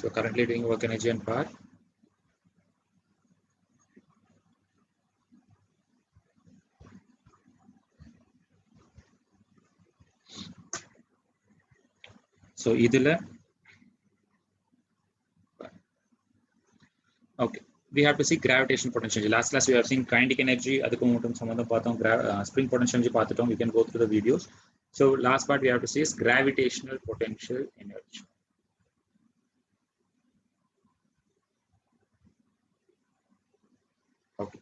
So currently doing work energy and power. So idhula okay, we have to see gravitational potential energy. Last class we have seen kinetic energy, adukku mattum sambandham paathom, spring potential energy paathutom. We can go through the videos. So last part we have to see is gravitational potential energy. Okay,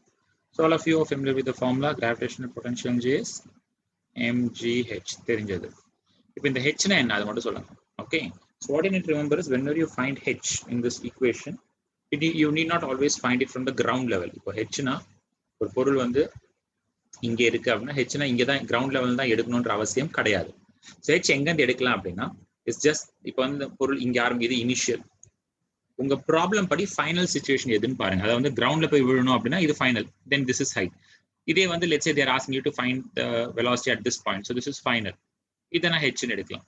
so all of you are familiar with the formula. Gravitational potential energy is mgh therinjadhu. Ipo indha h na enna adu mattum solunga. Okay, so what you need to remember is whenever you find h in this equation, you need not always find it from the ground level. Ipo h na ஒரு பொருள் வந்து இங்க இருக்கு அப்படின்னா ஹெச்னா இங்க தான் ground level தான் எடுக்கணும்ன்ற அவசியம் கிடையாது. ஸோ ஹெச் எங்கேருந்து எடுக்கலாம் அப்படின்னா இட்ஸ் ஜஸ்ட் இப்போ வந்து பொருள் இங்க ஆரம்பிக்குது இனிஷியல். உங்க ப்ராப்ளம் படி ஃபைனல் சிச்சுவேஷன் எதுன்னு பாருங்க. அதாவது வந்து கிரவுண்ட்ல போய் விழணும் அப்படின்னா இது final, then this is height. இதே வந்து let's say they are asking you to find the velocity at this point, so this is final. இதை நான் ஹெச்னு எடுக்கலாம்.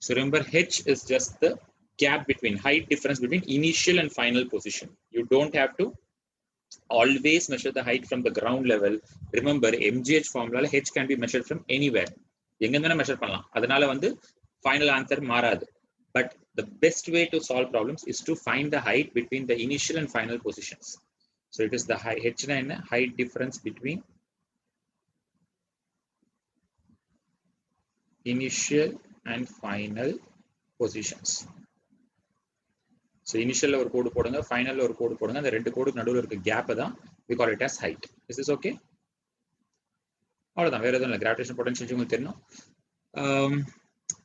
So remember H is just the gap between height difference between initial and final position. You don't have to always measure the height from the ground level. Remember mgh formula h can be measured from anywhere. எங்க இருந்தாலும் measure பண்ணலாம். அதனால வந்து final answer மாறாது. But the best way to solve problems is to find the height between the initial and final positions. So it is the h na enna height difference between initial and final positions. So initial ஒரு கோடு போடுங்க, final ஒரு கோடு போடுங்க. அந்த ரெண்டு கோடுக்கு நடுவுல இருக்க gap தான் we call it as height. Is this okay? அவ்வளவுதான், வேற எதுவும் இல்லை. கிராவிடேஷன் பொட்டன்ஷியல் உங்களுக்கு தெரியணும்.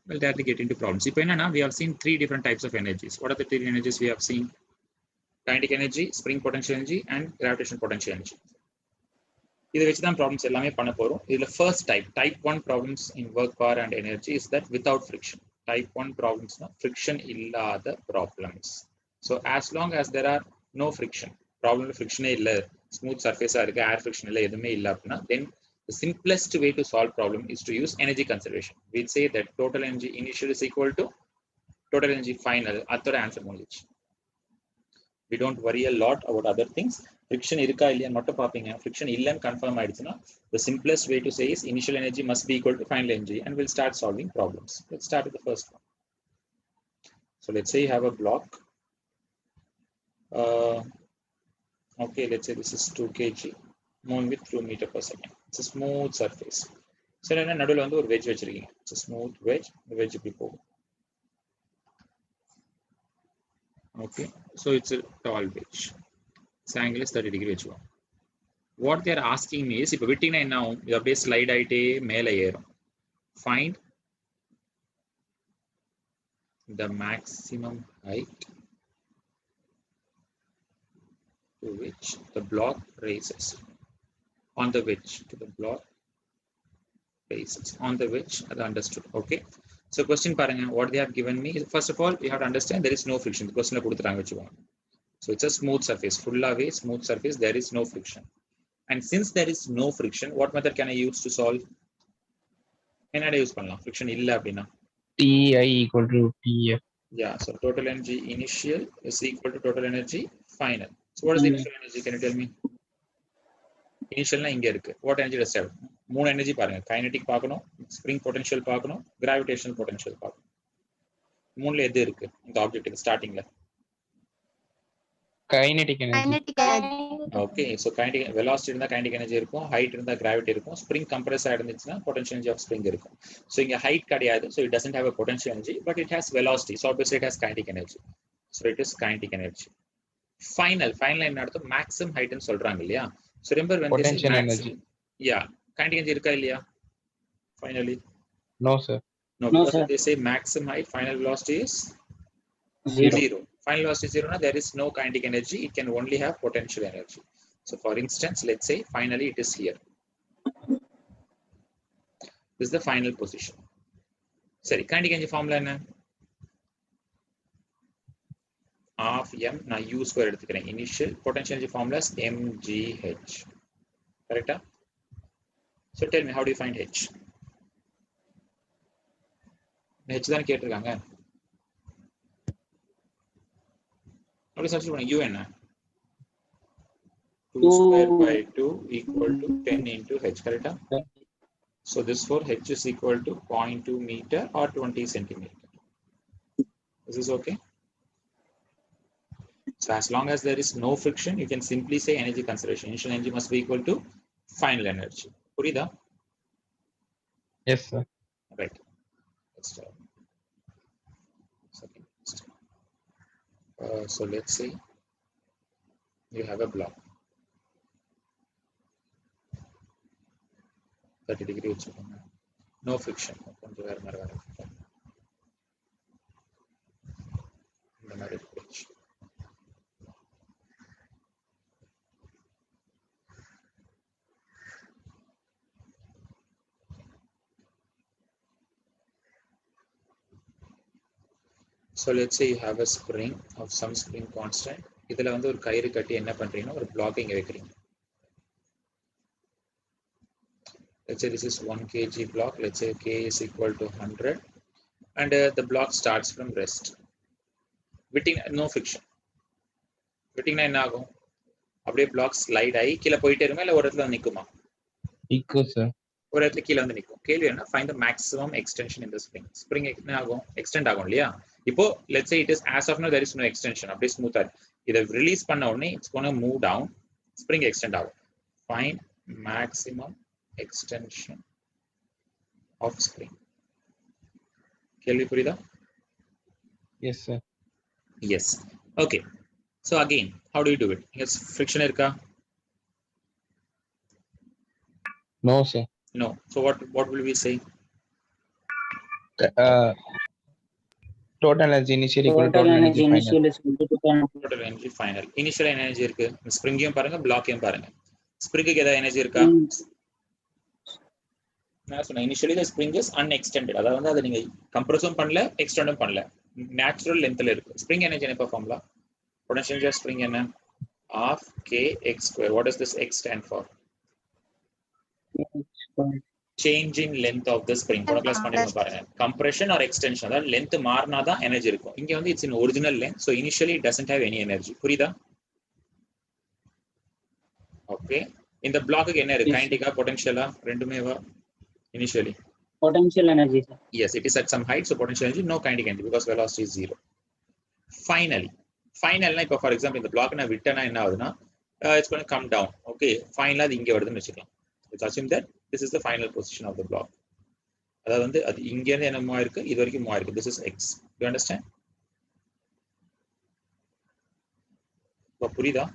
We'll directly get into problems. இப்போ என்னன்னா we have seen three different types of energies. What are the three energies we have seen? Kinetic energy, spring potential energy and gravitational potential energy. இதை வச்சு தான் problems எல்லாமே பண்ண போறோம். இதுல first type 1 problems in work power and energy is that without friction. Type 1 ப்ராப்ளம்ஸ்னா friction இல்லாத problems. So as long as there are no friction, problem friction illa, smooth surface ah irukku, air friction illa, edume illa appadina, then the simplest way to solve problem is to use energy conservation. We'll say that total energy initial is equal to total energy final. Adhoda answer mudinchu. We don't worry a lot about other things. Friction irukka illaya mattum paapinga. Friction illa nu confirm aiduchuna, the simplest way to say is initial energy must be equal to final energy, and we'll start solving problems. Let's start with the first one. So let's say you have a block. Okay, let's say this is 2 kg moving with 2 meter per second. It's a smooth surface. So now நடுவுல வந்து ஒரு wedge வச்சிருக்கீங்க. It's a smooth wedge. The wedge இப்படி போகும். Okay, so it's a tall wedge. Its angle is 30 degree வச்சுக்கோங்க. What they are asking me is, இப்போ விட்டீங்கன்னா என்ன ஆகும்? இது அப்படியே ஸ்லைட் ஆயிட்டே மேலே ஏறும். Find the maximum height to which the block raises. On the which to the block raises. On the which, that's understood. Okay. So question paranga, what they have given me, first of all we have to understand there is no friction. The question la kuduthiranga vechukonga. So it's a smooth surface, full away smooth surface, there is no friction. And since there is no friction, what method can I use to solve? Enna use pannalam friction illa appadina? Ti equal to Tf. Yeah, so total energy initial is equal to total energy final. So what is the initial energy? Can you tell me? Initial na inga irukku. What energy does it have? Moon energy பாருங்க. Kinetic பார்க்கணும், spring potential பார்க்கணும், gravitational potential பார்க்கணும். மூணுல எது இருக்கு இந்த ஆப்ஜெக்ட்டுக்கு ஸ்டார்டிங்ல? Kinetic energy. Okay, so kinetic velocity இருந்தா kinetic energy இருக்கும், height இருந்தா gravity இருக்கும், spring compress ஆயிருந்துச்சுன்னா potential energy of spring இருக்கும். So இங்க height கிடையாது, so it doesn't have a potential energy, but it has velocity, so obviously it has kinetic energy. So it is kinetic energy. Final என்ன அர்த்தம்? maximum height ன்னு சொல்றாங்க இல்லையா? So remember when potential they say energy. Yeah, kinetic energy இருக்கா இல்லையா? Finally No sir. no, because when they say maximum height, final velocity is zero. Final velocity is 0 na, there is no kinetic energy, it can only have potential energy. So for instance, let's say finally it is here. This is the final position. Sorry, kinetic energy formula enna? Half m na u square எடுத்துக்கிறேன். Initial potential energy formula is mgh. Correct? So tell me, how do you find h? h தான் கேட்டிருக்காங்க. அப்படி substitute பண்ண u என்ன 2 2 square by 2 equal to 10 into h, correct? So this for h is equal to 0.2 meter or 20 centimeter. This is okay. So as long as there is no friction, you can simply say energy conservation. Initial energy must be equal to final energy. Purida? Yes, sir. Right. Let's start. Second. So let's say you have a block. 30 degree. No friction. So let's say you have a spring of some spring constant. இதில வந்து ஒரு கயிறு கட்டி என்ன பண்றீங்கன்னா ஒரு block இங்க வைக்கிறீங்க. Let's say this is 1 kg block. Let's say k is equal to 100 and the block starts from rest. Witting no friction. Witting என்ன ஆகும்? அப்படியே block slide ஆகி கீழே போயிட்டே இருக்குமா இல்ல ஒரு இடத்துல நிக்குமா? Equal, sir. ஒரு இடத்துல கீழே வந்து நிக்கும். கேள்வி என்ன? Find the maximum extension in the spring. Spring என்ன ஆகும்? Extend ஆகும் இல்லையா? இப்போ let's say it is as of now there is no extension. அப்படியே ஸ்மூத்தா இதை ரிலீஸ் பண்ண உடனே it's going to move down. Spring extend ஆகும். Find maximum extension of spring. கேள்வி புரியுதா? Yes, sir. Yes. Okay. So again, how do you do it? Yes, friction இருக்கா? No, sir. No. So what will we say? Total energy initial equal to total energy final. initial is equal to Total energy final. Initial energy இருக்கு. ஸ்ப்ரிங்கையும் பாருங்க, பிளாக்கையும் பாருங்க. ஸ்ப்ரிங்குக்கு ஏதாவது energy இருக்கா? நான் சொன்னேன் initially the spring is unextended. அதாவது வந்து அதை நீங்க கம்ப்ரஸும் பண்ணல, எக்ஸ்டெண்டும் பண்ணல. நேச்சுரல் லென்த்ல இருக்கு. ஸ்ப்ரிங் எனர்ஜி என்ன formula? Potential energy of spring என்ன? half k x square. What does this x stand for? Change in length of the spring. போன கிளாஸ் பண்ணிருக்கோம் பாருங்க. Compression or extension. அதாவது length மாறினா தான் எனர்ஜி இருக்கும். இங்க வந்து it's in original length, so initially it doesn't have any energy. புரியுதா? Okay. இந்த பிளாக்குக்கு என்ன இருக்கு? கைனடிக்கா, பொட்டன்ஷியலா? ரெண்டுமே வா initially. potential energy, sir. Yes, it is at some height, so potential energy, no kinetic energy because velocity is 0. Finally, இப்போ for example இந்த block நான் விட்டேனா என்ன ஆகுதுன்னா it's going to come down. Okay, finally அது இங்க வருதுன்னு வெச்சுக்கலாம். Let's assume that this is the final position of the block. அதாவது வந்து அது இங்க இருந்து என்ன மூவ் ஆயிருக்கு, இது வரைக்கும் மூவ் ஆயிருக்கு. This is x. You understand? புரியுதா?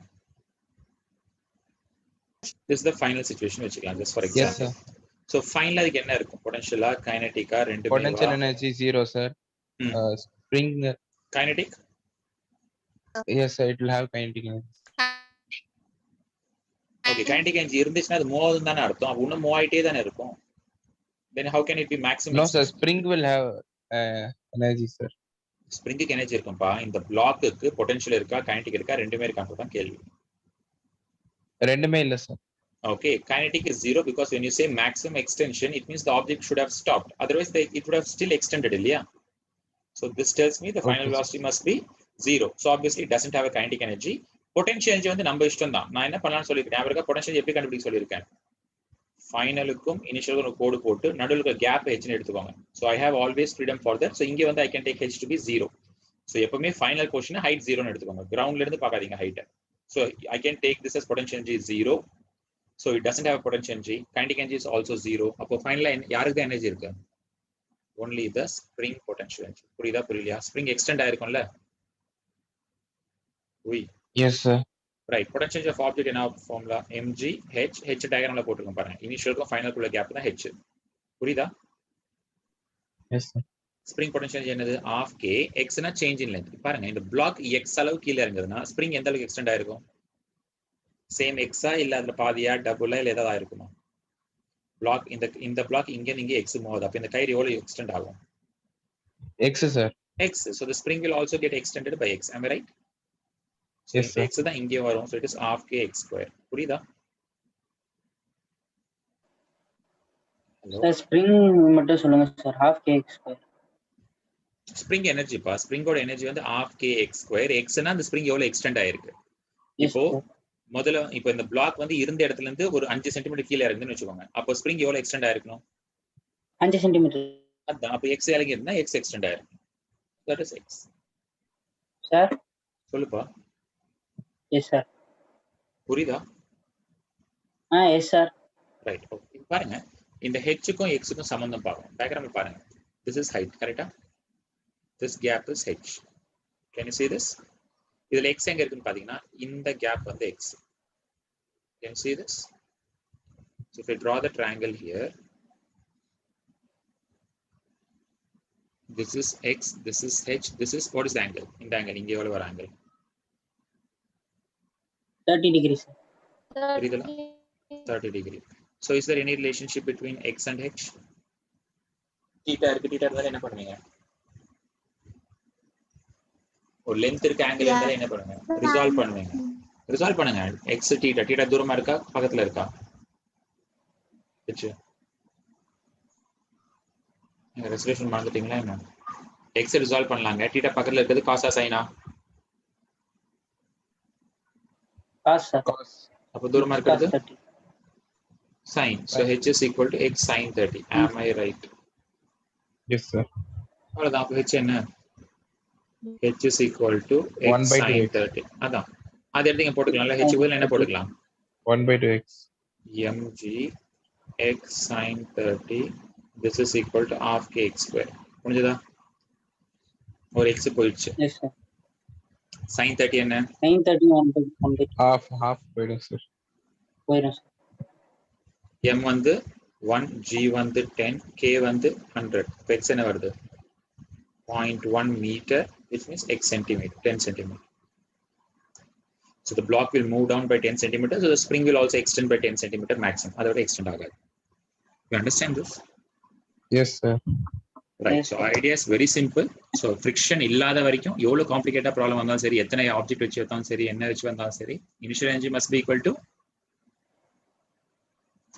This is the final situation வெச்சுக்கலாம் just for example. Yes, sir. So finally அதுக்கு என்ன இருக்கும்? பொட்டன்ஷியலா, கைனடிக்கா ரெண்டுமே Potential energy 0, sir. Spring. Kinetic? Yes, sir. It will have kinetic energy. Okay, kinetic energy இருந்துச்சுன்னா அது move ஆகுதுன்னு தானே அர்த்தம். அப்ப இன்னும் மூவ் ஆயிட்டே தானே இருக்கும். Then how can it be maximum? No, sir. Spring will have energy, sir. ஸ்ப்ரிங்குக்கு எனர்ஜி இருக்கும்பா. இந்த பிளாக்குக்கு பொட்டன்ஷியல் இருக்கா, கைனடிக் இருக்கா, ரெண்டுமே இருக்கான்னு தான் கேள்வி. ரெண்டுமே இல்ல, sir. Okay, kinetic is 0 because when you say maximum extension, it means the object should have stopped. Otherwise, it would have still extended, இல்லையா? So this tells me the final velocity must be 0. So obviously it doesn't have a kinetic energy. Potential energy வந்து நம்ம இஷ்டம் தான். நான் என்ன பண்ணலாம்னு சொல்லிருக்கேன். அவருக்கு பொட்டன்ஷியல் எப்படி கண்டுபிடிக்க சொல்லிருக்கேன்? ஃபைனலுக்கும் இனிஷியலுக்கும் ஒரு கோடு போட்டு நடுவுல இருக்க கேப் h ன்னு எடுத்துக்கோங்க. So I have always freedom for that. So இங்க வந்து I can take h to be 0. So எப்பவுமே ஃபைனல் பொசிஷன் ஹைட் 0 ன்னு எடுத்துக்கோங்க. கிரவுண்ட்ல இருந்து பார்க்காதீங்க height. So I can take this as potential energy 0. So it doesn't have a potential energy. Kinetic energy is also 0. அப்போ ஃபைனலா யாருக்கு தான் எனர்ஜி இருக்கு? Only the spring potential energy. புரியுதா புரியலையா? ஸ்ப்ரிங் எக்ஸ்டெண்ட் ஆயிருக்கும்ல? Yes, sir. Right. Potential energy of object என்ன formula? mg h. h டயகிராம்ல போட்டுருக்கோம் பாருங்க. இனிஷியலுக்கும் ஃபைனலுக்குள்ள கேப் தான் h. புரியுதா? Yes, sir. Spring potential energy என்னது? half k x னா சேஞ்ச் இன் லென்த். பாருங்க இந்த பிளாக் x அளவு கீழ இறங்குதுன்னா ஸ்ப்ரிங் எந்த அளவுக்கு எக்ஸ்டெண்ட் ஆயிருக்கும்? சேம் எக்ஸா இல்ல அதுல பாதியா, டபுளா இல்ல ஏதாவது ஆயிருக்குமா? பிளாக் இந்த பிளாக் இங்க நீங்க x மூவ் ஆகுது. அப்ப இந்த கயிறு எவ்வளவு எக்ஸ்டெண்ட் ஆகும்? X, sir. X. So the spring will also get extended by x. Am I right? So Yes, sir. x தான் இங்கே வரும். So it is half k x square. புரியுதா? Sir, spring மட்டும் சொல்லுங்க sir. half k x square. Spring எனர்ஜிப்பா, ஸ்ப்ரிங்கோட energy வந்து ½ kx². எக்ஸ்னா அந்த ஸ்ப்ரிங் எவ்வளவு எக்ஸ்டெண்ட் ஆயிருக்கு. இப்போ முதல்ல இப்போ இந்த பிளாக் வந்து இருந்த இடத்துல இருந்து ஒரு 5 சென்டிமீட்டர் கீழே இருக்குன்னு வச்சுக்கோங்க. அப்போ ஸ்ப்ரிங் எவ்வளவு எக்ஸ்டெண்ட் ஆயிருக்கணும்? 5 சென்டிமீட்டர். அதான் அப்போ எக்ஸ் இறங்கி இருந்தா எக்ஸ் எக்ஸ்டெண்ட் ஆயிருக்கும். That is x. சார் சொல்லுப்பா. Yes sir. புரியுதா? Yes sir. ரைட். ஓகே, பாருங்க இந்த ஹெச்சுக்கும் எக்ஸுக்கும் சம்பந்தம் பார்க்கணும். டயக்ராம் பாருங்க. திஸ் இஸ் ஹைட், கரெக்டா? This gap is h. Can you see this? இதுல எக்ஸ் எங்க இருக்குன்னு பாத்தீங்கன்னா இந்த கேப் வந்து x. Can you see this? So if I draw the triangle here, this is x, this is h, this is what is the angle? In the angle, inge eவ்வளவு angle? 30 degrees. 30 degree. So is there any relationship between x and h? theta இருக்கு, theta இருந்தா என்ன பண்ணுவீங்க? ஒரு length இருக்கு, angle இருந்தா என்ன பண்ணுவீங்க? Resolve பண்ணுவீங்க. ரிசால்வ் பண்ணுங்க. x theta, theta தூரமா இருக்கா பக்கத்துல இருக்கா? h நீங்க ரெசல்யூஷன் மறந்துட்டீங்களா என்ன? x ரிசால்வ் பண்ணலாங்க. theta பக்கத்துல இருக்குது, cos sin ஆ? Cos sir. அப்ப தூரமா இருக்குது sin. So h is equal to x sin 30. Am I right? Yes sir. அவ்வளவுதான். அப்ப h என்ன? h is equal to x sin 30. அதான் அது எடுத்து இங்க போட்டுக்கலாம்ல. h பதிலா என்ன போட்டுக்கலாம்? 1/2x. mg x sin 30. This is equal to ½ kx². புரிஞ்சுதா? ஒரு x போயிடுச்சு. Yes sir. sin 30 என்ன? sin 30 1/2 half போயிடும் sir. போயிடும் sir. m வந்து 1, g வந்து 10, k வந்து 100. x என்ன வருது? 0.1 meter, which means x centimeter, 10 centimeter. So the block will move down by 10 centimeters. So the spring will also extend by 10 centimeter maximum. Otherwise extend agad. You understand this? Yes sir. Right. Yes, So sir. idea is very simple. So friction இல்லாத வரைக்கும் எவ்வளவு complicated problem வந்தாலும் சரி, எத்தனை object வச்சு வந்தாலும் சரி, என்ன வச்சு வந்தாலும் சரி, initial energy must be equal to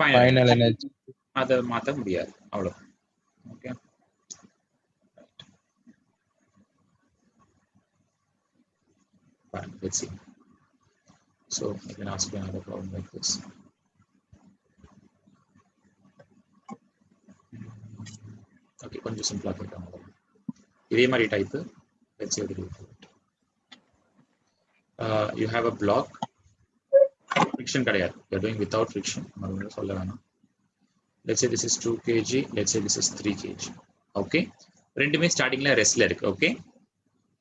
final energy. அதை மாற்ற முடியாது. அவ்வளோ. Okay. Fine. Let's see. So I can ask you another problem like this. Okay, கொஞ்சம் சிம்பிளா கேட்கலாம். இதே மாதிரி type. Let's see how to do it. You have a block. Friction கிடையாது. You're doing without friction. மறுபடியும் சொல்ல வேணாம். Let's say this is 2 kg. Let's say this is 3 kg. Okay. ரெண்டுமே ஸ்டார்டிங்ல ரெஸ்ட்ல இருக்கு. ஓகே.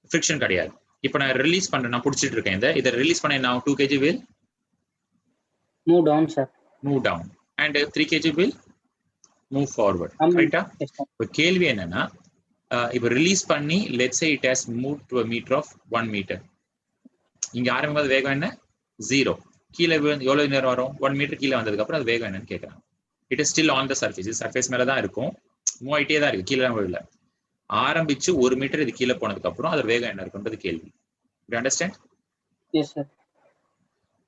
ஃப்ரிக்ஷன் கிடையாது. இப்போ நான் ரிலீஸ் பண்றேன், நான் பிடிச்சிட்டு இருக்கேன். இதை ரிலீஸ் பண்ண நான் 2 kg will move down sir. move down and 3 kg will move forward. ரைட்டா? இப்போ கேள்வி என்னன்னா, இப்போ ரிலீஸ் பண்ணி let's say it has moved to a meter of 1 meter. இங்க ஆரம்பிக்கும் வேகம் என்ன? 0. கீழே எவ்வளவு நேரம் வரும்? 1 மீட்டர் கீழே வந்ததுக்கு அப்புறம் அது வேகம் என்னன்னு கேட்கறாங்க. It is still on the surface. இது சர்ஃபேஸ் மேல தான் இருக்கும், மூவ் ஆயிட்டே தான் இருக்கு, கீழே விடல. ஆரம்பிச்சு 1 மீட்டர் இது கீழே போனதுக்கு அப்புறம் அது வேகம் என்ன இருக்குன்றது கேள்வி. You understand? Yes sir.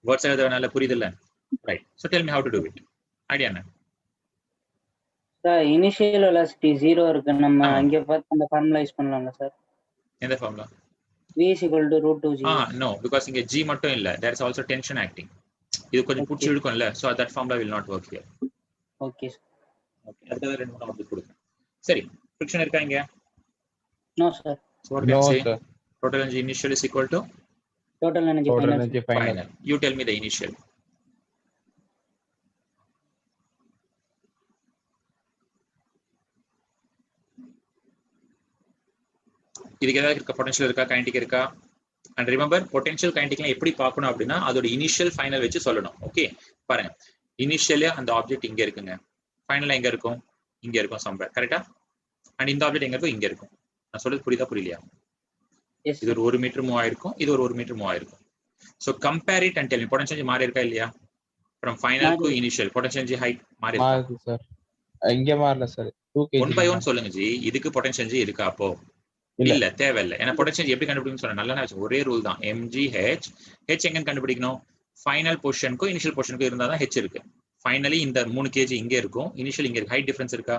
Words எழுதுறதுனால புரியுது இல்ல? Right. So tell me how to do it. Idea என்ன? சார் இனிஷியல் வெலாசிட்டி 0 இருக்கு, நம்ம இங்க பார்த்து அந்த ஃபார்முலா யூஸ் பண்ணலாம்ல சார்? எந்த formula? v is equal to √2g. no, because இங்க g மட்டும் இல்ல, there is also tension acting. இது கொஞ்சம் புடிச்சு இழுக்கும்ல, so that formula will not work here. Okay sir. Okay, அடுத்தது ரெண்டு மூணு ஆப்ஜெக்ட் கொடுங்க. சரி, ஃபிரிக்ஷன் இருக்கா இங்க? No sir. So what can I say? Total energy initial is equal to total energy final. You tell me the initial. இதுக்கு ஏதாவது இருக்க பொட்டன்ஷியல் இருக்கா, கைனடிக் இருக்கா? அண்ட் ரிமெம்பர், பொட்டன்ஷியல் கைனடிக்லாம் எப்படி பார்க்கணும் அப்படின்னா அதோட இனிஷியல் ஃபைனல் வச்சு சொல்லணும். ஓகே, பாருங்க, இனிஷியலா அந்த ஆப்ஜெக்ட் இங்க இருக்குங்க, ஃபைனலா எங்க இருக்கும்? இங்க இருக்கும் சம்பர், கரெக்டா? அண்ட் இந்த ஆப்ஜெக்ட் எங்க இருக்கும்? இங்க இருக்கும். நான் சொல்றது புரியுதா புரியலையா? இது ஒரு 1 மீட்டர் மூவ் ஆயிருக்கும், இது ஒரு 1 மீட்டர் மூவ் ஆயிருக்கும். So compare it and tell me, potential energy மாறி இருக்கா இல்லையா? From final to initial potential energy height மாறி இருக்கு சார். இங்க மாறல சார். 1 by 1 சொல்லுங்க ஜி. இதுக்கு பொட்டன்ஷியல் எனர்ஜி இருக்கா? அப்போ இல்ல, தேவையில்லை. ஏன்னா பொட்டன்ஷியல் எப்படி கண்டுபிடிக்கணும்னு சொன்னா நல்லா ஒரே ரூல் தான், mgh. h எங்க கண்டுபிடிக்கணும்? ஃபைனல் பொசிஷனுக்கும் இனிஷியல் பொசிஷனுக்கும் இருந்தா தான் h இருக்கு. ஃபைனலி இந்த 3 kg இங்க இருக்கும், இனிஷியல் இங்க இருக்கு. ஹைட் டிஃபரன்ஸ் இருக்கா?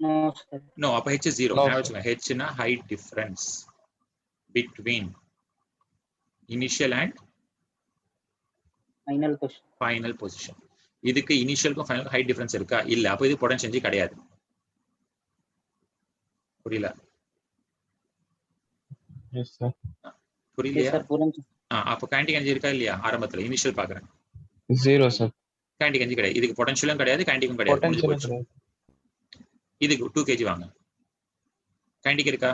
No, sir. No, அப்ப h is 0. No, நான் sir. வச்சுக்கோங்க h னா height difference between initial and Final question. final position. இதுக்கு இனிஷியலுக்கும் ஃபைனலுக்கும் ஹைட் டிஃபரன்ஸ் இருக்கா? இல்ல. அப்ப இது பொட்டன்ஷியல் எனர்ஜி கிடையாது. புரியல? Yes, sir. Yes, புரியலையா? sir. புரிஞ்சு. அப்ப கைனடிக் எனர்ஜி இருக்கா இல்லையா? ஆரம்பத்துல இனிஷியல் பாக்குறேன். 0, sir. கைனடிக் எனர்ஜி கிடையாது. இதுக்கு பொட்டன்ஷியலும் கிடையாது, கைனடிக்கும் கிடையாது. முடிஞ்சு Potential போச்சு. கிடையாது. இதுக்கு 2 kg வாங்க. கைனடிக் இருக்கா?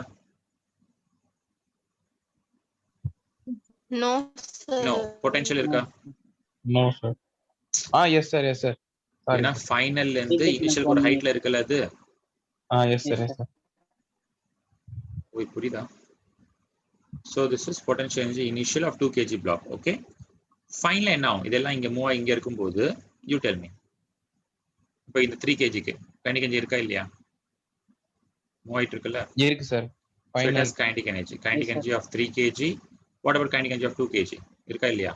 No, sir. நோ. பொட்டன்ஷியல் இருக்கா? No, sir. Yes, sir. Yes, sir. Sorry. ஏன்னா ஃபைனல்ல இருந்து Physics இனிஷியல் one ஒரு ஹைட்ல இருக்குல்ல அது. Yes, sir. Yes, Yes, sir. ஓய் புரியுதா? So this is potential energy initial of 2 kg block. Okay. Final என்ன ஆகும்? இதெல்லாம் இங்க மூவ் இங்க இருக்கும்போது you tell me. இப்போ இந்த 3 kg க்கு கைனடிக் எனர்ஜி இருக்கா இல்லையா? மூவ் ஆயிட்டு இருக்குல்ல? இருக்கு sir. So it Final. has kinetic energy. Kinetic Yes, sir. energy of 3 kg. What about kinetic energy of 2 kg? இருக்கா இல்லையா?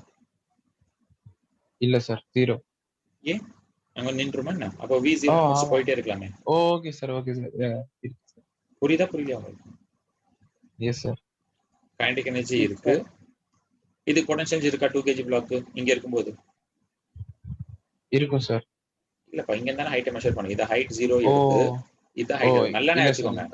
இல்ல sir. 0. ஏன்? அங்க நின்றுமா என்ன? அப்போ V0 முடிச்சு ஆமா. போயிட்டே இருக்கலாமே. Okay, sir. Okay, sir. Yeah. புரியுதா புரியலையா உங்களுக்கு? Yes, sir. kinetic energy Yes, இருக்கு. sir. இது potential energy இருக்கா 2 kg block இங்க இருக்கும்போது? இருக்கும் sir. இல்லப்பா இங்க இருந்தானே ஹைட் மெஷர் பண்ணி. இத ஹைட் 0 எடுத்து இத ஹைட் நல்லா இல்ல sir. நினைச்சுக்கோங்க.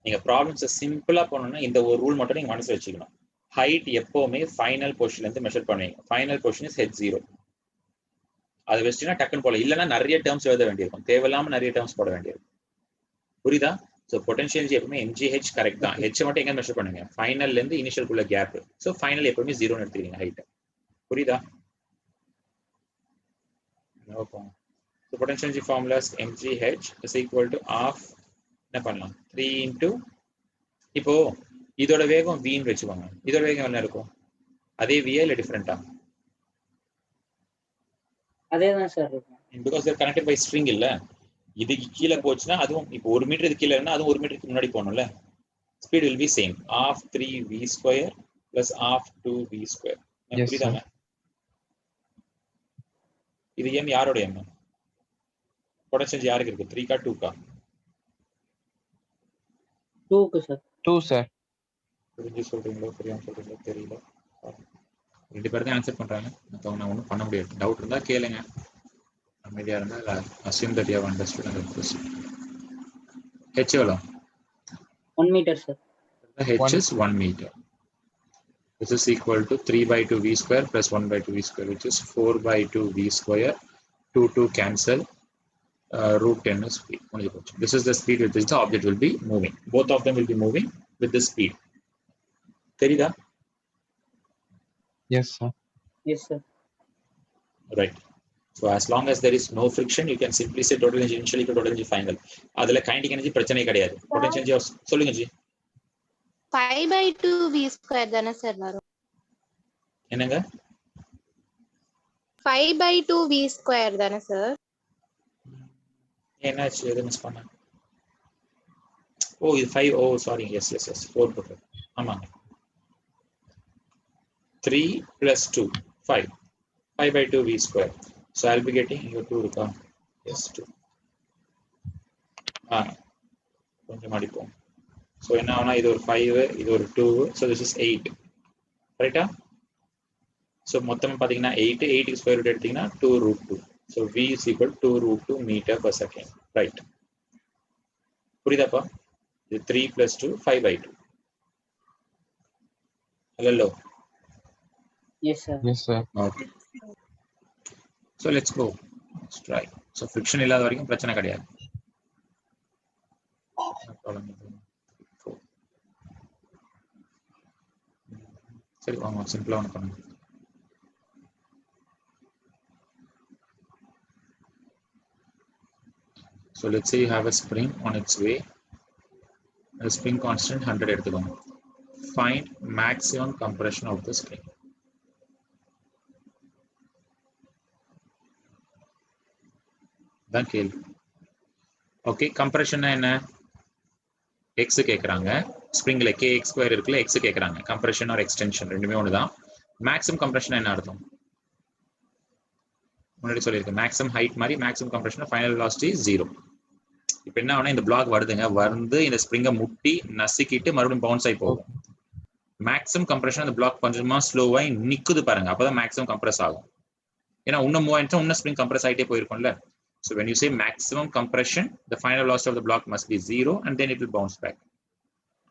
நீங்க ப்ராப்ளம்ஸ் சிம்பிளா பண்ணனும்னா இந்த ஒரு ரூல் மட்டும் நீங்க மனசுல வச்சுக்கணும். ஹைட் எப்பவுமே ஃபைனல் பொசிஷன்ல இருந்து மெஷர் பண்ணுவீங்க. Final position is h0. அது வெஸ்டினா டக்குன்னு போல. இல்லனா நிறைய டேர்ம்ஸ் எழுத வேண்டியிருக்கும். தேவையில்லாம நிறைய டேர்ம்ஸ் போட வேண்டியிருக்கும். புரியுதா? சோ பொட்டன்ஷியல் எனர்ஜி எப்பவுமே mgh கரெக்ட் தான். h மட்டும் எங்க மெஷர் பண்ணுங்க? ஃபைனல்ல இருந்து இனிஷியல் குள்ள கேப். சோ ஃபைனல் எப்பவுமே 0 ன்னு எடுத்துக்கீங்க ஹைட். புரியுதா? Okay. So potential energy formulas mgh is equal to half என்ன பண்ணலாம் 3 into இப்போ இதோட வேகம் v ன்னு வெச்சுக்கோங்க. இதோட வேகம் என்ன இருக்கும்? அதே v இல்ல டிஃபரண்டா? அதேதான் சார் இருக்கும். because they are connected by string இல்ல. இதுக்கு கீழ போச்சுனா அதுவும் இப்போ 1 மீட்டர் கீழ இருந்தா அதுவும் 1 மீட்டருக்கு முன்னாடி போணும்ல. Speed will be same. half 3v square plus half 2v square. Yes, புரியுதாங்க? இது m யாரோட m? பொட்டன்ஷியல் யாருக்கு இருக்கு? 3 கா 2 கா? 2 க்கு சார். 2, sir. புரிஞ்சு சொல்றீங்களோ புரியாம சொல்றீங்களோ தெரியல. ரெண்டு பேரும் தான் ஆன்சர் பண்றாங்க. நான் ஒன்றும் பண்ண முடியாது. டவுட் இருந்தா கேளுங்க. அமைதியா இருந்தா assume that you have understood and proceed. h எவ்வளோ? 1 metre sir. h is 1 meter. This is equal to 3 by 2 v square plus 1 by 2 v square, which is 4 by 2 v square. 2 cancel. Root 10 is speed. This is the speed with which the object will be moving. Both of them will be moving with this speed. தெரியுதா? Yes, sir. Yes, sir. Right. So as long as there is no friction, you can simply say total energy initial equal to total energy final. அதுல kinetic energy பிரச்சனை கிடையாது. Potential energy சொல்லுங்க G. 5 by 2 v square தானே sir வரும்? என்னங்க? 5 by 2 v square தானே sir? என்னாச்சு? எது மிஸ் பண்ண? ஓ இது 5. ஓ சாரி. எஸ் 4 போட்டு. ஆமாங்க. 3 plus 2 5 by 2 v square. So I'll be getting your 2 இருக்கா? Yes 2. கொஞ்சம் அடிப்போம். So என்ன ஆகும்னா இது ஒரு 5 இது ஒரு 2. So this is 8. ரைட்டா? So மொத்தமா பாத்தீங்கன்னா 8 க்கு ஸ்கொயர் ரூட் எடுத்தீங்கன்னா 2 root 2. So v is equal to 2 root 2 meter per second. Right. புரியுதாப்பா? இது 3 plus 2 5 by 2. Hello. Yes, sir. Yes, sir. Okay. So let's go. Let's try. So friction இல்லாத வரைக்கும் பிரச்சனை கிடையாது. சரி வாங்க சிம்பிளா ஒன்று பண்ணுங்க. So let's say you have a spring on its way. The spring constant 100 எடுத்துக்கோங்க. Find maximum compression of the spring. தான் கேள்வி. ஓகே கம்ப்ரெஷன்னா என்ன? x கேக்குறாங்க. ஸ்ப்ரிங்ல kx ஸ்கொயர் இருக்குல்ல x கேக்குறாங்க. கம்ப்ரெஷன் ஆர் எக்ஸ்டென்ஷன் ரெண்டுமே ஒண்ணுதான். மேக்ஸிமம் கம்ப்ரெஷன் என்ன அர்த்தம்? முன்னாடி சொல்லியிருக்கேன் மேக்ஸிமம் ஹைட் மாதிரி மேக்ஸிமம் கம்ப்ரெஷன் ஃபைனல் வெலாசிட்டி 0. இப்போ என்ன ஆகுனா இந்த பிளாக் வருதுங்க, வந்து இந்த ஸ்ப்ரிங்கை முட்டி நசுக்கிட்டு மறுபடியும் பவுன்ஸ் ஆகி போகும். மேக்ஸிமம் கம்ப்ரெஷன் அந்த பிளாக் கொஞ்சமா ஸ்லோவாகி நிக்குது பாருங்க, அப்பதான் மேக்ஸிமம் கம்ப்ரெஸ் ஆகும். ஏன்னா இன்னும் மூவ் ஆயிடுச்சா இன்னும் ஸ்ப்ரிங் கம்ப்ரெஸ் ஆகிட்டே போயிருக்கும்ல. So when you say maximum compression, the final velocity of the block must be 0 and then it will bounce back.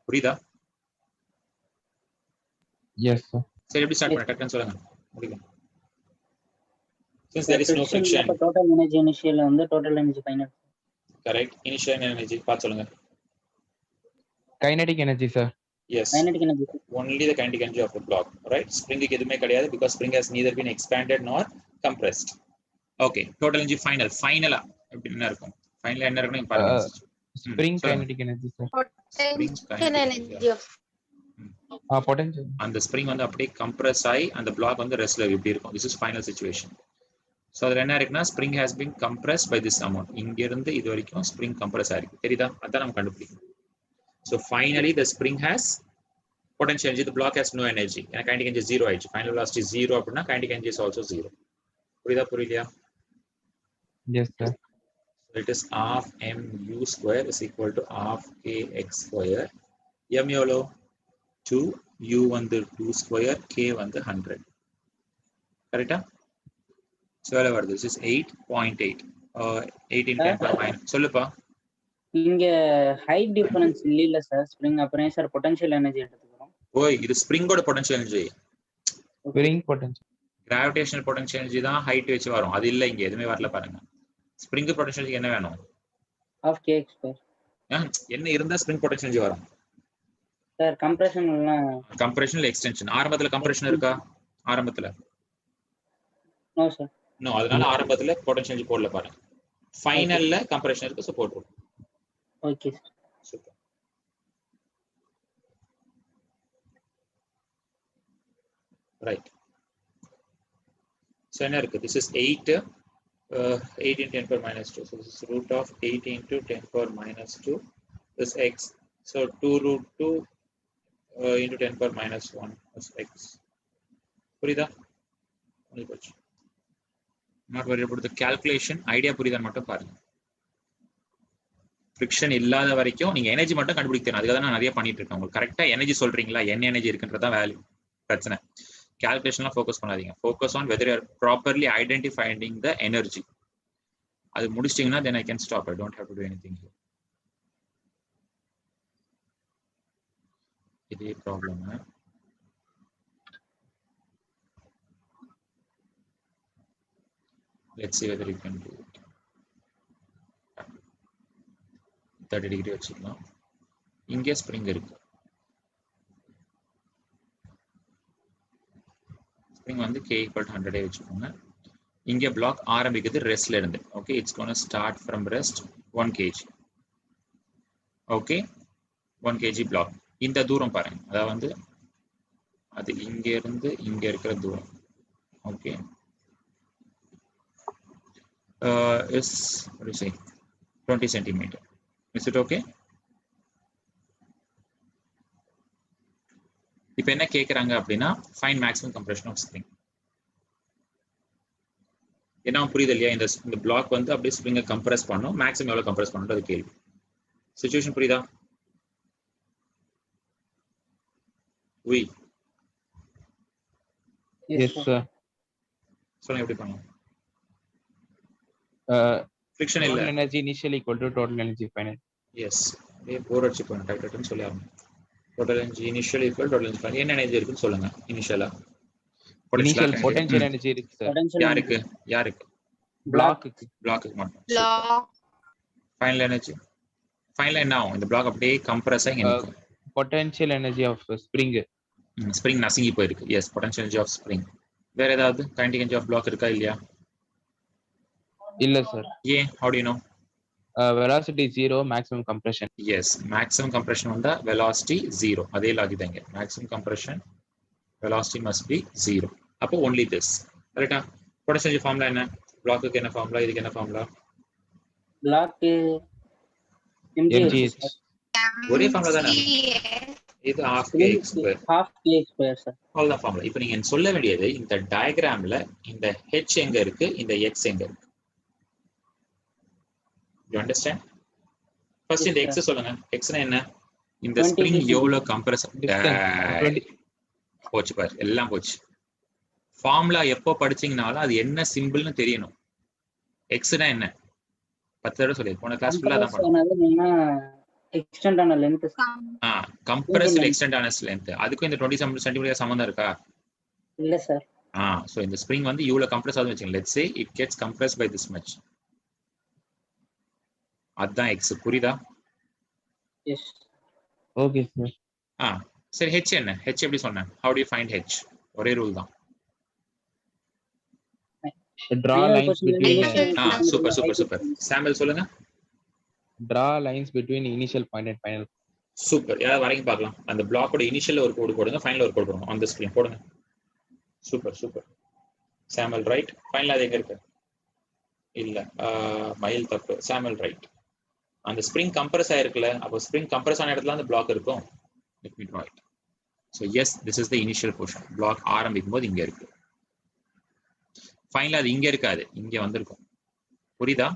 புரியுதா? Yes sir. சரி எப்படி ஸ்டார்ட் பண்ண டக்குன்னு சொல்லுங்க முடியும். Since there is no friction. Total energy initial வந்து total energy final. Correct. Initial energy பார்த்து சொல்லுங்க. Kinetic energy sir. Yes. Kinetic energy. Only the kinetic energy of the block, right? Spring க்கு எதுவுமே கிடையாது because spring has neither been expanded nor compressed. Okay. Total energy final. Finally எப்படி என்ன இருக்கும்? Finally என்ன இருக்குன்னு நீங்க பாருங்க. Spring kinetic energy sir. Potential energy of Potential. அந்த ஸ்ப்ரிங் வந்து அப்படியே கம்ப்ரஸ் ஆகி அந்த பிளாக் வந்து ரெஸ்ட்ல இப்படி இருக்கும். This is final situation. So அதுல என்ன இருக்குன்னா spring has been compressed by this amount. இங்க இருந்து இது வரைக்கும் spring compress ஆயிருக்கு. தெரியுதா? அதான் நம்ம கண்டுபிடிக்கணும். So finally the spring has potential energy, the block has no energy. And kinetic energy 0 ஆயிடுச்சு. Final velocity 0 அப்படின்னா kinetic energy is also 0. புரியுதா புரியலையா? Yes sir. So it is half mu square is equal to half kx square. M எவ்வளோ? 2, u வந்து 2 square, k வந்து 100. கரெக்டா? So எவ்வளோ வருது? This is 8.8. 8 in 10 power minus. சொல்லுப்பா. இங்க ஹைட் டிஃபரன்ஸ் இல்ல சார் ஸ்ப்ரிங், அப்புறம் சார் பொட்டன்ஷியல் எனர்ஜி எடுத்துக்கிறோம். ஓய் இது ஸ்ப்ரிங்கோட potential energy. Spring potential. Gravitational potential energy தான் ஹைட் வச்சு வரும். அது இல்ல இங்க எதுவுமே வரல பாருங்க. ஸ்ப்ரிங் பொட்டன்ஷியல் எனர்ஜி என்ன வேணும்? half kx square. என்ன இருந்தா ஸ்ப்ரிங் பொட்டன்ஷியல் எனர்ஜி வரும்? சார் கம்ப்ரஷன் எல்லாம் கம்ப்ரஷன்ல எக்ஸ்டென்ஷன். ஆரம்பத்துல கம்ப்ரஷன் இருக்கா? ஆரம்பத்துல நோ சார். நோ, அதனால ஆரம்பத்துல பொட்டன்ஷியல் எனர்ஜி போடல பாருங்க. ஃபைனல்ல கம்ப்ரஷன் இருக்கு, சோ போடுறோம். Okay sir. Super. Right. So என்ன இருக்கு? This is 8 8 into 10 power minus 2. So this is root of 8 into 10 power minus 2 is x. So 2 root 2 into 10 power minus 1 is x. புரியுதா? Not worried about the calculation. Idea புரியுதா மட்டும் பாருங்க. Friction இல்லாத வரைக்கும் நீங்க energy மட்டும் கண்டுபிடிக்கணும். அதுக்காக தான் நான் நிறைய பண்ணிட்டு இருக்கேன். உங்களுக்கு கரெக்டா எனர்ஜி சொல்றீங்களா, என்ன எனர்ஜி இருக்குன்றதான் வேல்யூ பிரச்சனை. calculationலாம் ஃபோக்கஸ் பண்ணாதீங்க. Focus on whether you are properly identifying the energy. அது முடிச்சிட்டீங்கன்னா then I can stop. I don't have to do anything here. இதே problem. Let's see whether you can do it. 30 degree வச்சுக்கலாம். இங்கே spring இருக்கு. Spring வந்து k equal to 100 வச்சுக்கோங்க. இங்கே black ஆரம்பிக்குது ரெஸ்ட்ல இருந்து. Okay, it's gonna start from rest 1 kg. Okay, 1 kg block. இந்த தூரம் பாருங்க, அதாவது வந்து அது இங்க இருந்து இங்க இருக்கிற தூரம். Okay, is what do you say 20 centimeter. Is it okay? இப்போ என்ன கேக்குறாங்க அப்படின்னா find maximum compression of spring. என்ன புரியுது இல்லையா? இந்த பிளாக் வந்து அப்படியே ஸ்ப்ரிங்கை கம்ப்ரெஸ் பண்ணும். மேக்ஸிமம் எவ்வளவு கம்ப்ரெஸ் பண்ணுறது கேள்வி. சிச்சுவேஷன் புரியுதா? வி Yes sir. சொல்லுங்க எப்படி பண்ணலாம்? ஃப்ரிக்ஷன் இல்ல. Total energy initial equal to total energy final. Yes, அப்படியே போர் அடிச்சு போகணும். டைப்ரைட்டர்னு சொல்லி ஆகணும். Total energy initial equal total energy final. என்ன எனர்ஜி இருக்குன்னு சொல்லுங்க. இனிஷியலா Initial potential energy இருக்கு sir. யாருக்கு யாருக்கு? Block-க்கு. பிளாக்குக்கு மட்டும். block ஃபைனல் எனர்ஜி ஃபைனல் என்ன ஆகும்? இந்த பிளாக் அப்படியே கம்ப்ரஸ் ஆகி நிற்கும். Potential energy of spring. Spring நசுங்கி போயிருக்கு. S, potential energy of spring. வேற ஏதாவது கைனடிக் எனர்ஜி ஆஃப் பிளாக் இருக்கா இல்லையா? இல்ல sir. ஏன்? how do you know? Velocity 0, maximum compression. Yes, maximum compression வந்தா வெலாசிட்டி 0. அதே லாஜிக் தான் இங்க. Maximum compression velocity must be 0. அப்போ only this. கரெக்ட்டா? பொட்டன்ஷியல் எனர்ஜி ஃபார்முலா என்ன? பிளாக்குக்கு என்ன ஃபார்முலா, இதுக்கு என்ன ஃபார்முலா? Block mgh. ஒரே ஃபார்முலா தானே. இது half kx square. half kx square sir. அவ்வளவுதான் ஃபார்முலா. இப்போ நீங்க சொல்ல வேண்டியது இந்த டயகிராம்ல இந்த h எங்க இருக்கு, இந்த x எங்க இருக்கு. You understand? ஃபர்ஸ்ட் இந்த Yes, எக்ஸ் சொல்லுங்க. எக்ஸ்னா என்ன? இந்த 20 ஸ்ப்ரிங் distance. எவ்வளவு கம்ப்ரஸ் போச்சு பாரு, எல்லாம் போச்சு. ஃபார்முலா எப்போ படிச்சீங்கனாலும் அது என்ன சிம்பிள்னு தெரியணும். எக்ஸ்னா என்ன 10 தடவை சொல்லி போன கிளாஸ் ஃபுல்லா தான் பண்ணோம். ஆனதுன்னா எக்ஸ்டெண்ட் ஆன லென்த் கம்ப்ரஸ்ட் எக்ஸ்டெண்ட் ஆன லென்த், அதுக்கும் இந்த 20 சென்டிமீட்டர் சம்பந்தம் இருக்கா? இல்ல சார். சோ இந்த ஸ்ப்ரிங் வந்து இவ்வளவு கம்ப்ரஸ் ஆகுதுன்னு வச்சுக்கோங்க. Let's say it gets compressed by this much. அதான் எக்ஸ். புரியுதா? எஸ். Okay sir. சரி ஹெச் என்ன? ஹெச் எப்படி சொன்னேன்? How do you find H? ஒரே ரூல் தான். Draw lines between super super super. Sample சொல்லுங்க. draw lines between initial point and final. Super. யாராவது வரைக்கும் பார்க்கலாம். அந்த பிளாக்கோட இனிஷியல்ல ஒரு கோடு போடுங்க, ஃபைனல்ல ஒரு கோடு போடுங்க. ஆன் தி ஸ்கிரீன் போடுங்க. Super super. Sample right. Final அது எங்க இருக்கு? இல்ல, மயில் தப்பு. Sample right. அந்த ஸ்ப்ரிங் கம்ப்ரஸ் ஆயிருக்குல, அப்போ ஸ்ப்ரிங் கம்ப்ரஸ் ஆன இடத்துல அந்த பிளாக் இருக்கும். Let me draw it. So yes, this is the initial portion. Block ஆரம்பிக்கும் போது இங்க இருக்கு. ஃபைனலா அது இங்க இருக்காது, இங்க வந்திருக்கும். புரியுதா?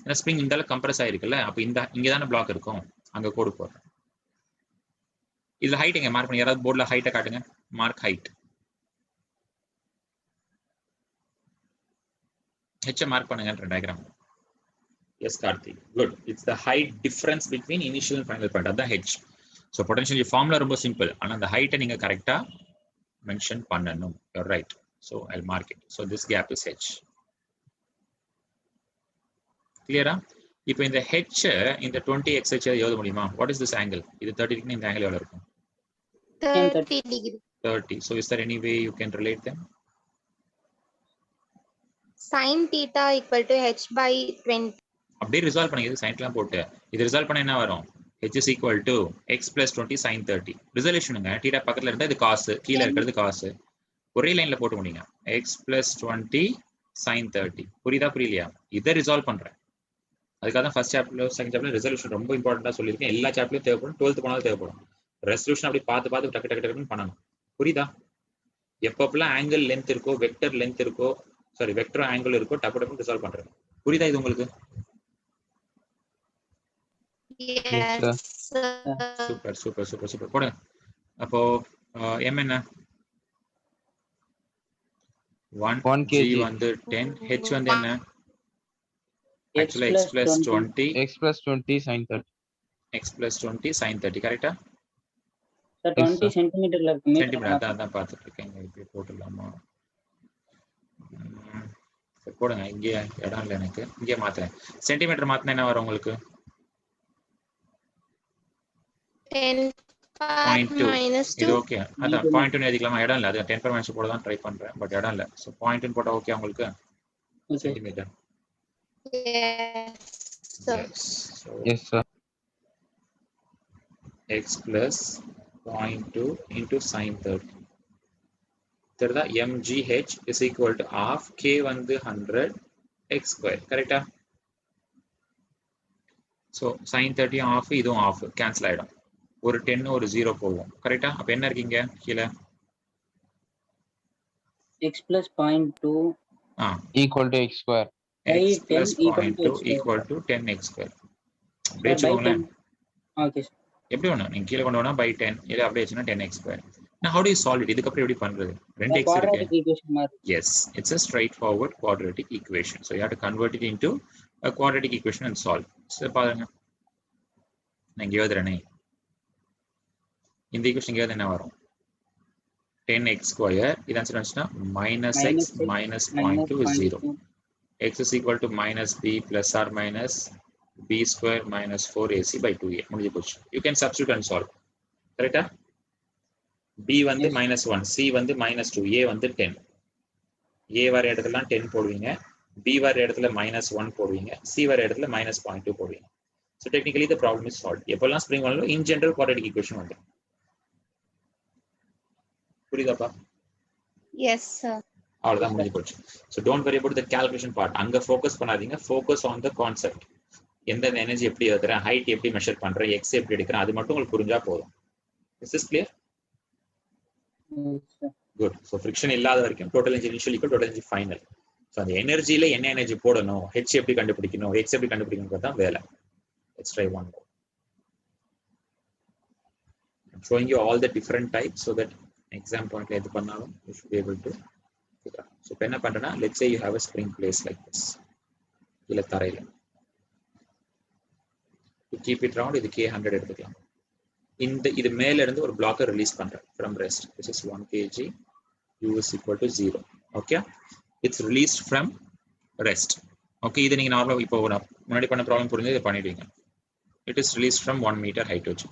ஏன்னா ஸ்ப்ரிங் இந்த அளவுக்கு கம்ப்ரஸ் ஆயிருக்குல்ல, அப்ப இங்க தானே பிளாக் இருக்கும். அங்க கோடு போடுறேன். இதுல ஹைட் எங்க மார்க் பண்ணி, யாராவது போர்ட்ல ஹைட்டை காட்டுங்க. Mark height. ஹெச் மார்க் பண்ணுங்க diagram. Yes, Karthi. Good. It's the height difference between initial and final point. That's H. So potential formula ரொம்ப simple. ஆனா அந்த height நீங்க கரெக்ட்டா mention பண்ணனும். You're right. So I'll mark it. So this gap is H. Clear? இப்போ இந்த H இந்த 20x எழுத முடியுமா? What is this angle? இது 30 degree, இந்த angle எவ்வளவு இருக்கும்? 30 degree. 30. So is there any way you can relate them? Sin theta equal to h by 20. அப்படியே ரிசால்வ் பண்ணி sin எல்லாம் போட்டு இது ரிசால்வ் பண்ண என்ன வரும்? h is equal to x plus 20 sin 30. ரிசல்யூஷனுங்க. θ பக்கத்துல இருந்தா இது cos, கீழ இருக்கிறது cos. ஒரே லைன்ல போட்டு முடிங்க. x plus 20 sin 30. புரியுதா புரியலையா? இதை ரிசால்வ் பண்றேன். அதுக்காக தான் ஃபர்ஸ்ட் சாப்டர்ல செகண்ட் சாப்டர்ல ரெசல்யூஷன் ரொம்ப இம்பார்ட்டன்ட்டா சொல்லியிருக்கேன். எல்லா சாப்டர்லயும் தேவைப்படும், 12th போனாலும் தேவைப்படும். ரெசல்யூஷன் அப்படி பார்த்து பார்த்து டக்கு டக்கு டக்குன்னு பண்ணணும். புரியுதா? எப்பப்பெல்லாம் ஆங்கிள் லென்த் இருக்கோ, வெக்டர் லென்த் இருக்கோ, சாரி வெக்டர் ஆங்கிள் இருக்கோ, டக்கு டக்குன்னு ரிசால்வ் பண்றேன். புரியுதா இது உங்களுக்கு? Yes. Super super super super. போடுங்க. அப்போ m என்ன? 1 g வந்து 10, h வந்து என்ன? Actually x plus 20 X plus 20 sin 30. x plus 20 sin 30 கரெக்ட்டா? சார் 20 சென்டிமீட்டர்ல இருக்கு. சென்டிமீட்டர் அதான் பார்த்துட்டு இருக்கேன். இப்படி போட்டுடலாமா? சரி போடுங்க. இங்கே இடம் இல்லை எனக்கு, இங்கே மாத்துறேன். சென்டிமீட்டர் மாத்தினா என்ன வரும் உங்களுக்கு? 10 minus 2. இது ஓகே. அதான் 0.2 எழுதிக்கலாமா? இடம் இல்லை, அது 10 minus போட தான் ட்ரை பண்றேன், பட் இடம் இல்லை. ஸோ 0.2 போட்டா ஓகே உங்களுக்கு? Centimetre. Yes, sir. Yes sir. x plus 0.2 into sin 30. தெரியுதா? mgh is equal to half k வந்து 100 x square. கரெக்டா? ஸோ sin 30 ஆஃப், இதுவும் ஆஃப், கேன்சல் ஆயிடும். ஒரு 10 ஒரு 0 போகும். கரெக்டா? அப்ப என்ன இருக்கீங்க கீழே? x plus 0.2 equal to x square. x plus 0.2 equal to 10x square. அப்படியே வச்சுக்கோங்களேன். Okay sir. எப்படி ஒண்ணு நீங்க கீழே கொண்டு போனா by 10, இல்ல அப்படியே வச்சுனா 10x square. Now how do you solve it? இதுக்கு அப்புறம் எப்படி பண்றது? 2x இருக்கு. Quadratic equation மாதிரி. Yes, it's a straightforward quadratic equation. So you have to convert it into a quadratic equation and solve. So பாருங்க, நான் இங்க எழுதுறேனே, இந்த ஈக்குவேஷன் இங்க என்ன வரும்? 10x square. இது ஆன்சர் வந்துச்சுன்னா minus x minus 0.2 is 0. x is equal to minus b plus or minus b square minus 4ac by 2a. முடிஞ்சு போச்சு. You can substitute and solve. கரெக்டா? b வந்து minus 1, c வந்து minus 2, a வந்து 10. a வர இடத்துல 10 போடுவீங்க, b வர இடத்துல minus 1 போடுவீங்க, c வர இடத்துல minus 0.2 போடுவீங்க. So technically the problem is solved. எப்பெல்லாம் ஸ்ப்ரிங் வரணும், in general quadratic equation வந்து. புரியுதாப்பா? Yes sir. அவ்வளவுதான், முடிஞ்சு போச்சு. So don't worry about the calculation part. அங்க focus பண்ணாதீங்க, focus on the concept. எந்த எனர்ஜி எப்படி எடுக்கிறேன், ஹைட் எப்படி மெஷர் பண்றேன், எக்ஸ் எப்படி எடுக்கிறேன், அது மட்டும் உங்களுக்கு புரிஞ்சா போதும். Is this clear? Good. So friction இல்லாத வரைக்கும் total energy initial equal total energy final. So அந்த எனர்ஜியில என்ன எனர்ஜி போடணும், ஹெச் எப்படி கண்டுபிடிக்கணும், எக்ஸ் எப்படி கண்டுபிடிக்கணும் தான் வேலை. Let's try one more. I'm showing you all the different types so that exam point la edu pannalum you should be able to figure out. So இப்போ என்ன பண்றேன்னா, let's say you have a spring placed like this. இல்ல தரையில. To keep it round, இது K100 எடுத்துக்கலாம். இது மேல இருந்து ஒரு பிளாக்கை ரிலீஸ் பண்றேன் from rest, which is 1 kg, u is equal to 0. Okay, it's released from rest. Okay, இது நீங்க நார்மலா இப்போ முன்னாடி பண்ண ப்ராப்ளம் புரிஞ்சு இதை பண்ணிடுவீங்க. It is released from 1 meter height வச்சு.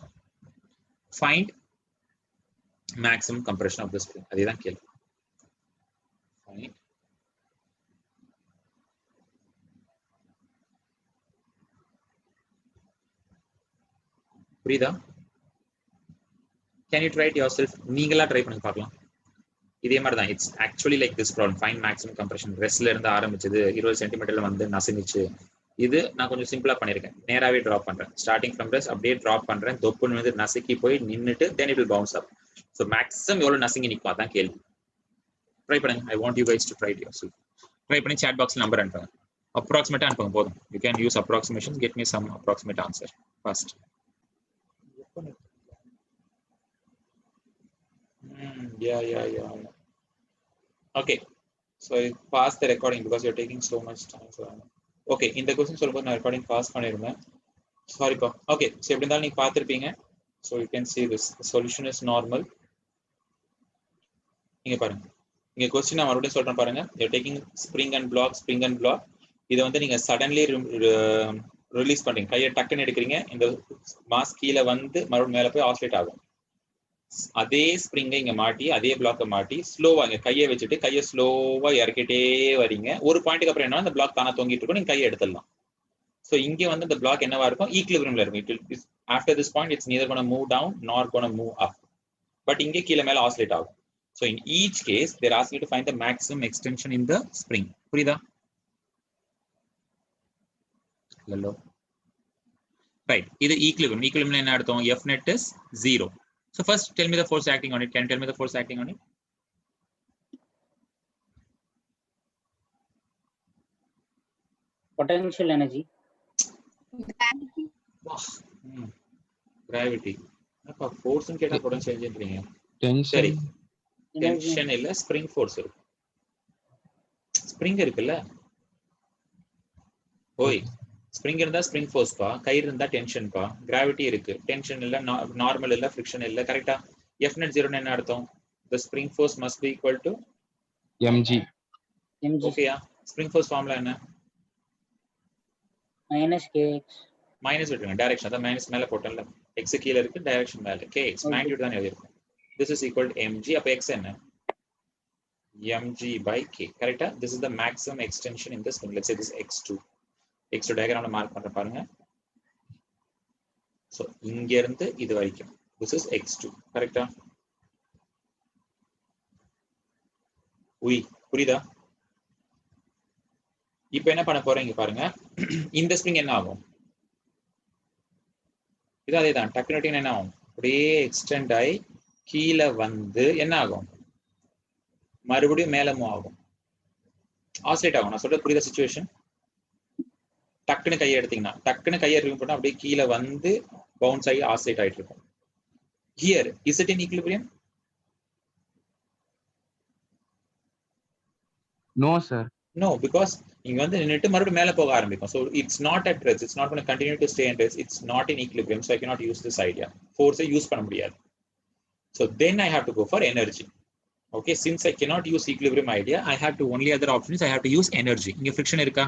Find maximum compression of the spring. அதுதான் கேள்வி. Find புரியுதா? Can you try it yourself? நீங்களா ட்ரை பண்ணி பார்க்கலாம். இதே மாதிரி தான். It's actually like this problem. Find maximum compression. ரெஸ்ட்ல இருந்து ஆரம்பிச்சது 20 சென்டிமீட்டர்ல வந்து நசுங்கிச்சு. இது நான் கொஞ்சம் சிம்பிளா பண்ணிருக்கேன். நேராவே டிராப் பண்றேன். ஸ்டார்டிங் ஃப்ரம் ரெஸ்ட் அப்படியே டிராப் பண்றேன். தொப்புன்னு வந்து நசுக்கி போய் நின்னுட்டு then it will bounce up. So maximum எவ்வளவு நசுங்கி நிக்கும் அதான் கேள்வி. ட்ரை பண்ணுங்க. I want you guys to try it yourself. Try பண்ணி chat box நம்பர் அனுப்புங்க. அப்ராக்சிமேட்டா அனுப்புங்க போதும். You can use approximations. Get me some approximate answer first. Yeah. Okay, so I pause the recording because you're taking so much time. So okay, இந்த question சொல்லும்போது நான் recording pass பண்ணிருந்தேன். Sorry பா. Okay, so எப்படி இருந்தாலும் நீங்க பார்த்திருப்பீங்க. So you can see this. The solution is normal. இங்க பாருங்க. இங்க क्वेश्चन நான் மறுபடியும் சொல்றேன் பாருங்க. You're taking spring and block. இத வந்து நீங்க suddenly ரிலீஸ் பண்றீங்க. கையை டக்குன்னு எடுக்கிறீங்க. இந்த மாஸ் கீழ வந்து மறுபடியும் மேல போய் ஆசிலேட் ஆகும். அதே ஸ்ப்ரிங்கை இங்க மாட்டி அதே பிளாக்கை மாட்டி ஸ்லோவா இங்க கையை வச்சுட்டு கையை ஸ்லோவா இறக்கிட்டே வரீங்க. ஒரு பாயிண்ட்டுக்கு அப்புறம் என்ன, அந்த பிளாக் தானா தொங்கிட்டு இருக்கும், நீங்க கையை எடுத்துடலாம். ஸோ இங்க வந்து இந்த பிளாக் என்னவா இருக்கும், ஈக்லிபிரியம்ல இருக்கும். After this point it's neither gonna move down nor gonna move up, but இங்கே கீழே மேல ஆசிலேட் ஆகும். So in each case they're asking to find the maximum extension in the spring. புரியுதா? Hello, right. இது ஈக்லிபிரியம் என்ன அர்த்தம்? F net is 0. So first tell me the force acting on it. Can you tell me the force acting on it? Potential energy. Gravity. அப்ப force ன்னு கேட்டா potential energy. Tension. சரி. Tension இல்ல, spring force இருக்கு. Spring இருக்குல்ல? ஓய். Spring இருந்தா spring force பா, கயிறு இருந்தா டென்ஷன் பா, கிராவிட்டி இருக்கு, டென்ஷன் இல்ல, நார்மல் இல்ல, ஃபிரிக்ஷன் இல்ல. கரெக்ட்டா? F net 0 என்ன அர்த்தம்? The spring force must be equal to mg. ஓகேயா? ஸ்ப்ரிங் ஃபோர்ஸ் ஃபார்முலா என்ன? -kx. மைனஸ் விட்டுருங்க, டைரக்ஷன் அதான் மைனஸ் மேல போட்டேன்ல, x கீழ இருக்கு, டைரக்ஷன் மேல, kx மேக்னிட்யூட் தான் எழுதி இருக்கும். This is equal to mg. அப்ப x என்ன? mg by k. கரெக்ட்டா? This is the maximum extension in the spring. Let's say this x2. x2 டயகிராம்ல மார்க் பண்ற பாருங்க. சோ இங்க இருந்து இது வரைக்கும் this is x2. கரெக்ட்டா? புரியுதா? இப்போ என்ன பண்ண போறீங்க பாருங்க. இந்த ஸ்ப்ரிங் என்ன ஆகும்? இது அதேதான். டக்குனு என்ன ஆகும்? அப்படியே எக்ஸ்டெண்ட் ஆகி கீழே வந்து என்ன ஆகும்? மறுபடியும் மேல மூவ் ஆகும், ஆசிலேட் ஆகும். நான் சொல்றது புரியுதா சிச்சுவேஷன்? டக்குன்னு கையை எடுத்தீங்கன்னா, டக்குன்னு கையை ரிமூவ் பண்ணா அப்படியே கீழே வந்து பவுன்ஸ் ஆகி ஆசிலேட் ஆயிட்டு இருக்கும். Here, is it in equilibrium? No sir. No, because இங்க வந்து நின்னுட்டு மறுபடியும் மேல போக ஆரம்பிக்கும். So it's not at rest. It's not going to continue to stay at rest. It's not in equilibrium. So I cannot use this idea. Force use பண்ண முடியாது. So then I have to go for energy. Okay, since I cannot use equilibrium idea, I have to only other option is I have to use energy. இங்க friction இருக்கா?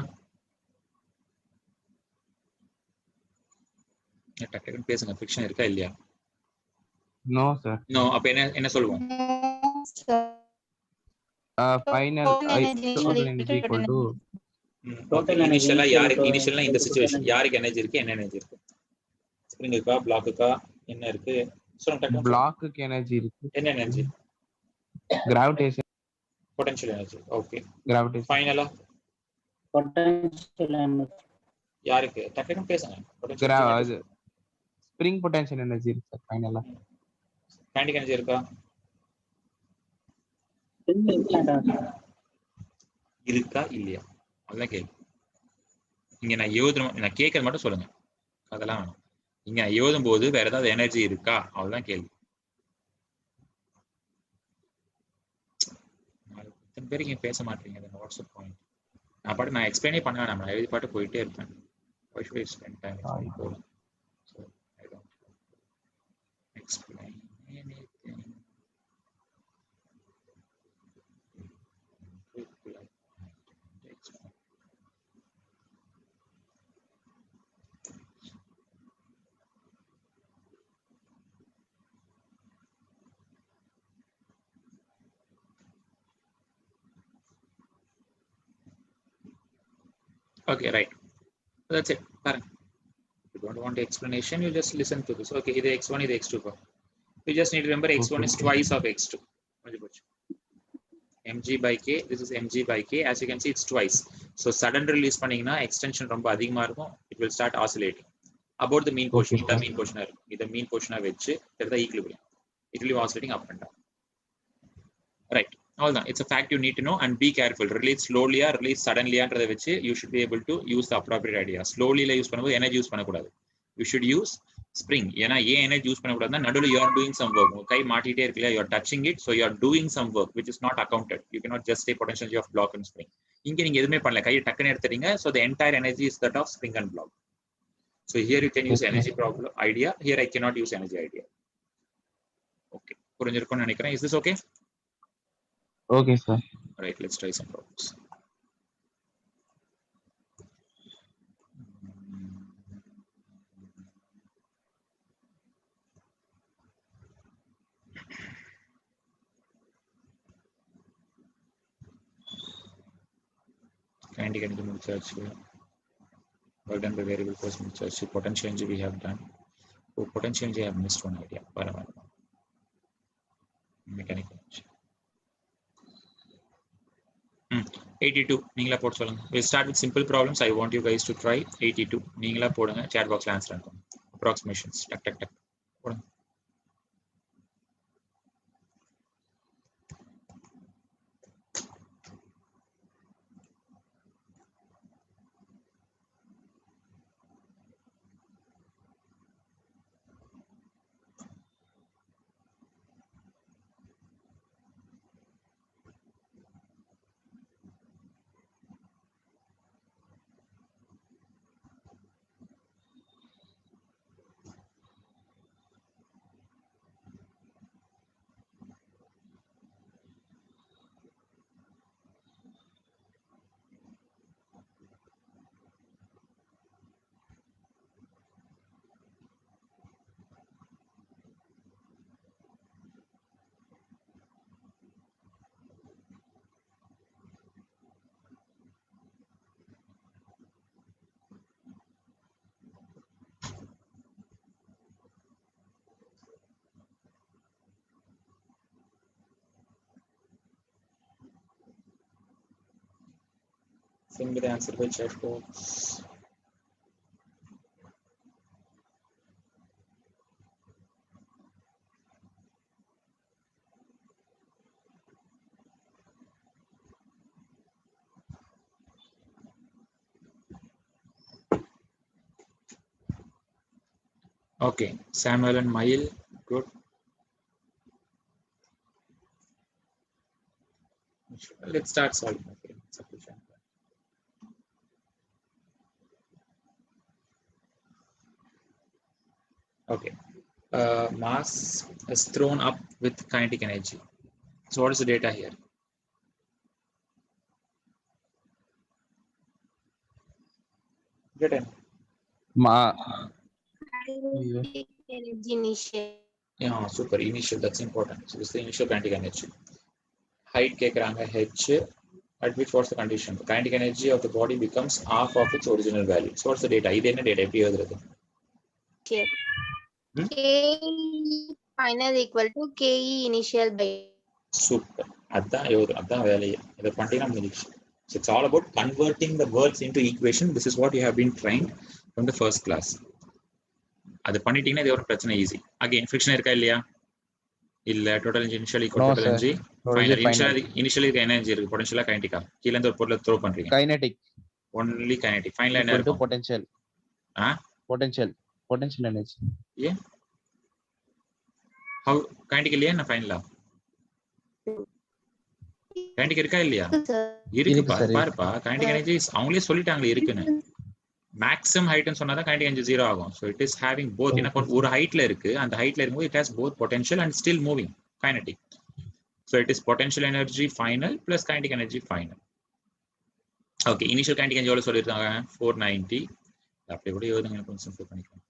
டக்குன்னு பேசுங்க, friction இருக்கா இல்லையா? No sir. No, அப்ப என்ன சொல்லுவோம்? Final total energy equal to இனிஷியலா யாருக்கு, இனிஷியலா இந்த சிச்சுவேஷன் யாருக்கு எனர்ஜி இருக்கு, என்ன எனர்ஜி இருக்கு? ஸ்ப்ரிங் இருக்கா, பிளாக் இருக்கா, என்ன இருக்கு? பிளாக்குக்கு எனர்ஜி இருக்கு. என்ன energy? Gravitation, potential energy. Okay, gravitation. ஃபைனலா பொட்டன்ஷியல் எனர்ஜி யாருக்கு? டக்குனு பேசுங்க. அது ஸ்ப்ரிங் பொட்டன்ஷியல் எனர்ஜி இருக்கு சார். ஃபைனலா கைனடிக் எனர்ஜி இருக்கா? இருக்கா இல்லையா அதுதான் கேள்வி. இங்க நான் கேட்கறது மட்டும் சொல்லுங்க, அதெல்லாம் வேணும். இங்க நான் எழுதும் போது வேற ஏதாவது எனர்ஜி இருக்கா அவ்வளவுதான் கேள்வி. இத்தனை பேருக்கு இங்க பேச மாட்டீங்க, வாட்ஸ்அப் பாயிண்ட். நான் எக்ஸ்பிளைனே பண்ண வேணாம், நான் எழுதி பாட்டு போயிட்டே இருப்பேன். Why should I spend time explaining? So I don't explain anything. Okay, right. That's it. If you don't want the explanation, you just listen to this. Okay, this x1 is x2. You just need to remember x1 is twice of x2. mg by k, this is mg by k. As you can see, it's twice. So sudden release panninga extension romba adhigama irukum. It will start oscillating about the mean portion. The mean portion irukum. The mean portion vechu the equilibrium. It will be oscillating up and down. Right. All that. It's a fact you need to know, and be careful. Release slowly or release suddenly andradha vechu you should be able to use the appropriate idea. Slowly la use பண்ணும்போது energy use பண்ணக்கூடாது. You should use spring. ஏன்னா ஏன் energy use பண்ணக்கூடாதுன்னா நடுவுல you are doing some work. உங்க கை மாட்டிட்டே இருக்குல்ல, you are touching it, so you are doing some work which is not accounted. You cannot just say potential energy of block and spring. இங்க நீங்க எதுவுமே பண்ணல, கையை டக்குன்னு எடுத்துறீங்க, so the entire energy is that of spring and block. So here you can use energy problem idea. Here I cannot use energy idea. Okay, புரிஞ்சிருக்கும்னு நினைக்கிறேன். Is this okay? Okay, sir. All right, let's try some problems. Kinetic energy முடிச்சாச்சு. Work done by variable force முடிச்சாச்சு. Potential energy we have done. Oh, potential energy I have missed one idea. பரவாயில்ல. Mechanical energy. 82 நீங்களா போட்டு சொல்லுங்க. We'll start with simple problems. I want you guys to try 82. நீங்களா போடுங்க, chat box ல answer பண்ணுங்க. Approximations. டக் டக் டக் போடுங்க. Send me the answer by chat box. Okay, Samuel and Mail, good. Let's start solving. Okay, sufficient. Okay, mass is thrown up with kinetic energy. So what is the data here? Get in. Energy initial. Yeah, super. Initial, that's important. So this is the initial kinetic energy. Height kekranga h, at which what's the condition? The kinetic energy of the body becomes half of its original value. So what's the data? This is data. K final equal to KE initial by. Super. That's value. So it's all about converting the words into equation. This is what you have been trained from the first class. அது பண்ணிட்டீங்கன்னா இது ஒரு பிரச்சனை easy. Again friction இருக்கா இல்லையா? இல்ல total energy initial equal No, total sir. energy Total final. energy final. Initially energy இருக்கு potential kinetic கீழ இருந்து ஒரு பொருளை throw பண்றீங்க. Kinetic Only kinetic. Final என்ன equal to இருக்கும்? potential. Potential energy. Yeah. How kinetic இல்லையா என்ன ஃபைனலா? kinetic இருக்கா இல்லையா? இருக்கு பாருப்பா kinetic energy அவங்களே சொல்லிட்டாங்களே இருக்குன்னு. maximum height ன்னு சொன்னா தான் kinetic energy 0 ஆகும். So it is having both. ஏன்னா ஒரு ஹைட்ல இருக்கு, அந்த ஹைட்ல இருக்கும்போது it has both potential and still moving kinetic. So it is potential energy final plus kinetic energy final. Okay, initial kinetic energy எவ்வளவு சொல்லிருக்காங்க? 490. அப்படியே கூட எழுதுங்க கொஞ்சம் சிம்பிள் பண்ணிக்கலாம்.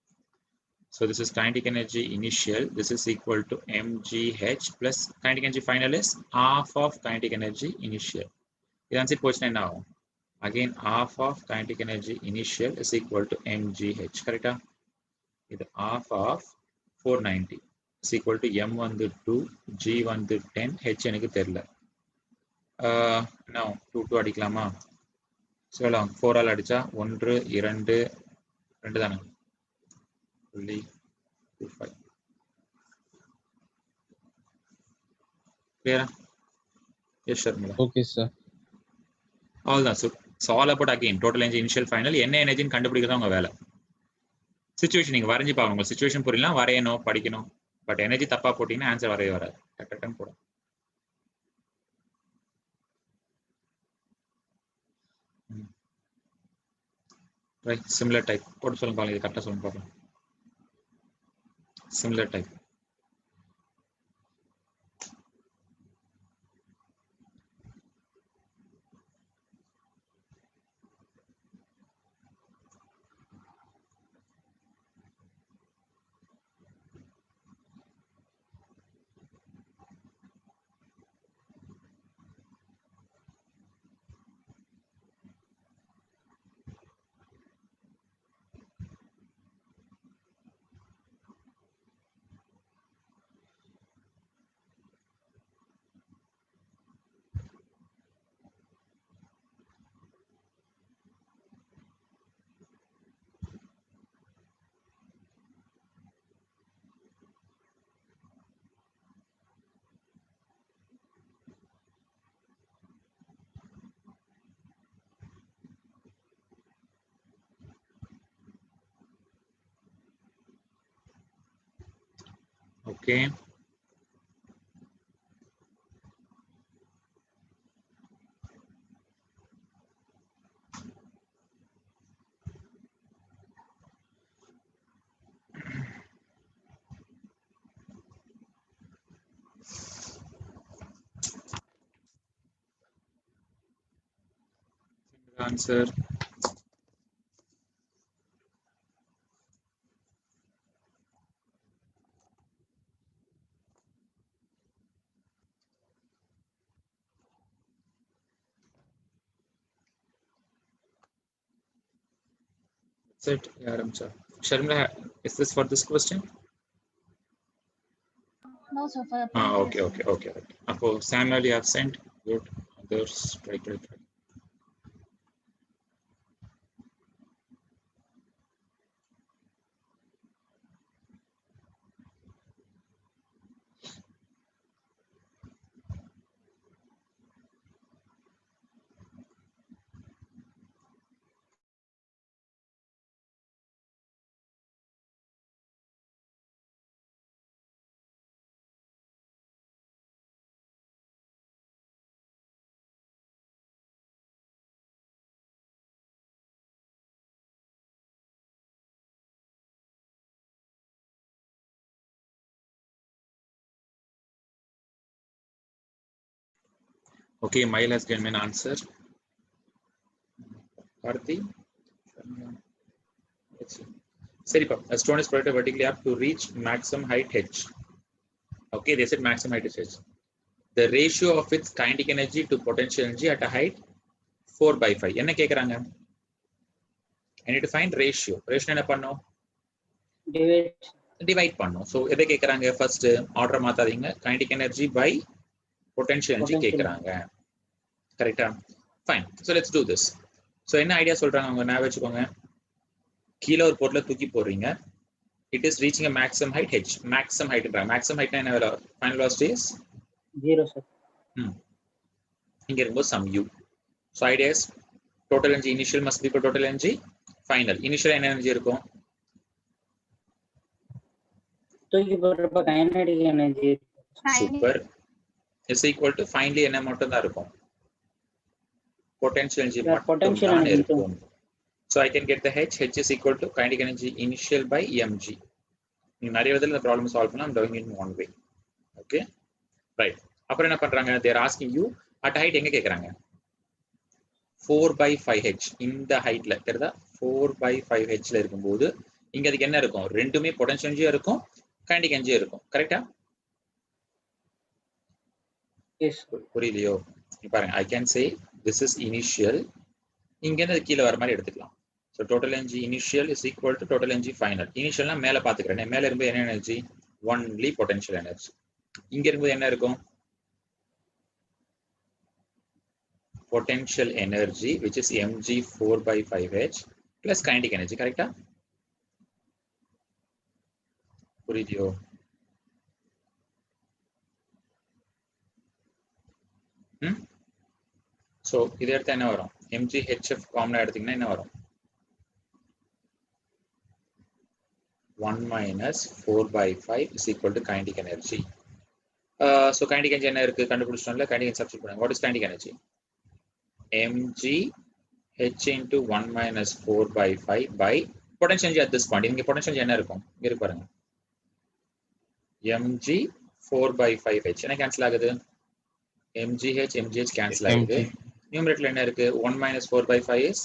So this is kinetic energy initial. This is equal to mgh plus kinetic energy final is half of kinetic energy initial. இது answer போச்சுனா என்ன ஆகும்? Again half of kinetic energy initial is equal to mgh. கரெக்ட்டா? இது half of 490 is equal to m வந்து 2, g வந்து 10, h எனக்கு தெரியல. now 2 அடிக்கலாமா? So 4 ஆல் அடிச்சா 1 2 2 தானே? 0.25. Clear? Yes, Sharmila. Okay, sir. All that. So it's all about again total energy initial final. என்ன எனர்ஜின்னு கண்டுபிடிக்கிறதா உங்க வேலை. சிச்சுவேஷன் நீங்க வரைஞ்சு பாருங்க. உங்க சிச்சுவேஷன் புரியலாம், வரையணும், படிக்கணும். பட் எனர்ஜி தப்பா போட்டீங்கன்னா ஆன்சர் வரவே வராது. டக்கு போடும். ரைட், சிமிலர் டைப் போட்டு சொல்லுங்க பாருங்க. இது கரெக்டா சொல்லுங்க பாருங்க. Similar type. Okay. Answer. That's it. Sharmila, is this for this question? No, sir. For Okay. Appo Samuel you have sent. Good. Others try. Okay, Mail has given me an answer. Karthi? Let's see. Seripa, a stone is projected vertically up to reach maximum height h. Okay, they said maximum height is h. The ratio of its kinetic energy to potential energy at a height 4/5. என்ன கேக்குறாங்க? I need to find ratio. Ratio என்ன பண்ணோம்? Divide பண்ணோம். So எதை கேக்குறாங்க? First order மாத்தாதீங்க. Kinetic energy by potential energy கேக்குறாங்க. கரெக்ட்டா? Fine. So let's do this. So என்ன ஐடியா சொல்றாங்க அவங்க ஞாபகம் வச்சுக்கோங்க. கீழ ஒரு பொருளை தூக்கி போடுறீங்க. it is reaching a maximum height h. Maximum height maximum height என்ன வேலை? Final velocity is 0 sir. இங்க இருக்கும்போது some u. So idea is total energy initial must be equal to total energy final. Initial என்ன energy இருக்கும்? தூக்கி போடுறப்ப kinetic energy Super is equal to finally என்ன மட்டும் தான் இருக்கும்? Potential energy மட்டும் தான் இருக்கும். So I can get the h. H is equal to kinetic energy initial by mg. நீங்க நிறைய விதத்துல இந்த ப்ராப்ளம் சால்வ் பண்ணலாம். I'm doing it in one way. Okay, right. அப்புறம் என்ன பண்றாங்க? they are asking you at height எங்க கேக்குறாங்க? 4/5h இந்த ஹைட்ல தெரியுதா? 4/5h ல இருக்கும்போது இங்க அதுக்கு என்ன இருக்கும்? ரெண்டுமே பொட்டன்ஷியல் எனர்ஜியா இருக்கும், கைனடிக் எனர்ஜியா இருக்கும். கரெக்ட்டா? எஸ் புரியலையோ? பாருங்க, I can say this is initial. இங்க இருந்து அது கீழே வர மாதிரி எடுத்துக்கலாம். So total energy initial is equal to total energy final. Initialனா மேல பாத்துக்கிறேன். மேல இருக்கும்போது என்ன எனர்ஜி? only potential energy. இங்க இருக்கும்போது என்ன இருக்கும்? potential energy which is mg 4/5h plus kinetic energy. கரெக்ட்டா? புரியுதோ? So இத எடுத்தா என்ன வரும்? mg hf காமனா எடுத்தீங்கன்னா என்ன வரும்? 1 minus 4/5 is equal to kinetic energy. So kinetic energy என்ன இருக்கு? கண்டுபிடிச்சிட்டோம்ல. kinetic energy substitute பண்ணுங்க. What is kinetic energy? mg h into 1 minus 4/5 by potential energy at this point. இங்க potential energy என்ன இருக்கும்? இங்க இருக்கு பாருங்க. mg 4/5h என்ன கேன்சல் ஆகுது? mgh கேன்சல் ஆகுது. நியூமரேட்டர்ல என்ன இருக்கு? 1 minus 4/5 is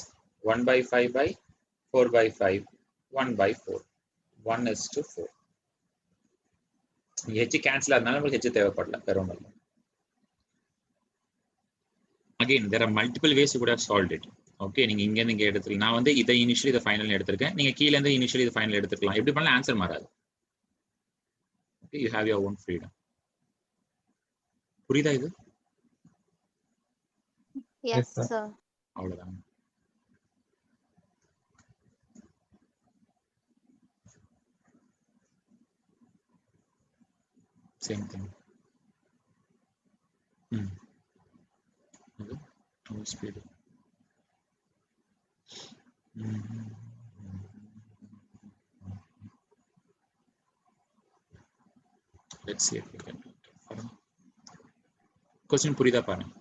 1/5 by 4/5 1/4. 1:4. h cancel ஆனதால உங்களுக்கு h தேவைப்படல. வேற ஒண்ணும் இல்ல. Again, there are multiple ways you could have solved it. Okay, நீங்க இங்க இருந்து இங்க எடுத்துக்கலாம். நான் வந்து இதை இனிஷியலி இதை ஃபைனல் எடுத்திருக்கேன். நீங்க கீழ இருந்து இனிஷியலி இதை ஃபைனல் எடுத்துக்கலாம். எப்படி பண்ணலாம் ஆன்சர் மாறாது. Okay, you have your own freedom. புரியுதா இது? Yes sir. அவ்வளவுதான். Same thing. How speed? Let's see if we can do it. Question புரியுதா பாருங்க.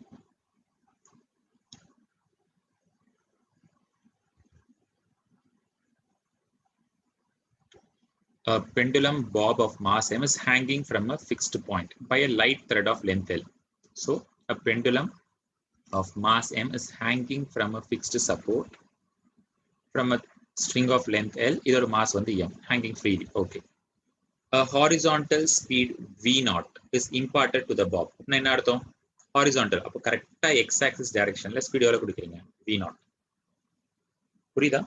A pendulum bob of mass m is hanging from a fixed point by a light thread of length L. So a pendulum of mass m is hanging from a fixed support from a string of length L. Either mass on the m hanging freely. Okay. A horizontal speed v0 is imparted to the bob. என்ன அர்த்தம்? horizontal. அப்போ கரெக்டா x axis directionல speed எவ்வளவு கொடுக்குறீங்க? v0. புரியுதா?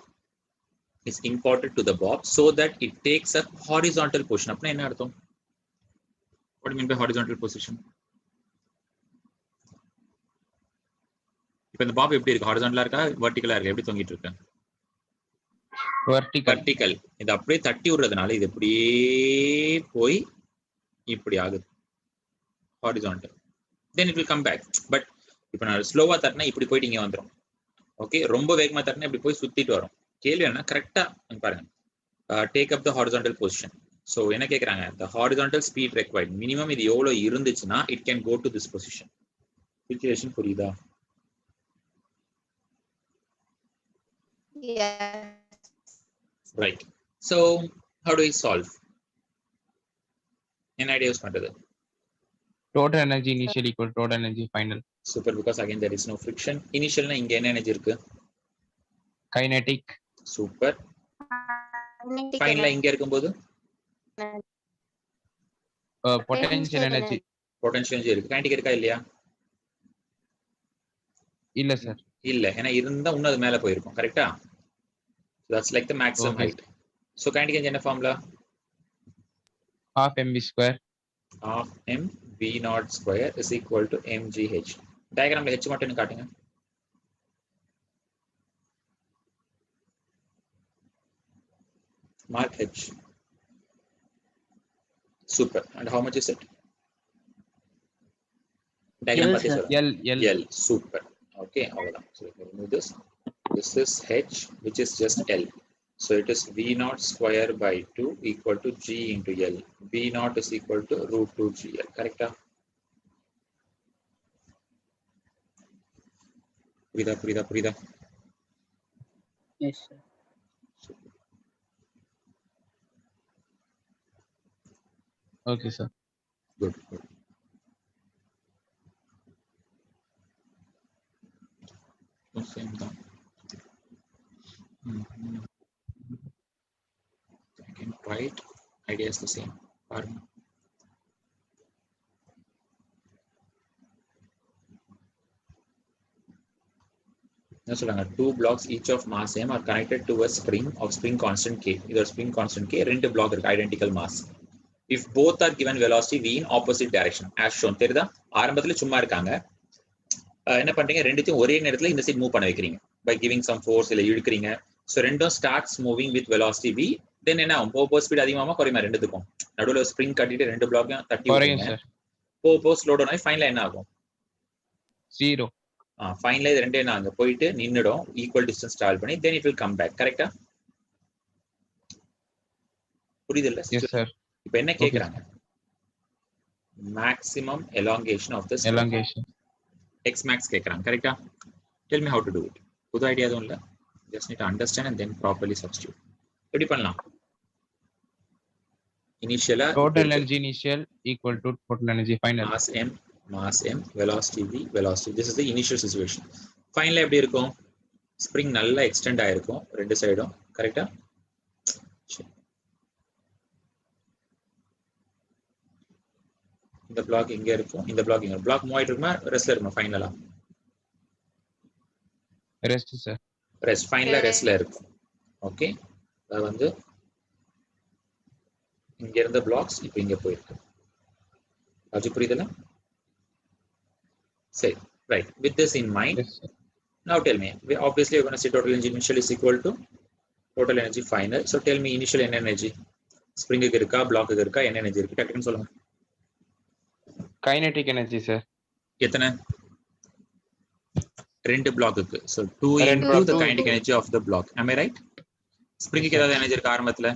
is imparted to the bob so that it takes a horizontal position. அப்படின்னா என்ன அர்த்தம்? What do you mean by horizontal position? இப்போ இந்த பாப் எப்படி இருக்கு? ஹாரிசான்டலா இருக்கா, வெர்டிகலா இருக்கா? எப்படி தொங்கிட்டு இருக்கு? வெர்டிகல். இது அப்படியே தட்டி விடுறதுனால இது அப்படியே போய் இப்படி ஆகுது. Horizontal. Then it will come back. But இப்போ நான் ஸ்லோவா தட்டினா இப்படி போயிட்டு இங்க வந்துரும். ஓகே, ரொம்ப வேகமா தட்டினா இப்படி போய் சுத்திட்டு வரும். கேள்வி என்ன? கரெக்டா பாருங்க. Take up the horizontal position. So என்ன கேக்குறாங்க? The horizontal speed required. Minimum இது எவ்வளவு இருந்துச்சுன்னா it can go to this position. Situation புரியுதா? Yes. Right. So how do we solve? Any idea use பண்றது? Total energy initial equal total energy final. Super, because again there is no friction. Initial na inga என்ன energy இருக்கு? Kinetic. Super. Final இங்க இருக்கும்போது potential energy. Potential energy இருக்கு. kinetic இருக்கா இல்லையா? இல்ல sir. இல்ல, ஏன்னா இருந்தா இன்னும் அது மேல போயிருக்கும். கரெக்ட்டா? So that's like the maximum height. So kinetic energy என்ன formula? half mv square. Half m v naught square is equal to mgh. டயகிராம்ல h மட்டும் காட்டுங்க. Mark h. Super. And how much is it? Diagram L, pathi sir. solunga. L. L. Super. Okay, avladhaan. So let me remove this. This is H, which is just L. So it is V naught square by 2 equal to G into L. V naught is equal to root 2 GL. Correct? Purida. Yes, sir. Okay, sir. Good. Same down. Second, right. Idea is the same. Pardon. Two blocks each of mass m are connected to a spring of spring constant k. Either spring constant k, ரெண்டு block இருக்கு identical mass. If both are given velocity v in opposite direction, as shown. தெரியுதா? ஆரம்பத்துல சும்மா இருக்காங்க. என்ன பண்றீங்க? ரெண்டுத்தையும் ஒரே நேரத்துல இந்த சைடு மூவ் பண்ண வைக்கிறீங்க. By giving some force இல்ல இழுக்கிறீங்க. So ரெண்டும் starts moving with velocity v. Then என்ன ஆகும்? போக ஸ்பீட் அதிகமாகுமா குறையுமா ரெண்டுத்துக்கும்? நடுவுல ஸ்ப்ரிங் கட்டிட்டு ரெண்டு பிளாக்கையும் தட்டி விடுறீங்க. போக ஸ்லோ டவுன் ஆகி ஃபைனலா என்ன ஆகும்? 0. ஃபைனலா இது ரெண்டே நான் அங்க போயிட்டு நின்னுடும். ஈக்குவல் டிஸ்டன்ஸ் டிராவல் பண்ணி then it will come back. கரெக்ட்டா? புரியுதுல்ல? Yes, sir. இப்போ என்ன கேக்குறாங்க? Maximum elongation of the string. Elongation. X max கேக்குறாங்க. கரெக்ட்டா? Tell me how to do it. புது ஐடியா எதுவும் இல்ல. Just need to understand and then properly substitute. எப்படி பண்ணலாம்? Initial Total energy initial equal to total energy final. Mass m, velocity v, velocity. This is the initial situation. Finally எப்படி இருக்கும்? Spring நல்லா extend ஆயிருக்கும் ரெண்டு சைடும். கரெக்ட்டா? இந்த பிளாக் இங்க இருக்கும், இந்த பிளாக் இங்க. பிளாக் மூவ் ஆயிட்டு இருக்குமா ரெஸ்ட்ல இருக்குமா ஃபைனலா? Rest, sir. ரெஸ்ட் ஃபைனலா ரெஸ்ட்ல இருக்கும். ஓகே, அது வந்து இங்க இருந்த பிளாக்ஸ் இப்போ இங்க போயிருக்கு. அது புரியுதுல? சரி, right. With this in mind, Yes, sir. now tell me, obviously you're going to say total energy initial is equal to total energy final. So tell me initial என்ன energy? ஸ்ப்ரிங்குக்கு இருக்கா, பிளாக்குக்கு இருக்கா, என்ன எனர்ஜி இருக்கு? டக்குன்னு சொல்லுங்க. Kinetic energy, sir. எத்தனை? ரெண்டு பிளாக்குக்கு. So 2 ரெண்டு into the block. kinetic energy of the block. Am I right? ஸ்ப்ரிங்குக்கு ஏதாவது எனர்ஜி இருக்கா ஆரம்பத்துல?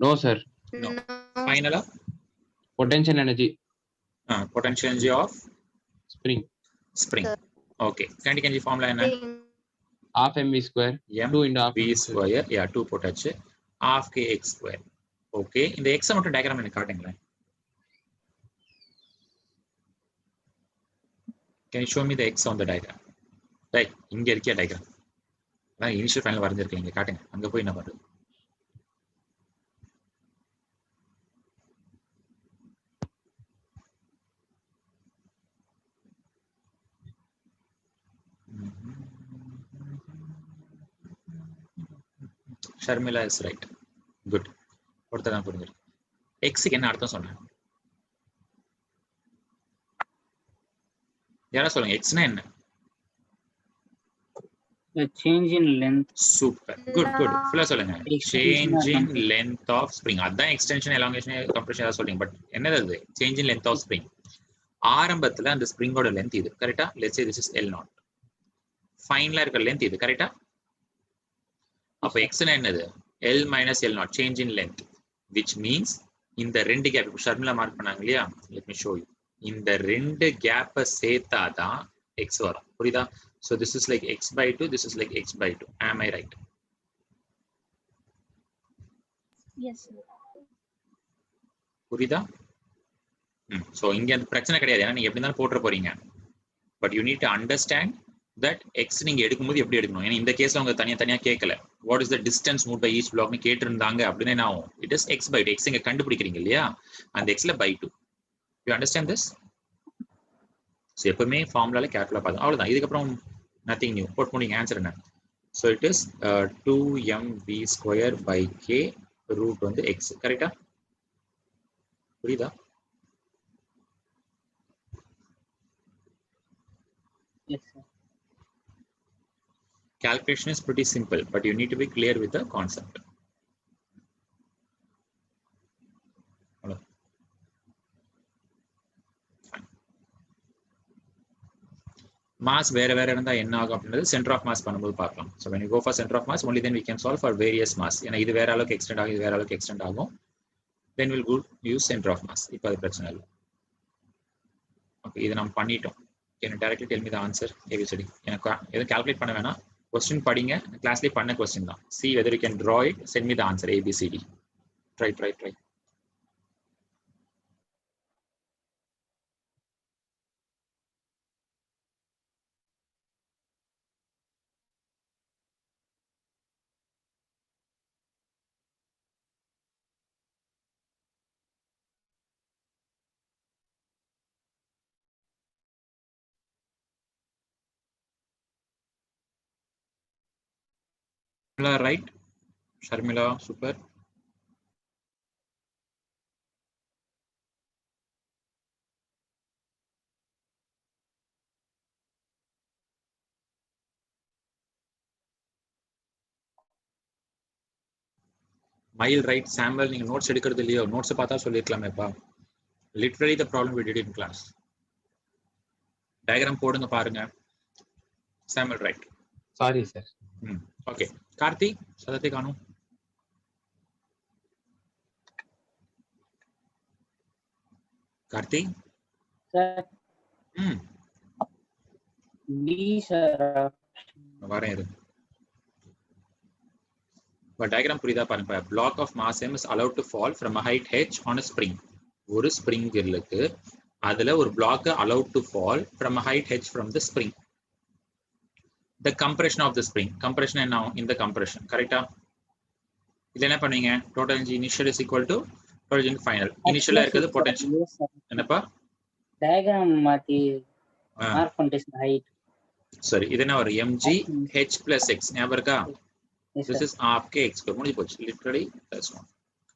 No, sir. No. ஃபைனலா? Potential energy. Potential energy of Spring. spring. Okay. Kinetic energy formula என்ன? Half mv square. m 2 into half v square. Yeah, 2 போட்டாச்சு. half kx square. Okay. இந்த x மட்டும் diagram எனக்கு காட்டுங்களேன். Can you show me the x on the diagram? Right. இங்க இருக்கியா diagram? நான் initial final வரைஞ்சிருக்கேன், இங்க காட்டுங்க. அங்க போய் என்ன பண்ணுது? Sharmila is right. Good. ஒருத்ததான் புரிஞ்சிருக்கு. எக்ஸுக்கு என்ன அர்த்தம் சொன்னேன்? யாரா சொல்லுங்க, எக்ஸ்னா என்ன? The change in length. Super. Good. ஃபுல்லா சொல்லுங்க. Extension Change in of length of spring. அதான் எக்ஸ்டென்ஷன், எலாங்கேஷன், கம்ப்ரஷன் ஏதாவது சொல்றீங்க. பட் என்னது அது? Change in length of spring. ஆரம்பத்துல அந்த ஸ்ப்ரிங்கோட லென்த் இது. கரெக்ட்டா? Let's say this is L0. ஃபைனலா இருக்க லென்த் இது. கரெக்ட்டா? அப்ப எக்ஸ்னா என்னது? L minus L0. Change in length. Which means இந்த ரெண்டு கேப் இப்போ ஷர்மிலா மார்க் பண்ணாங்க இல்லையா? Let me show you. இந்த ரெண்டு கேப்பை சேர்த்தாதான் x வரும். புரியுதா? So this is like x by 2, this is like x by 2. Am I right? Yes, sir. புரியுதா? So இங்க அந்த பிரச்சனை கிடையாது, ஏன்னா நீங்க எப்படி இருந்தாலும் போட்டுற போறீங்க. But you need to understand that x நீங்க எடுக்கும்போது எப்படி எடுக்கணும். ஏன்னா இந்த கேஸ்ல அவங்க தனியா கேட்கல. What is the distance moved by each block னு கேட்டிருந்தாங்க அப்படின்னா என்ன ஆகும்? It is x by 2. x இங்க கண்டுபிடிக்கிறீங்க இல்லையா? அந்த xல by 2. You understand this? So எப்பவுமே ஃபார்முலால கேர்ஃபுல்லா பாருங்க. அவ்வளவுதான். இதுக்கப்புறம் nothing new. போட் முடிங்க. ஆன்சர் என்ன? So it is 2mv square by k root வந்து x. கரெக்டா? புரியுதா? Yes, sir. Calculation is pretty simple, but you need to be clear with the concept. mass வேற வேற இருந்தா என்ன ஆகும் அப்படின்றது சென்டர் ஆஃப் மாஸ் பண்ணும்போது பார்க்கலாம். So when you go for center of mass, only then we can solve for various mass. ஏன்னா இது வேற அளவுக்கு எக்ஸ்டெண்ட் ஆகும், இது வேற அளவுக்கு எக்ஸ்டெண்ட் ஆகும். Then we'll go use center of mass. இப்போ அது பிரச்சனை இல்லை. ஓகே, இது நம்ம பண்ணிட்டோம். Can you directly tell me the answer? ABCD. எனக்கு எதுவும் கால்குலேட் பண்ண வேணாம். கொஸ்டின் படிங்க, கிளாஸ்லேயே பண்ண கொஸ்டின் தான். See whether you can draw it, send me the answer. ABCD. Try. Right? Sharmila, super. Mile right, Samuel, நீங்க நோட்ஸ் எடுக்கிறது இல்லையோ? நோட்ஸ் பார்த்தா சொல்லிருக்கலாமேப்பா. Literally the problem we did in class. Diagram போடுங்க பாருங்க. Samuel right. Sorry, sir. Okay. Karthi, சதத்தை காணோம். Karthi? Sir. B, sir. வரேன் இரு. But diagram புரியுதா பாருங்க. Block of mass m is allowed to fall from a height h on a spring. ஒரு spring இருக்கு, அதுல ஒரு block allowed to fall from a height h from the spring. The compression of the spring. Compression என்ன ஆகும்? இந்த compression. கரெக்டா? இது என்ன பண்ணுவீங்க? Total energy initial is equal to total energy final. Initial இருக்குது potential. என்னப்பா? Diagram மாத்தி மார்க் பண்ணிட்டேன் height. சரி, இது என்ன வரும்? mg h plus x. ஞாபகம் இருக்கா? This is half k x square. முடிஞ்சு போச்சு. Literally that's one.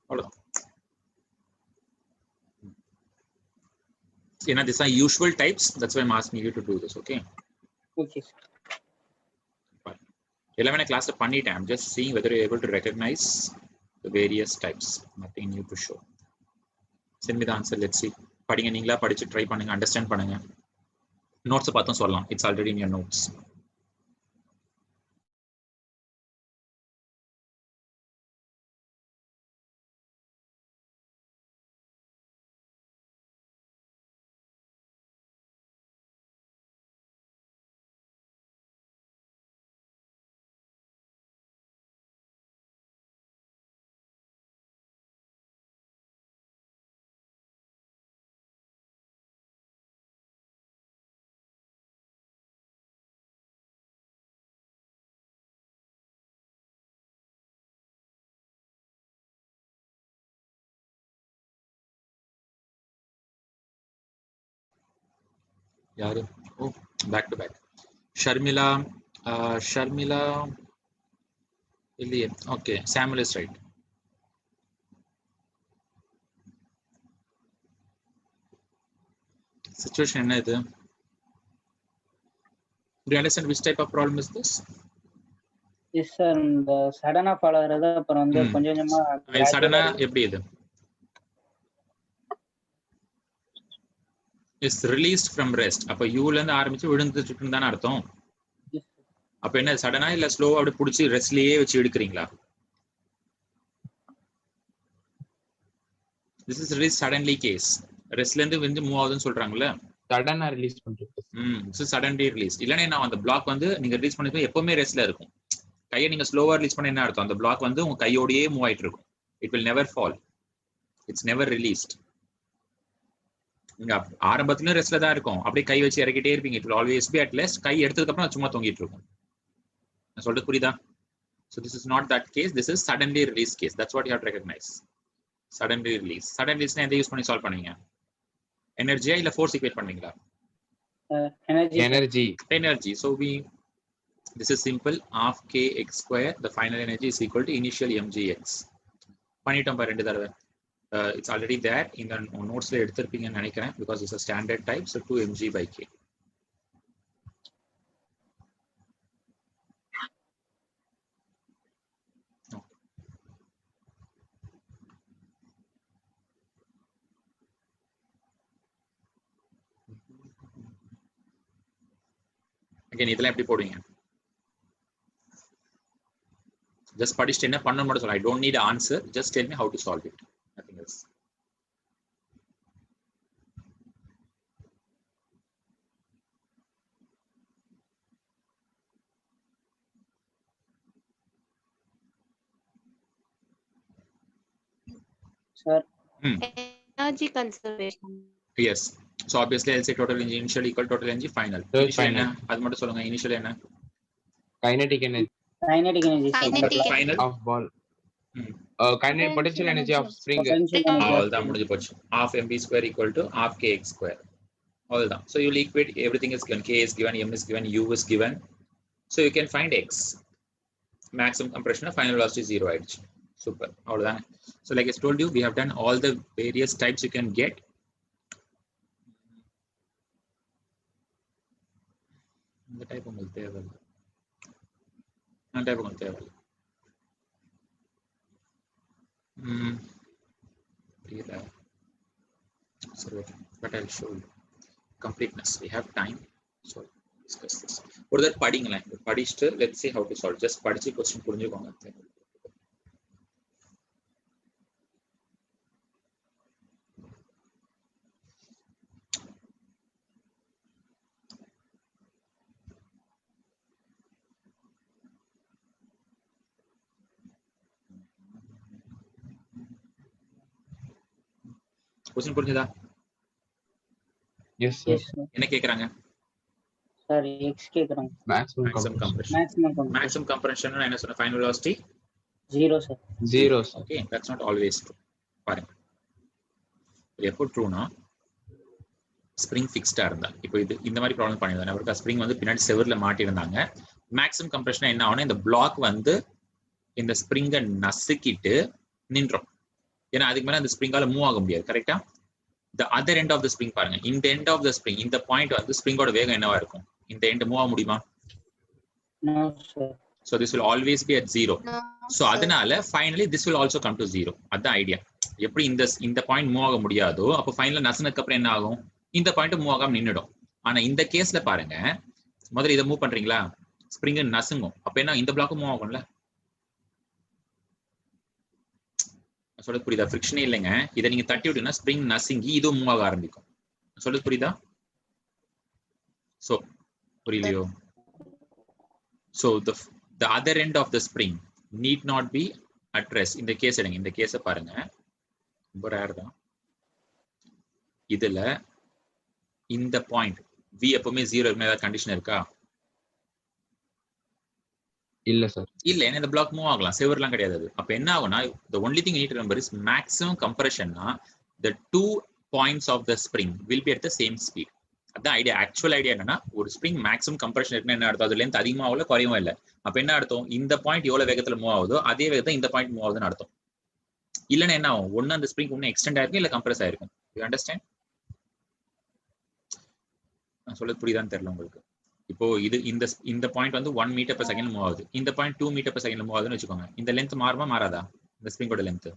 அவ்வளவுதான். You know, these are usual types. That's why I'm asking you to do this. Okay. Okay. எல்லாமே கிளாஸ்ல பண்ணிட்டேன். I'm just seeing whether you're able to recognize the various types. Nothing new to show. Send me the answer. Let's see. படிங்க, நீங்களா படிச்சு try பண்ணுங்க, understand பண்ணுங்க. Notes பார்த்தும் சொல்லலாம். It's already in your notes. யாரு? ஓ, back to back. Sharmila, Sharmila இல்லையே. Okay, Samuel is right. Situation என்ன இது? Do you understand which type of problem is this? Yes sir, இந்த சடனா ஃபாலோ ஆறது, அப்புறம் வந்து கொஞ்சம் கொஞ்சமா சடனா எப்படி இது? Is released from rest. அப்ப u ல இருந்து ஆரம்பிச்சு விழுந்துட்டு இருந்தானே அர்த்தம். அப்ப என்ன சடனா இல்ல ஸ்லோவா அப்படி புடிச்சு ரெஸ்ட்லயே வச்சு எடுக்கறீங்களா? This is release suddenly case. ரெஸ்ட்ல இருந்து வந்து மூவ் ஆகுதுன்னு சொல்றாங்கல்ல, சடனா ரிலீஸ் பண்றது. this is suddenly released. இல்லனா நான் அந்த பிளாக் வந்து நீங்க ரிலீஸ் பண்ணிட்டு எப்பவுமே ரெஸ்ட்ல இருக்கும். கையை நீங்க ஸ்லோவா ரிலீஸ் பண்ண என்ன அர்த்தம்? அந்த பிளாக் வந்து உங்க கையோடயே மூவ் ஆயிட்டு இருக்கும். It will never fall. It's never released. நீங்க ஆரம்பத்துல ரெஸ்ட்ல தான் இருக்கும், அப்படியே கை வச்சு இறக்கிட்டே இருப்பீங்க. It will always be at rest. கை எடுத்ததுக்கு அப்புறம் சும்மா தொங்கிட்டு இருக்கும். நான் சொல்றது புரியுதா? So this is not that case. This is suddenly release case. That's what you have to recognize. Suddenly release. Sudden release எதை யூஸ் பண்ணி சால்வ் பண்ணுவீங்க? எனர்ஜியா இல்ல ஃபோர்ஸ் ஈக்குவேட் பண்ணுவீங்களா? Energy. So this is simple. Half k x square. The final energy is equal to initial mgx. பண்ணிட்டோம் பாரு ரெண்டு தடவை. It's already there in the notes ல எடுத்திருப்பீங்கன்னு நினைக்கிறேன், because it's a standard type. So 2 mg by k. Again இதெல்லாம் எப்படி போடுவீங்க? Just படிச்சுட்டு என்ன பண்ணணும் மட்டும் சொல்ல. I don't need answer, just tell me how to solve it, nothing else. Sir, Energy conservation. Yes. So obviously I'll say total energy initial equal total energy final. So Initial final. என்ன? அது மட்டும் சொல்லுங்க. Initial என்ன? Kinetic energy kinetic energy. Sir. Kinetic Final. of ball. Kinetic potential energy of spring. Potential energy of அவ்வளவுதான் spring. முடிஞ்சு போச்சு. half mv square equal to half kx square. அவ்வளவுதான். So you'll equate everything is given. K is given, m is given, u is given. So you can find x. Maximum compression of final velocity 0 ஆயிடுச்சு. Super. அவ்வளவுதான். So like I told you, we have done all the various types you can get. இந்த type உங்களுக்கு தேவையில்லை. அந்த type உங்களுக்கு தேவையில்லை. புரியல. சரி, okay. But I'll show you. Completeness. We have time. So discuss this. ஒரு தடவை படிங்களேன். படிச்சுட்டு let's see how to solve. Just படிச்சு கொஸ்டின் புரிஞ்சுக்கோங்க. கொஸ்டின் புரிஞ்சுதா? Yes sir. Yes, sir. என்ன கேக்குறாங்க? Sir, x கேக்குறாங்க. Maximum Maximum compression. compression. Maximum compression. Maximum compression நான் என்ன சொன்னேன்? Final velocity 0, sir. 0 sir. okay, that's not always true. பாருங்க, இது எப்போ ட்ரூனா ஸ்ப்ரிங் ஃபிக்ஸ்டா இருந்தா. இப்போ இது இந்த மாதிரி ப்ராப்ளம் பண்ணிருந்தாங்க. அவருக்கு ஸ்ப்ரிங் வந்து பின்னாடி செவர்ல மாட்டி இருந்தாங்க. மேக்ஸிமம் கம்ப்ரஷன் என்ன ஆகும்னா இந்த பிளாக் வந்து இந்த ஸ்ப்ரிங்கை நசுக்கிட்டு நின்றோம். ஏன்னா அதுக்கு மேல அந்த ஸ்ப்ரிங்கால மூவ் ஆக முடியாது. கரெக்டா? the other end of the spring பாருங்க, இந்த end of the spring, இந்த பாயிண்ட் வந்து ஸ்ப்ரிங்கோட வேகம் என்னவா இருக்கும்? இந்த end மூவ் ஆக முடியுமா? No, sir. So this will always be at 0. No, So அதனால finally this will also come to 0. அதான் ஐடியா. எப்படி இந்த பாயிண்ட் மூவ் ஆக முடியாதோ அப்போ ஃபைனலா நசுனதுக்கு அப்புறம் என்ன ஆகும்? இந்த பாயிண்ட் மூவ் ஆகாம நின்னுடும். ஆனா இந்த கேஸ்ல பாருங்க, முதல்ல இதை மூவ் பண்றீங்களா, ஸ்ப்ரிங் நசுங்கும். அப்ப என்ன, இந்த பிளாக் மூவ் ஆகும்ல. சொல்றது புரியுதா? ஃபிரிக்ஷனே இல்லைங்க. இதை நீங்க தட்டி விட்டீங்கன்னா ஸ்ப்ரிங் நசுங்கி இதுவும் மூவ் ஆக ஆரம்பிக்கும். சொல்றது புரியுதா? So புரியலையோ? So the other end of the spring need not be at rest. இந்த கேஸ் எடுங்க. இந்த கேஸை பாருங்க, ரொம்ப ரேர் தான். இதுல இந்த பாயிண்ட் v எப்பவுமே 0 இருக்குமே ஏதாவது கண்டிஷன் இருக்கா? இல்ல சார். இல்ல, ஏன்னா இந்த பிளாக் மூவ் ஆகலாம், செவர்லாம் கிடையாது அது. அப்ப என்ன ஆகும்னா, the only thing you need to remember is maximum compression na the 2 points of the spring will be at the same speed. அதான் ஐடியா. ஆக்சுவல் ஐடியா என்னன்னா, ஒரு ஸ்ப்ரிங் மேக்ஸிமம் கம்ப்ரஷன் இருக்குன்னு என்ன அர்த்தம்? அது லென்த் அதிகமாகல குறையவும் இல்லை. அப்ப என்ன அர்த்தம்? இந்த பாயிண்ட் எவ்வளவு வேகத்துல மூவ் ஆகுதோ அதே வேகத்தை இந்த பாயிண்ட் மூவ் ஆகுதுன்னு அர்த்தம். இல்லைன்னா என்ன ஆகும்? ஒன்னு அந்த ஸ்ப்ரிங் ஒன்னு எக்ஸ்டெண்ட் ஆயிருக்கும், இல்ல கம்ப்ரஸ் ஆயிருக்கும். You understand? நான் சொல்றது புரியுதான்னு தெரியல உங்களுக்கு. இப்போ இது இந்த பாயிண்ட் வந்து 1 மீட்டர் per செகண்ட் மூவ் ஆகுது. இந்த point 2 metre per second move ஆகுதுன்னு வச்சுக்கோங்க. இந்த லென்த் மாறுமா மாறாதா? இந்த ஸ்ப்ரிங்கோட லென்த்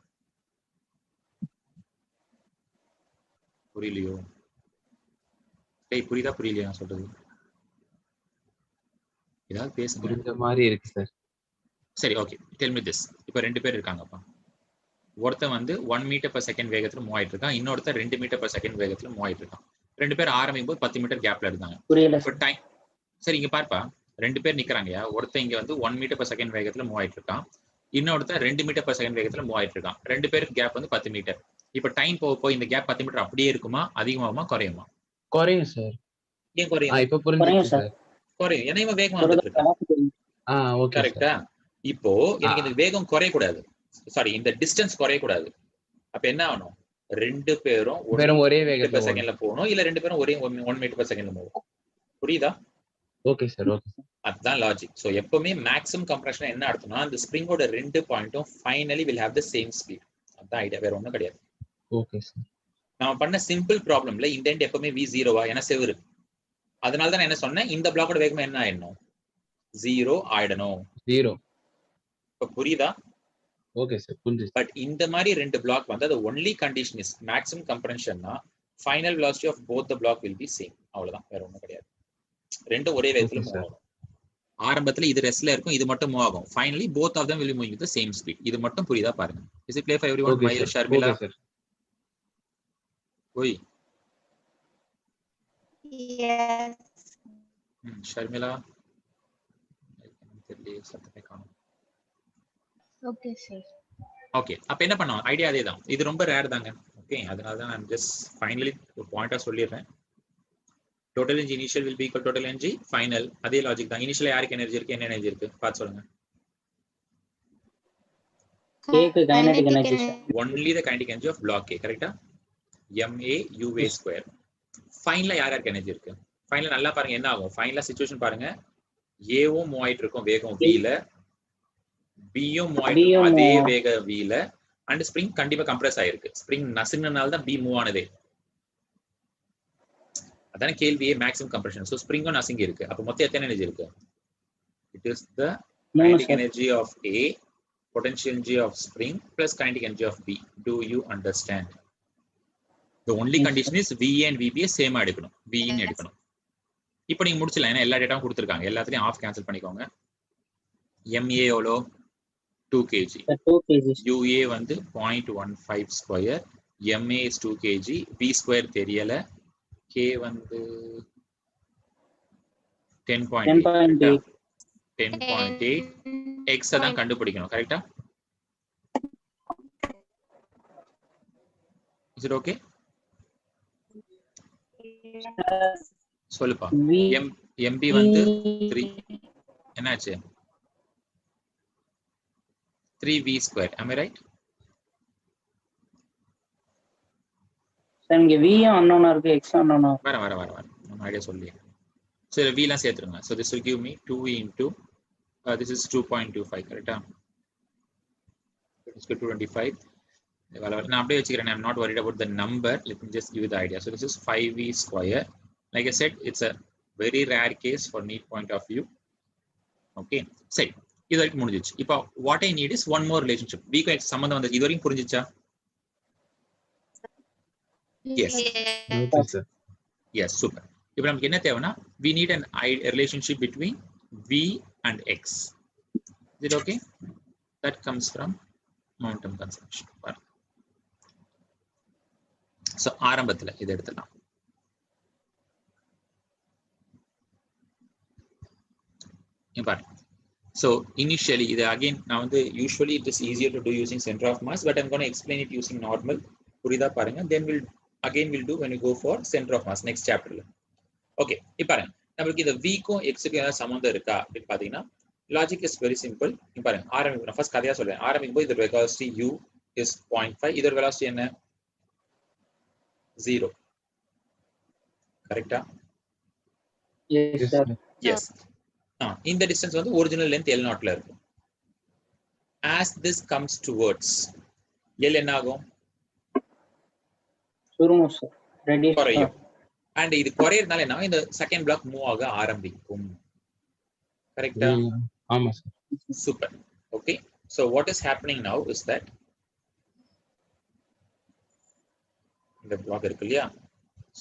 புரியலையோ? புரியுதா புரியலையா நான் சொல்றது? ஏதாவது பேசுங்க. புரிஞ்ச மாதிரி இருக்கு சார். சரி, ஓகே. Tell me this. இப்போ 2 பேர் இருக்காங்கப்பா. ஒருத்தன் வந்து 1 மீட்டர் per செகண்ட் வேகத்துல மூவ் ஆயிட்டு இருக்கான், இன்னொருத்தர் 2 மீட்டர் per செகண்ட் வேகத்துல மூவ் ஆயிட்டு இருக்கான். 2 பேர் ஆரம்பிக்கும் போது 10 மீட்டர் கேப்ல இருந்தாங்க. புரியல இப்போ டைம் சரி, இங்க பாருப்பா, 2 பேர் நிக்கிறாங்கயா. ஒருத்தன் இங்க வந்து 1 மீட்டர் per செகண்ட் வேகத்துல மூவ் ஆயிட்டு இருக்கான், இன்னொருத்தர் 2 மீட்டர் per செகண்ட் வேகத்துல மூவ் ஆயிட்டு இருக்கான். 2 பேருக்கு கேப் வந்து 10 மீட்டர். இப்போ டைம் போக இந்த கேப் 10 மீட்டர் அப்படியே இருக்குமா, அதிகமாகுமா, குறையுமா? குறையும் சார். ஏன் குறையும்? இப்ப புரிஞ்சுச்சு சார். குறையும். ஏன்னா இவன் வேகமா வந்துட்டு இருக்கான். ஓகே கரெக்டா? இப்போ எனக்கு இந்த வேகம் குறைய கூடாது, சாரி இந்த டிஸ்டன்ஸ் குறைய கூடாது. அப்ப என்ன ஆகணும்? 2 பேரும் ஒரே வேகத்துல செகண்ட்ல போகணும், இல்ல 2 பேரும் ஒரே 1 மீட்டர் per செகண்ட்ல போகணும். புரியுதா? Okay sir. ஓகே. அதுதான் லாஜிக். சோ எப்பவுமே மேக்ஸிமம் கம்ப்ரஷன் என்ன அர்த்தம்னா, அந்த ஸ்ப்ரிங்கோட 2 பாயிண்ட்டும் finally will have the same speed. அதான் ஐடியா, வேற ஒண்ணும் கிடையாது. Okay sir. நாம பண்ண சிம்பிள் ப்ராப்ளம்ல இந்த எண்ட் எப்பவுமே v0வா, ஏன்னா செவரு. அதனால தான் நான் என்ன சொன்னேன், இந்த பிளாக்கோட வேகம் என்ன ஆயிடணும்? 0 ஆயிடணும். 0. இப்ப புரியுதா? ஓகே சார், புரிஞ்சுச்சு. பட் இந்த மாதிரி 2 பிளாக் வந்து the only condition is maximum compression னா final velocity of both the block will be same. அவ்வளவுதான், வேற ஒண்ணும் கிடையாது. ரெண்டும் ஒரே வேகத்துல Okay, மூவ் sir. ஆகும். ஆரம்பத்துல இது ரெஸ்ட்ல இருக்கும், இது மட்டும் மூவ் ஆகும். Finally both of them will be moving with the same speed. இது மட்டும் புரியுதா பாருங்க. Is it clear for everyone? Okay, Mayur, sir. Sharmila, Okay, sir. Oi, Yes. Sharmila. சத்தமே காணோம். Okay, sir. ஓகே, அப்ப என்ன பண்ணுவோம்? ஐடியா அதே தான். இது ரொம்ப ரேர் தாங்க. ஓகே, அதனால தான் நான் ஜஸ்ட் ஃபைனலி ஒரு பாயிண்டா சொல்லிடுறேன். Total energy initial will be equal total energy final. அதே லாஜிக் தான். இனிஷியலா யாருக்கு எனர்ஜி இருக்கு, என்ன எனர்ஜி இருக்கு பார்த்து சொல்லுங்க. கேக்கு kinetic energy Only the kinetic energy of block A, கரெக்ட்டா? ma uv square. ஃபைனலா யாருக்கு எனர்ஜி இருக்கு? ஃபைனலா நல்லா பாருங்க என்ன ஆகும். ஃபைனலா சிச்சுவேஷன் பாருங்க. ஏவும் மூவ் ஆயிட்டு இருக்கும் வேகம் v ல, பியும் மூவ் ஆயிட்டு இருக்கும் அதே வேக v ல, அண்ட் ஸ்ப்ரிங் கண்டிப்பா கம்ப்ரஸ் ஆயிருக்கு. ஸ்ப்ரிங் நசுங்கினால தான் பி மூவ் ஆனதே. அதான கேள்வியே, மேக்ஸிமம் கம்ப்ரஷன். சோ ஸ்ப்ரிங்கும் நசுங்கி இருக்கு. அப்ப மொத்தம் எத்தனை எனர்ஜி இருக்கு? It is the kinetic energy of A, potential energy of spring plus kinetic energy of B. Do you understand? The only condition is V and VB same ஆ எடுக்கணும். V ன்னு எடுக்கணும். இப்போ நீங்க முடிச்சலாம். ஏன்னா எல்லா டேட்டாவும் கொடுத்திருக்காங்க. எல்லாத்தையும் ஆஃப் கேன்சல் பண்ணிக்கோங்க. MA எவ்வளோ? 2 kg. 2 kg. UA வந்து 0.15 square. MA is 2 kg. V square தெரியல. K வந்து 10.8. 10.8. X தான் கண்டுபிடிக்கணும். கரெக்டா? Is it okay? சொல்லுப்பா. MB வந்து 3. என்னாச்சு? 3V square. Am I right? Sir இங்க v அன்னோனா இருக்கு, x அன்னோனா. வர நம்ம ஐடியா சொல்லி. So V லாம் சேர்த்துருங்க. So this will give me 2 into this is 2.25, கரெக்ட்டா? It's 225. நான் அப்படியே வச்சுக்கிறேன். I'm not worried about the number. Let me just give you the idea. So this is 5V square. Like I said, it's a very rare case for neat point of view. Okay. சரி, இது வரைக்கும் முடிஞ்சிச்சு. இப்போ what I need is one more relationship. V க்கு x சம்பந்தம் வந்து இது வரைக்கும் புரிஞ்சிச்சா? Yes. Okay, sir. Yes, super. இப்போ நமக்கு என்ன தேவைன்னா we need an relationship between V and X. Is it okay? That comes from momentum conservation. So ஆரம்பத்துல இதை எடுத்துலாம். So initially, again, now usually it is easier to do using center of mass, but I'm going to explain it using normal. Then we'll do when we go for center of mass next chapter. Okay, நம்மளுக்கு இந்த v க்கும் x க்கும் ஏதாவது சம்பந்தம் இருக்கா அப்படினு பாத்தீங்கன்னா logic is very simple. ஆரம்பிக்கிறேன். ஃபர்ஸ்ட் கதையா சொல்றேன். ஆரம்பிக்கும்போது இதோட velocity u is 0.5. இதோட velocity என்ன? 0. கரெக்ட்டா? Yes sir. Yes. In the distance வந்து original length L0 ல இருக்கும். As this comes towards L என்ன ஆகும்? சுருங்கும் சார். ரெடியூஸ் குறையும். And இது குறையறதுனால என்ன இந்த செகண்ட் பிளாக் மூவ் ஆக ஆரம்பிக்கும். கரெக்ட்டா? ஆமா sir. Super. Okay. So what is happening now is that இந்த பிளாக் இருக்கு இல்லையா?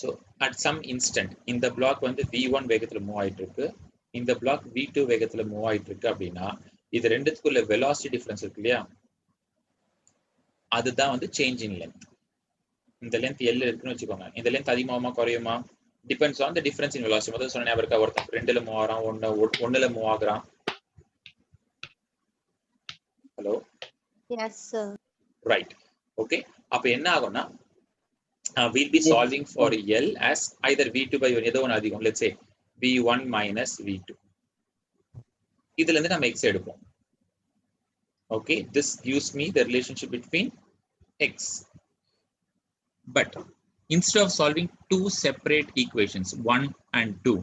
So at some instant இந்த பிளாக் வந்து v1 வேகத்துல மூவ் ஆயிட்டு இருக்கு. இந்த பிளாக் v2 வேகத்துல மூவ் ஆயிட்டு இருக்கு அப்படின்னா இது ரெண்டுத்துக்குள்ள velocity difference இருக்கு இல்லையா? அதுதான் வந்து change in length. இந்த length L இருக்குன்னு வச்சுக்கோங்க. இந்த length அதிகமாகுமா குறையுமா? Depends on the difference in velocity. முதல்ல சொன்ன ஞாபகம் இருக்கா? ஒருத்தன் 2ல மூவ் ஆகுறான், 1ல மூவ் ஆகுறான். Hello? Yes sir. Right. Okay. அப்ப என்ன ஆகும்னா we'll be solving for L as either v2 by 1 ஏதோ ஒன்று அதிகம். Let's say v1 minus v2. இதுல இருந்து நம்ம x எடுப்போம். Okay, this gives me the relationship between x. But instead of solving two separate equations 1 and 2,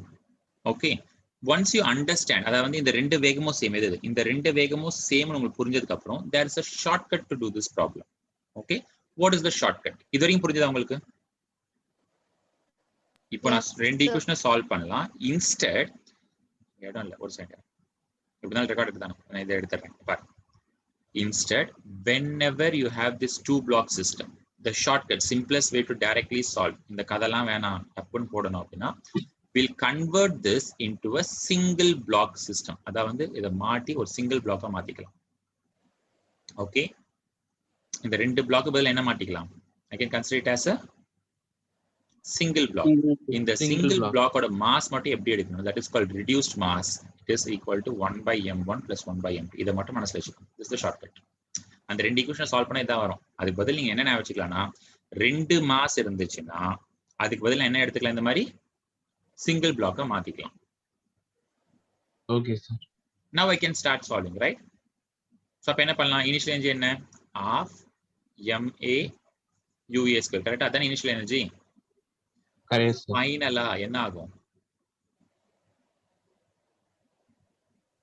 okay, once you understand அதாவது இந்த ரெண்டு வேகமும் சேம் எது இந்த ரெண்டு வேகமும் சேம் உங்களுக்கு புரிஞ்சதுக்கு அப்புறம் there is a shortcut to do this problem. Okay, what is the shortcut? இது வரைக்கும் புரிஞ்சதா உங்களுக்கு? இப்போ நான் ரெண்டு ஈக்குவேஷனை சால்வ் பண்ணலாம். இன்ஸ்டெட் இடம் இல்ல ஒரு செகண்ட் இப்படிதான் ரெக்கார்ட் எடுத்தானே நான் இதை எடுத்துறேன் பாருங்க. Instead, whenever you have this two block system, the shortcut, simplest way to directly solve, இந்த கதெல்லாம் வேணாம் டப்புன்னு போடணும் அப்படின்னா will convert this into a single block system. அதாவது இத மாத்தி ஒரு single block மாத்திக்கலாம். Okay, இந்த ரெண்டு block பதிலா என்ன மாத்திக்கலாம்? I can consider it as a single block. இந்த single block ஓட mass மட்டும் எப்படி எடுக்கணும்? That is called reduced mass. It is equal to 1 by m1 plus 1 by m2. இத மட்டும் மனசுல வச்சுக்கணும். This is the shortcut. அந்த ரெண்டு ஈக்குவேஷனை சால்வ் பண்ணா இதான் வரும். அதுக்கு பதில் நீங்க என்ன வச்சுக்கலாம்னா ரெண்டு மாஸ் இருந்துச்சுன்னா அதுக்கு பதிலா என்ன எடுத்துக்கலாம், இந்த மாதிரி single block மாத்திக்கலாம். Okay sir. Now I can start solving, right? So அப்ப என்ன பண்ணலாம்? initial energy என்ன? half ma ua square. கரெக்ட்டா? அதான் initial energy. Correct sir. ஃபைனலா என்ன ஆகும்?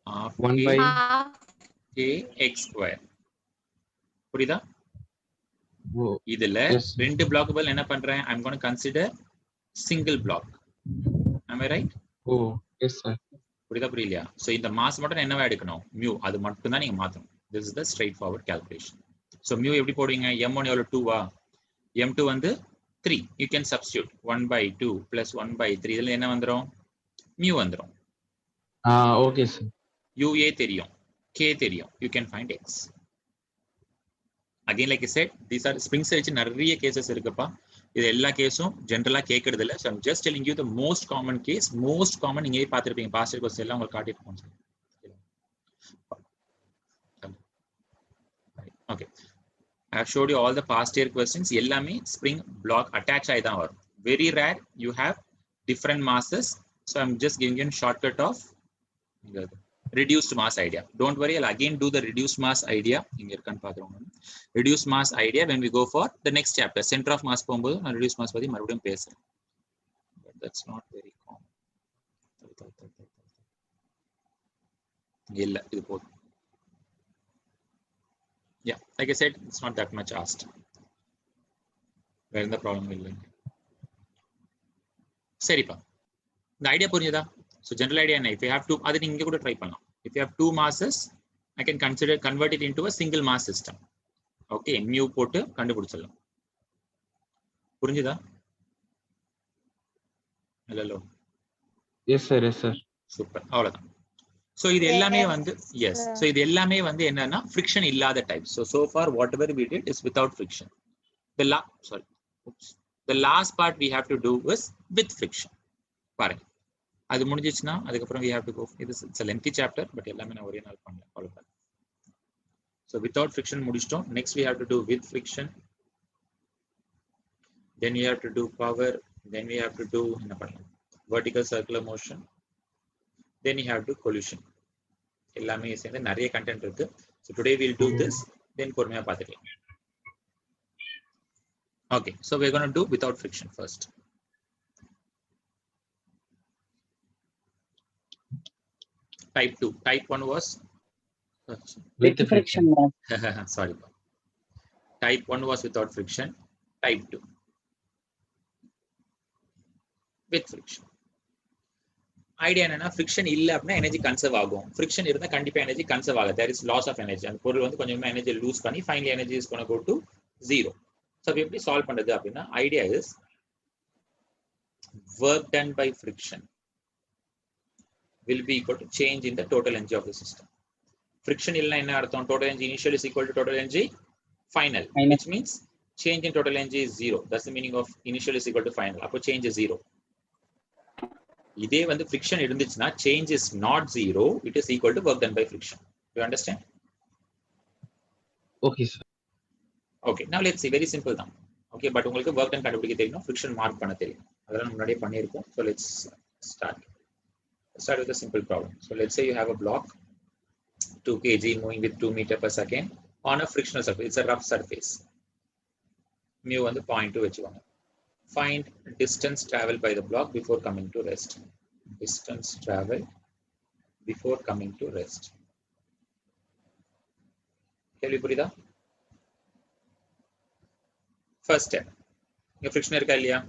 half 1 by half k x square. புரியுதா? oh, இதுல yes. ரெண்டு பிளாக் பதில் என்ன பண்றேன்? I'm going to consider single block. Am I right? Oh, yes sir. புரியுதா புரியலையா? So இந்த மாஸ் மட்டும் என்னவா எடுக்கணும்? mu. அது மட்டும் தான் நீங்க மாத்தணும். This is the straightforward calculation. So mu எப்படி போடுவீங்க? m1 எவ்வளவு? 2 ஆ? m2 வந்து 3. You can substitute 1 by 2 plus 1 by 3. இதுல என்ன வந்துரும்? mu வந்துரும். Okay sir. ua தெரியும், k தெரியும். You can find x. Again, like I said, these are springs வச்சு நிறைய cases இருக்குப்பா. இது எல்லா கேஸும் ஜெனரலா கேக்குறது இல்ல. So I'm just telling you the most common case. Most common நீங்க பார்த்திருப்பீங்க. பாஸ்ட் கொஸ்டின் எல்லாம் உங்களுக்கு காட்டியிருப்போம். Okay. I have showed you all the past year questions. எல்லாமே spring block attach ஆயி தான் வரும். Very rare you have different masses. So I'm just giving you a shortcut of reduced mass idea. Don't worry, I'll again do the reduced mass idea. Reduced mass idea when we go for the next chapter. Center of mass போகும்போது நான் reduced mass பத்தி மறுபடியும் பேசுறேன். But that's not very common. இல்ல இது போதும். Yeah, like I said, it's not that much asked. Where is the problem? சரிப்பா, இந்த ஐடியா புரியுதா? So general idea என்ன? If you have two, அது நீங்க இங்க கூட ட்ரை பண்ணலாம். If you have two masses, I can convert it into a single mass system. Okay, mu போட்டு கண்டுபிடிச்சிடலாம். புரிஞ்சுதா? hello. Yes sir, yes sir. Super, அவ்வளவுதான். So இது எல்லாமே வந்து yes. So இது எல்லாமே வந்து என்னன்னா friction இல்லாத type. So far whatever we did is without friction. The last part we have to do is with friction. பாருங்க, அது முடிஞ்சிச்சுனா அதுக்கப்புறம் we have to go. It's a lengthy chapter, but எல்லாமே நான் ஒரே நாள் பண்ணல. அவ்வளவுதான். So without friction முடிச்சிட்டோம். Next we have to do with friction. Then we have to do power. Then we have to do என்ன பண்ணலாம்? Vertical circular motion. Then you have to collision. எல்லாமே சேர்ந்து நிறைய கண்டென்ட் இருக்கு. So today we'll do this. Then பொறுமையா பார்த்துக்கலாம். Okay, so we're going to do without friction first. Type 2. Type 1 was With the friction. sorry. Type 1 was without friction. Type 2 with friction. Idea என்னன்னா friction இல்ல அப்படின்னா energy conserve ஆகும். friction இருந்தா கண்டிப்பா energy conserve ஆகும். there is loss of energy. அந்த பொருள் வந்து கொஞ்சமா எனர்ஜி லூஸ் பண்ணி finally energy is gonna go to 0. So எப்படி சால்வ் பண்றது அப்படின்னா idea is work done by friction will be equal to change in the total energy of the system. Friction இல்லனா என்ன அர்த்தம்? total energy initial is equal to total energy final, which means change in total energy is 0. That's the meaning of initial is equal to final. அப்போ change is 0. இதே வந்து friction இருந்துச்சுன்னா change is not 0, it is equal to work done by friction. You understand? Okay sir. Okay, now let's see, very simple தான். Okay, but உங்களுக்கு work done கண்டுபிடிக்க தெரியணும், friction mark பண்ண தெரியும். அதெல்லாம் நம்ம முன்னாடியே பண்ணியிருக்கோம். So let's start with a simple problem. So let's say you have a block 2 kg moving with 2 meter per second on a frictional surface. It's a rough surface. Mu வந்து 0.2 வச்சுவாங்க. Find distance traveled by the block before coming to rest. Distance traveled before coming to rest. கேள்வி புரியுதா? First step. இங்க friction இருக்கா இல்லையா?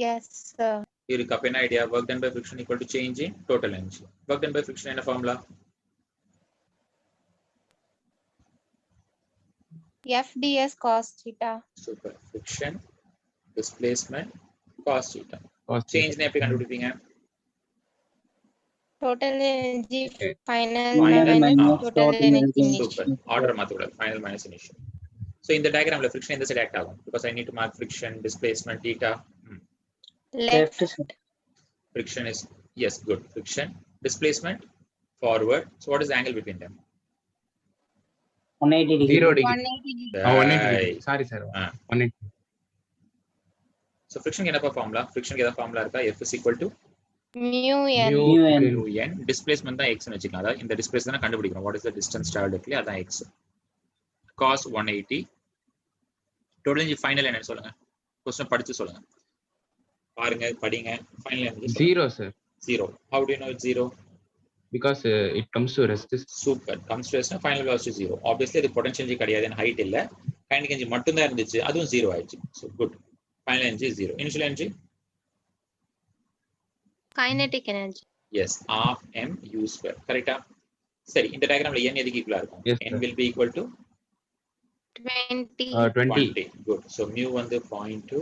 Yes, sir. இருக்கு. அப்ப என்ன idea? work done by friction equal to change in total energy. Work done by friction என்ன formula? FDS cos theta. Super. Friction, displacement, cos theta. cos Change theta. னா எப்படி கண்டுபிடிப்பீங்க? Total energy final Final minus minus total total energy energy. Super. initial. Order மாத்தக்கூடாது. Final minus initial. So in the diagram, friction in the side act ஆகும். Because I need to mark friction, displacement, theta. Left Left. side. Friction is, yes, good. Friction, displacement, forward. So what is the angle between them? 180 degree. 0 degree. 180 degree. 180 degree. Right. Sorry, sir. Ah. 180. So friction என்னப்பா formula? Friction ஏதாவது formula இருக்கா? F is equal to mu n. Mu n. mu n. Displacement தான் x னு வச்சுக்கலாம். அதாவது இந்த displacement தான் கண்டுபிடிக்கணும். What is the distance traveled இல்லையா? அதான் x. Cos 180. Total energy final என்னன்னு சொல்லுங்க. Question படிச்சு சொல்லுங்க. பாருங்க, படிங்க. Final energy சொல்லுங்க. 0, sir. 0. How do you know it's 0? Because it comes to rest. Super. Comes to rest, final velocity 0. Obviously இது potential energy கிடையாது, height இல்ல. Kinetic energy மட்டும் தான் இருந்துச்சு. அதுவும் 0 ஆயிடுச்சு. So good. Final energy is 0. Initial energy? Kinetic energy. Yes. Half m u square. Correct? சரி, இந்த diagramல n எதுக்கு ஈக்குவலா இருக்கும்? Yes, n sir. will be equal to 20. 20. 20. Good. So mu வந்து 0.2,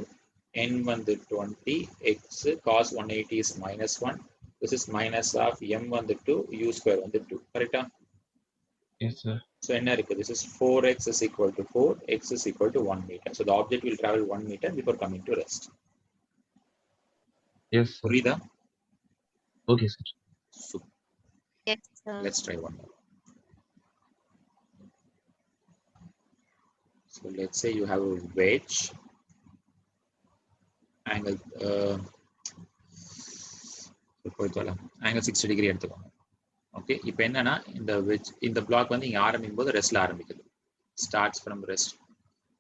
n வந்து 20, x cos 180 is -1. This is minus of m வந்து 2, u square வந்து 2. Correct? Yes, sir. So என்ன இருக்கு? This is 4x is equal to 4, x is equal to 1 meter. So the object will travel 1 meter before coming to rest. Yes, sir. புரியுதா? Okay, sir. So Yes, sir. let's try one more. So let's say you have a wedge angle angle 60 degree எடுத்துக்கோங்க. Okay, இப்போ என்னன்னா இந்த wedge இந்த block வந்து இங்க ஆரம்பிக்கும் போது ரெஸ்ட்ல ஆரம்பிக்குது. Starts from rest.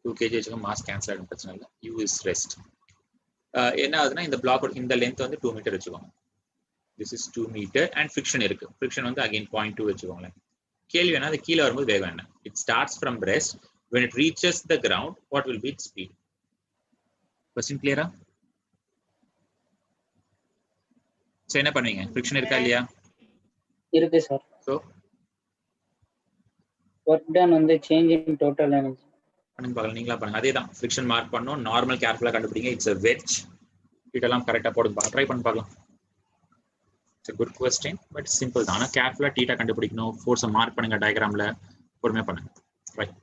2 kg வச்சுக்க மாஸ் கேன்சல் ஆகிடும், பிரச்சனை இல்லை. You is rest. என்ன ஆகுதுன்னா இந்த பிளாக் இந்த லென்த் வந்து 2 மீட்டர் வச்சுக்கோங்க. This is 2 metre and friction இருக்கு. ஃபிரிக்ஷன் வந்து அகைன் 0.2 வச்சுக்கோங்களேன். கேள்வி என்ன, அது கீழே வரும்போது வேகம் என்ன? It starts from rest. when it reaches the ground, what will be its speed? Question clear? So என்ன பண்ணுவீங்க? ஃபிரிக்ஷன் இருக்கா இல்லையா? இருக்கு சார். So ஒர்க் டன் வந்து சேஞ்ச் இன் டோட்டல் எனர்ஜி. பண்ணுங்க பார்க்கலாம், நீங்களா பண்ணுங்க. அதே தான் ஃபிரிக்ஷன் மார்க் பண்ணோம். நார்மல் கேர்ஃபுல்லா கண்டுபிடிங்க. It's a wedge. இதெல்லாம் கரெக்டா போடுங்க. ட்ரை பண்ணி பார்க்கலாம். It's a good question, but simple தான். ஆனா கேர்ஃபுல்லா தீட்டா கண்டுபிடிக்கணும். ஃபோர்ஸை மார்க் பண்ணுங்க டயகிராம்ல. பொறுமையா பண்ணுங்க. ரைட்.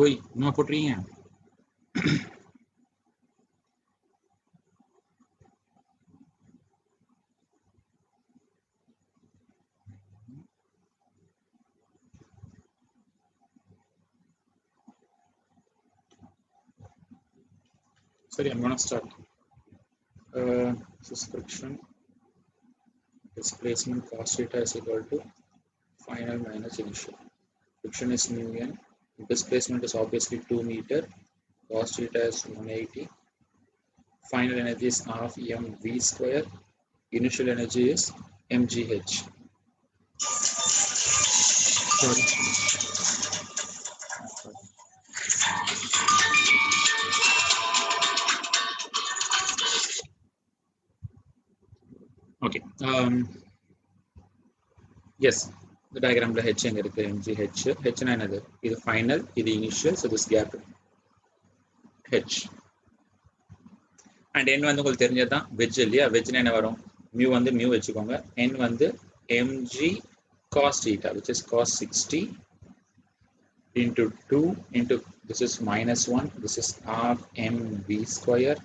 ஓய் என்ன போட்டுறீங்க? Sorry, I'm gonna start. This is friction. Displacement cos theta is equal to final minus initial. Friction is mu n. Displacement is obviously 2 meter. Cos theta is 180. Final energy is half mv square. Initial energy is mgh. Sorry. Okay. Yes, the diagram la h enga irukku mgh. H na enadhu? Idu final, idu initial, so this gap h. And n வந்து உங்களுக்கு தெரிஞ்சதுதான் wedge இல்லையா? வெட்ஜ்னா என்ன வரும்? mu வந்து mu வெச்சுக்கோங்க. n வந்து mg cos theta, which is cos 60 into 2 into this is minus 1, this is half mv square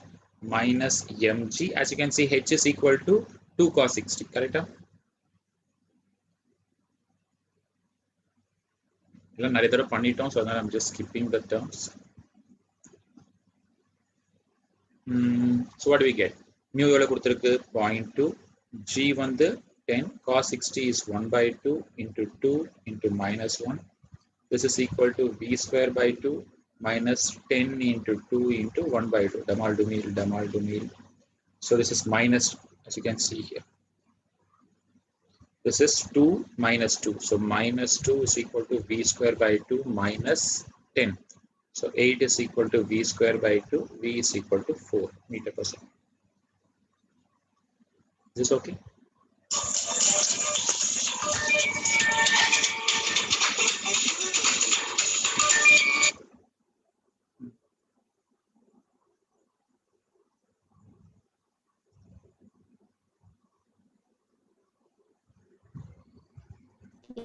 minus mg. As you can see, h is equal to 2 cos 60, correct? எல்லாம் நிறைய தடவை பண்ணிட்டோம், so I'm just skipping the terms. So what do we get? Mu எவ்வளவு கொடுத்திருக்கு? 0.2. G வந்து 10. Cos 60 is 1 by 2 into 2 into minus 1. This is equal to v square by 2 minus 10 into 2 into 1 by 2. Damal dumil. So this is minus, as you can see here. This is 2 minus 2. So minus 2 is equal to v square by 2 minus 10. So 8 is equal to v square by 2. V is equal to 4 meter per second. Is this okay?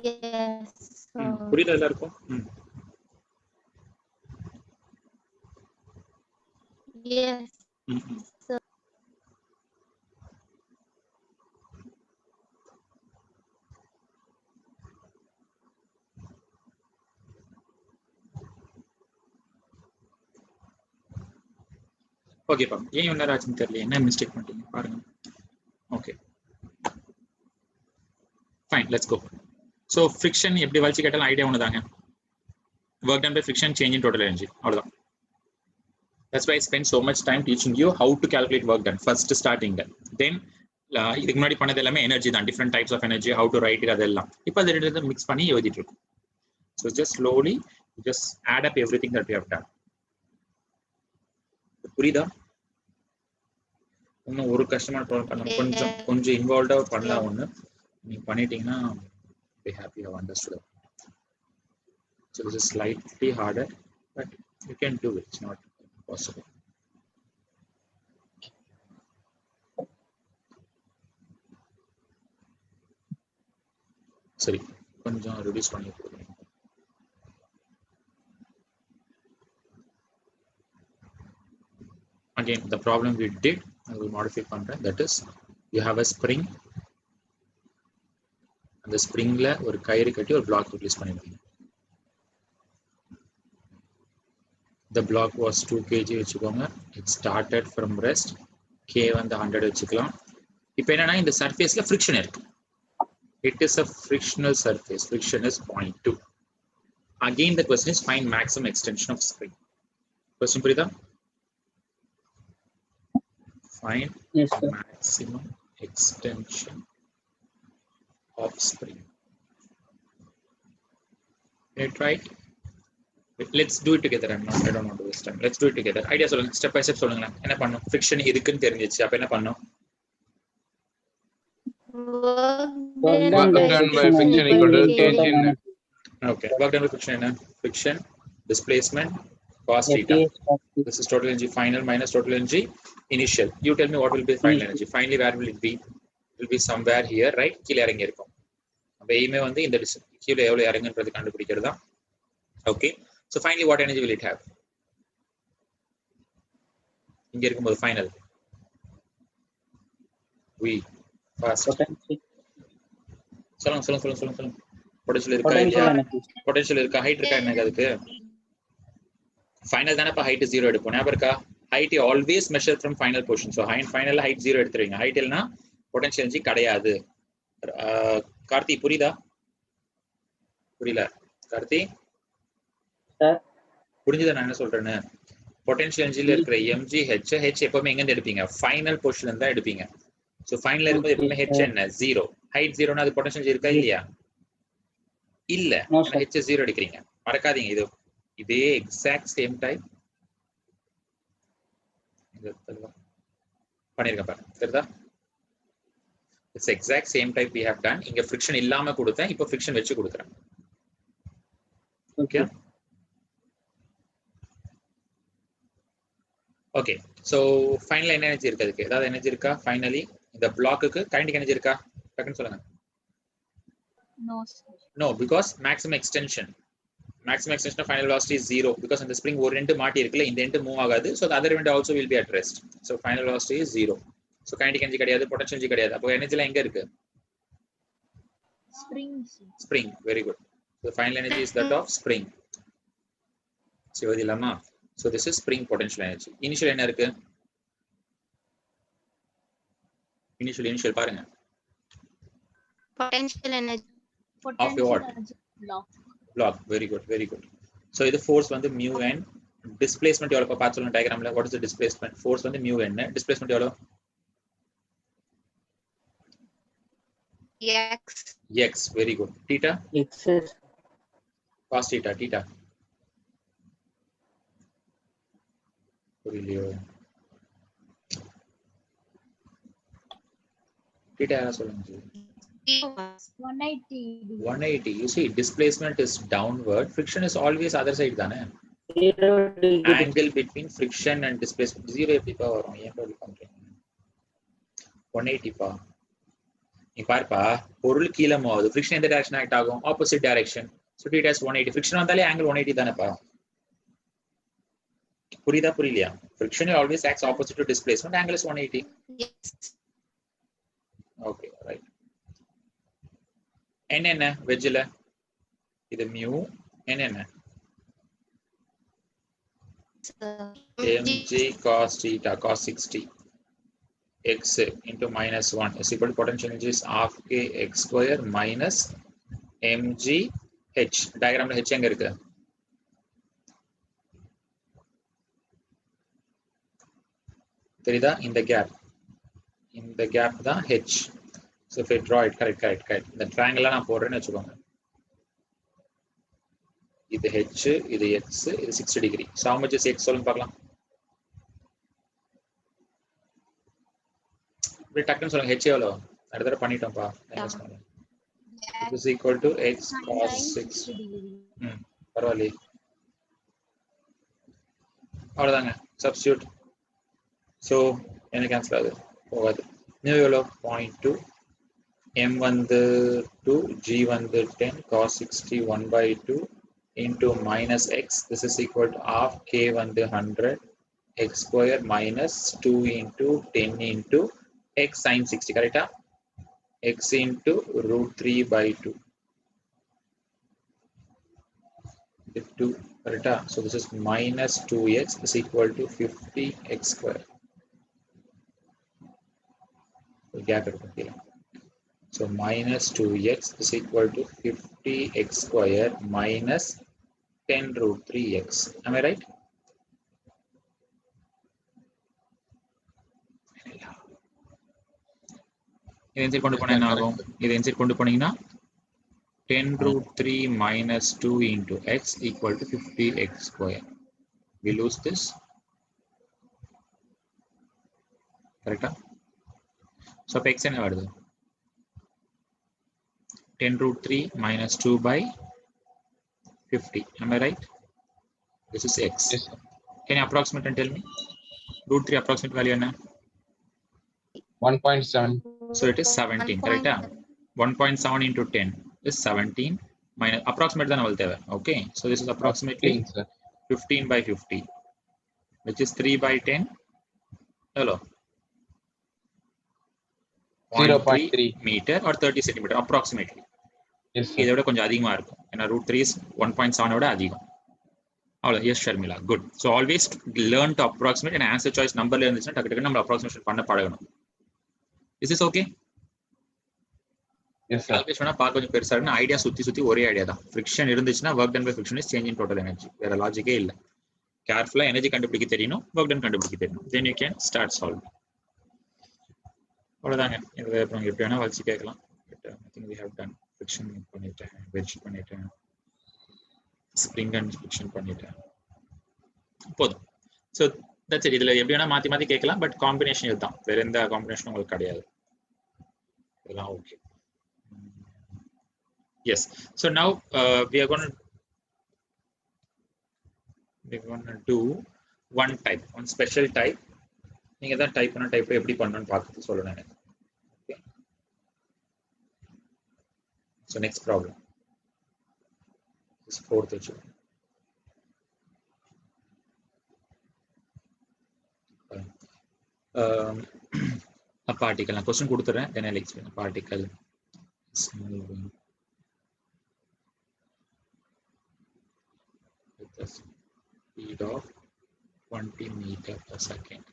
Yes. புரியுதா எல்லாருக்கும்? Yes. Sir. Okay பா, ஏன் இவ்வளோ நேரம் ஆச்சுன்னு தெரியல, என்ன mistake பண்ணிட்டீங்க பாருங்க. Okay fine, let's go. So friction எப்படி வச்சு கேட்டாலும் ஐடியா ஒன்று தாங்க. Work done by friction change in total energy, அவ்வளோதான். That's why I spend so much time teaching you how to calculate work done. First starting that. Then இதுக்கு முன்னாடி பண்ணது எல்லாமே எனர்ஜி தான், different types of energy, how to write it, அதெல்லாம் இப்போ அதை ரெண்டு மிக்ஸ் பண்ணி எழுதிட்டு இருக்கும். So just slowly just add up everything that you have done. புரியுதா? இன்னும் ஒரு கஷ்டமான ப்ராப்ளம் பண்ணணும், கொஞ்சம் இன்வால்வ்டாக பண்ணலாம். ஒன்று நீங்கள் பண்ணிட்டீங்கன்னா be happy you have understood. So this is slightly harder, but you can do it. It's not possible. சரி, கொஞ்சம் ரெடியூஸ் பண்ணி கொடுங்க. Again, the problem we did, I will modify பண்றேன். That is, you have a spring. அந்த ஸ்ப்ரிங்ல ஒரு கயிறு கட்டி ஒரு பிளாக் ரிலீஸ் பண்ணிருக்கீங்க. The block was 2 kg வச்சுக்கோங்க. It started from rest. K வந்து 100 வச்சுக்கலாம். இப்போ என்னன்னா இந்த சர்ஃபேஸ்ல ஃப்ரிக்ஷன் இருக்கு. It is a frictional surface. Friction is 0.2. Again, the question is find maximum extension of spring. Question புரியுதா? Find maximum extension of spring. Right? Let's do it together. I don't want to waste time. Let's do it together. Idea சொல்லுங்க, step by step சொல்லுங்க. என்ன பண்ணனும்? friction இருக்குன்னு தெரிஞ்சிச்சு. அப்ப என்ன பண்ணனும்? Work done by friction equal to change in. Okay. Work done by friction என்ன? Friction, displacement, cos theta. This is total energy final minus total energy initial. You tell me what will be final energy. Finally, where will it be? It will be somewhere here, right? கீழ இறங்கி இருக்கும். அப்ப எய்மே வந்து இந்த கீழ எவ்வளவு இறங்குன்றது கண்டுபிடிக்கிறதா. Okay. So finally, what energy will it have? இங்க இருக்கும்போது final. V. Fast. Potential. சொல்லுங்க. Potential இருக்கா Potential இல்லையா? energy. Potential இருக்கா? Height இருக்கா என்ன அதுக்கு? Final தானே height 0 எடுப்போம். ஞாபகம் இருக்கா? Height you always measure from final position. So final height 0 எடுத்துறீங்க. Height இல்லனா potential energy கிடையாது. கார்த்தி புரியுதா? புரியல. கார்த்தி? சார் புரிஞ்சுதா நான் என்ன சொல்றேன்னு? Potential energy இருக்கிற mg h எப்பவுமே எங்க இருந்து எடுப்பீங்க? Final position தான் எடுப்பீங்க. So final இருக்கும்போது எப்பவுமே h என்ன? 0. Height 0 னா அது potential energy இருக்கா இல்லையா? இல்ல. ஏன்னா h 0 எடுக்கிறீங்க. மறக்காதீங்க இது இதே exact same type பண்ணிருக்கேன் பாருங்க. தெரியுதா? It's exact same type we have done. இங்க friction இல்லாம கொடுத்தேன். இப்போ friction வச்சு கொடுக்குறேன். Okay. Okay. So final என்ன எனர்ஜி இருக்கு அதுக்கு? ஏதாவது எனர்ஜி இருக்கா? Finally இந்த பிளாக்குக்கு kinetic எனர்ஜி இருக்கா? டக்குன்னு சொல்லுங்க. No, because maximum extension of final velocity is 0 because in the spring ஒரு end மாட்டி இருக்குல இந்த end மூவ் ஆகாது. So the other end also will be at rest. So final velocity is 0. So kinetic energy கிடையாது, potential energy கிடையாது. அப்போ எனர்ஜிலாம் எங்க இருக்கு? Spring. Very good. The final energy is that of spring. சிவதிலாமா? So this is spring potential energy. Initial என்ன இருக்கு? Initial பாருங்க. Potential energy. Of your what? Block. Very good. So இது force வந்து mu n, displacement எவ்வளவு பார்த்து சொல்லுங்க diagramல. What is the displacement? Force வந்து mu n, displacement எவ்வளவு? X. Very good. Theta? X. Cos theta. புரியலையோ? Theta யாரா சொல்லுங்க. 180. You see, displacement is downward. Friction is always other side தானே? 0 degree. Angle between friction and displacement 0 எப்படிப்பா வரும்? ஏன் இப்படி பண்றீங்க? 180 பா. நீ பாருப்பா, பொருள் கீழே போகுது. friction எந்த direction ஆக்ட் ஆகும்? opposite direction. So it has 180. friction வந்தாலே angle 180 தானேப்பா? புரியுதா புரியலையா? friction always acts opposite to displacement. Angle is 180. Yes. Okay, right. என்ன வெஜ்ல இது mu என்ன mg cos theta cos 60 x into minus 1 is equal to potential energy is half k x square minus mg h. diagramல h எங்க இருக்கு? தெரியுதா? இந்த gap தான் h. So if I draw it, correct. இந்த triangle நான் போடுறேன்னு வச்சுக்கோங்க. இது h, இது x, இது 60 degree. So how much is x சொல்லுங்க பார்க்கலாம். இப்படி டக்குன்னு சொல்லுங்க h எவ்வளோ? அடுத்த தடவை பண்ணிட்டோம்ப்பா. It is equal to x cos 6. பரவாயில்லையே. அவ்வளோதாங்க. Substitute. So என்ன கேன்சல் ஆகுது? போகாது. mu எவ்வளோ? 0.2. m வந்து 2, g வந்து 10, cos 60 1/2 into minus x. This is equal to half k வந்து 100, x square minus 2 into 10 into x sin 60. correct? X into root 3/2. 2. correct? So this is minus 2x is equal to 50x square. Gap here. So minus 2x is equal to 50x square minus 10 root 3x. Am I right? இது inside கொண்டு போனா என்ன ஆகும்? இது inside கொண்டு போனீங்கன்னா 10 root 3 minus 2 into x equal to 50x square. We lose this. Correct? So x என்ன வருது? 10 root 3 minus 2 by 50. Am I right? This is x. Yes, sir. Can you approximate and tell me? Root 3 approximate value என்ன? 1.7. So it is 17, correct? 1.7 into 10 is 17 minus approximate தான் நம்மளுக்கு தேவை. Okay, so this is approximately 15, sir. 15 by 50, which is 3 by 10. Hello. 0.3 meter or 30 centimeter approximately. yes sir. இதை விட கொஞ்சம் அதிகமா இருக்கும். ஏன்னா √3 is 1.7 விட அதிகம். அவ்வளோ. Yes Sharmila, good. So always learn to approximate and answer choice நம்பர்ல இருந்துச்சுன்னா டக்கு டக்கு நம்ம அப்ராக்சிமேஷன் பண்ண பழகணும். Is is okay? yes sir. கால்குலேஷனா பார்க்க கொஞ்சம் பெருசா இருக்குன்னா ஐடியா சுத்தி ஒரே ஐடியா தான். ஃபிரிக்ஷன் இருந்துச்சுன்னா work done by friction is change in total energy. வேற லாஜிக்கே இல்லை. கேர்ஃபுல்லா எனர்ஜி கண்டுபிடிக்க தெரியணும், ஒர்க் டன் கண்டுபிடிக்க தெரியணும். Then you can start solve. அவ்வளோதாங்க. இது எப்படி வேணா வச்சு கேட்கலாம். But I think we have done. Friction பண்ணிட்டேன், வெட்ஜ் பண்ணிட்டேன், ஸ்ப்ரிங் அண்ட் ஃபிரிக்ஷன் பண்ணிட்டேன், போதும். So that's it. இதுல எப்படி வேணா மாத்தி கேட்கலாம், பட் காம்பினேஷன் இதுதான். வேற எந்த காம்பினேஷனும் உங்களுக்கு கிடையாது. இதெல்லாம் okay. Yes. So now we are going to do one type, one special type. நீங்க தான் டைப் பண்ண டைப் எப்படி பண்ணணும்னு பார்த்து சொல்லணும் எனக்கு. Okay. So next problem is fourth வச்சு. a particle. நான் क्वेश्चन கொடுத்துறேன், then I'll explain. A particle is moving with the speed of 20 meter per second.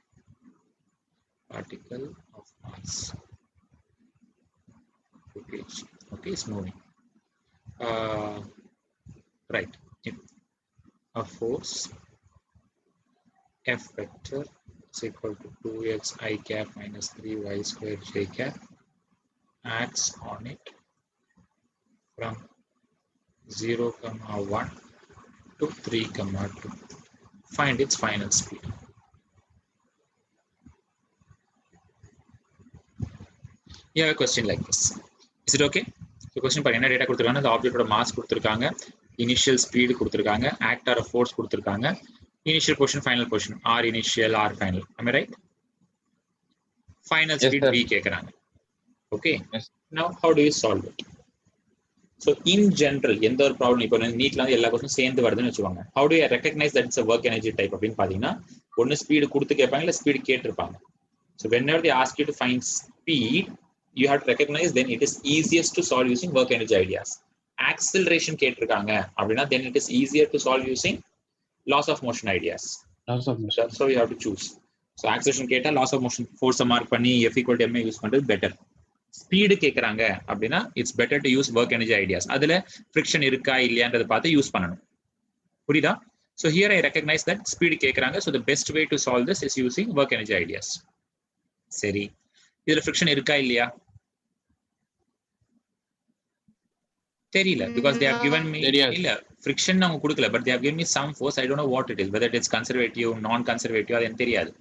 Particle of mass okay is moving. Right. A force F vector is equal to 2x I cap minus 3y square j cap acts on it from 0,1 to 3,2. Find its final speed. You have a question like this. Is it okay? So question பாருங்க, என்ன data கொடுத்திருக்காங்க? அந்த ஆப்ஜெக்ட்டோட mass கொடுத்திருக்காங்க, initial speed கொடுத்திருக்காங்க, act or force கொடுத்திருக்காங்க, initial position, final position, or initial or final. am I right? Final speed v கேக்குறாங்க. Okay. Yes. Now how do you solve it? So in general எந்த ஒரு problem இப்போ நீட்ல வந்து எல்லா கொஸ்டினும் சேர்ந்து வருதுன்னு வச்சுக்கோங்க. How do you recognize that it's a work energy type அப்படின்னு பாத்தீங்கன்னா, ஒன்னு ஸ்பீடு கொடுத்து கேட்பாங்க, இல்ல ஸ்பீடு கேட்டிருப்பாங்க. So whenever they ask you to find speed, you have to recognize then it is easiest to solve using work energy ideas. Acceleration கேட்டிருக்காங்க அப்படின்னா then it is easier to solve using loss of motion ideas. Loss of motion. So you have to choose. So acceleration கேட்டா loss of motion force mark பண்ணி F equal to ma use பண்றது better. Speed கேக்குறாங்க அப்படின்னா it's better to use work energy ideas. அதுல friction இருக்கா இல்லையான்றதை பார்த்து use பண்ணணும். புரியுதா? So here I recognize that speed கேக்குறாங்க, so the best way to solve this is using work energy ideas. சரி, இதுல friction இருக்கா இல்லையா தெரியல, because they have given me இல்ல friction அவங்க கொடுக்கல, but they have given me some force. I don't know what it is, whether it is conservative, non conservative, அது எனக்கு தெரியாது.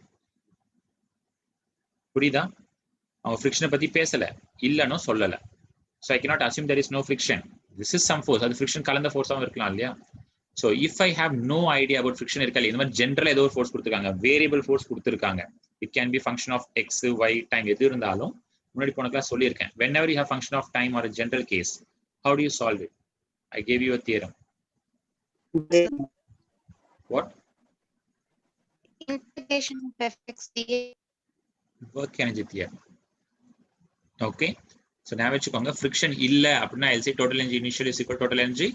புரியுதா? அவங்க friction பத்தி பேசல, இல்லன்னு சொல்லல. So I cannot assume there is no friction. This is some force. அது friction கலந்த ஃபோர்ஸாவும் இருக்கலாம் இல்லையா? So if I have no idea about friction இருக்கா இல்லையா, இந்த மாதிரி ஜெனரல் ஏதோ ஒரு ஃபோர்ஸ் கொடுத்திருக்காங்க, வேரியபிள் ஃபோர்ஸ் கொடுத்திருக்காங்க, it can be function of x y time எது இருந்தாலும் முன்னாடி போன கிளாஸ் சொல்லியிருக்கேன். whenever you have function of time or a general case, how do you solve it? I gave you a theorem. What? Integration of fx dA. Work energy theorem. Okay. So now வச்சுக்கோங்க, friction இல்ல அப்படின்னா I'll say total energy initial is equal to total energy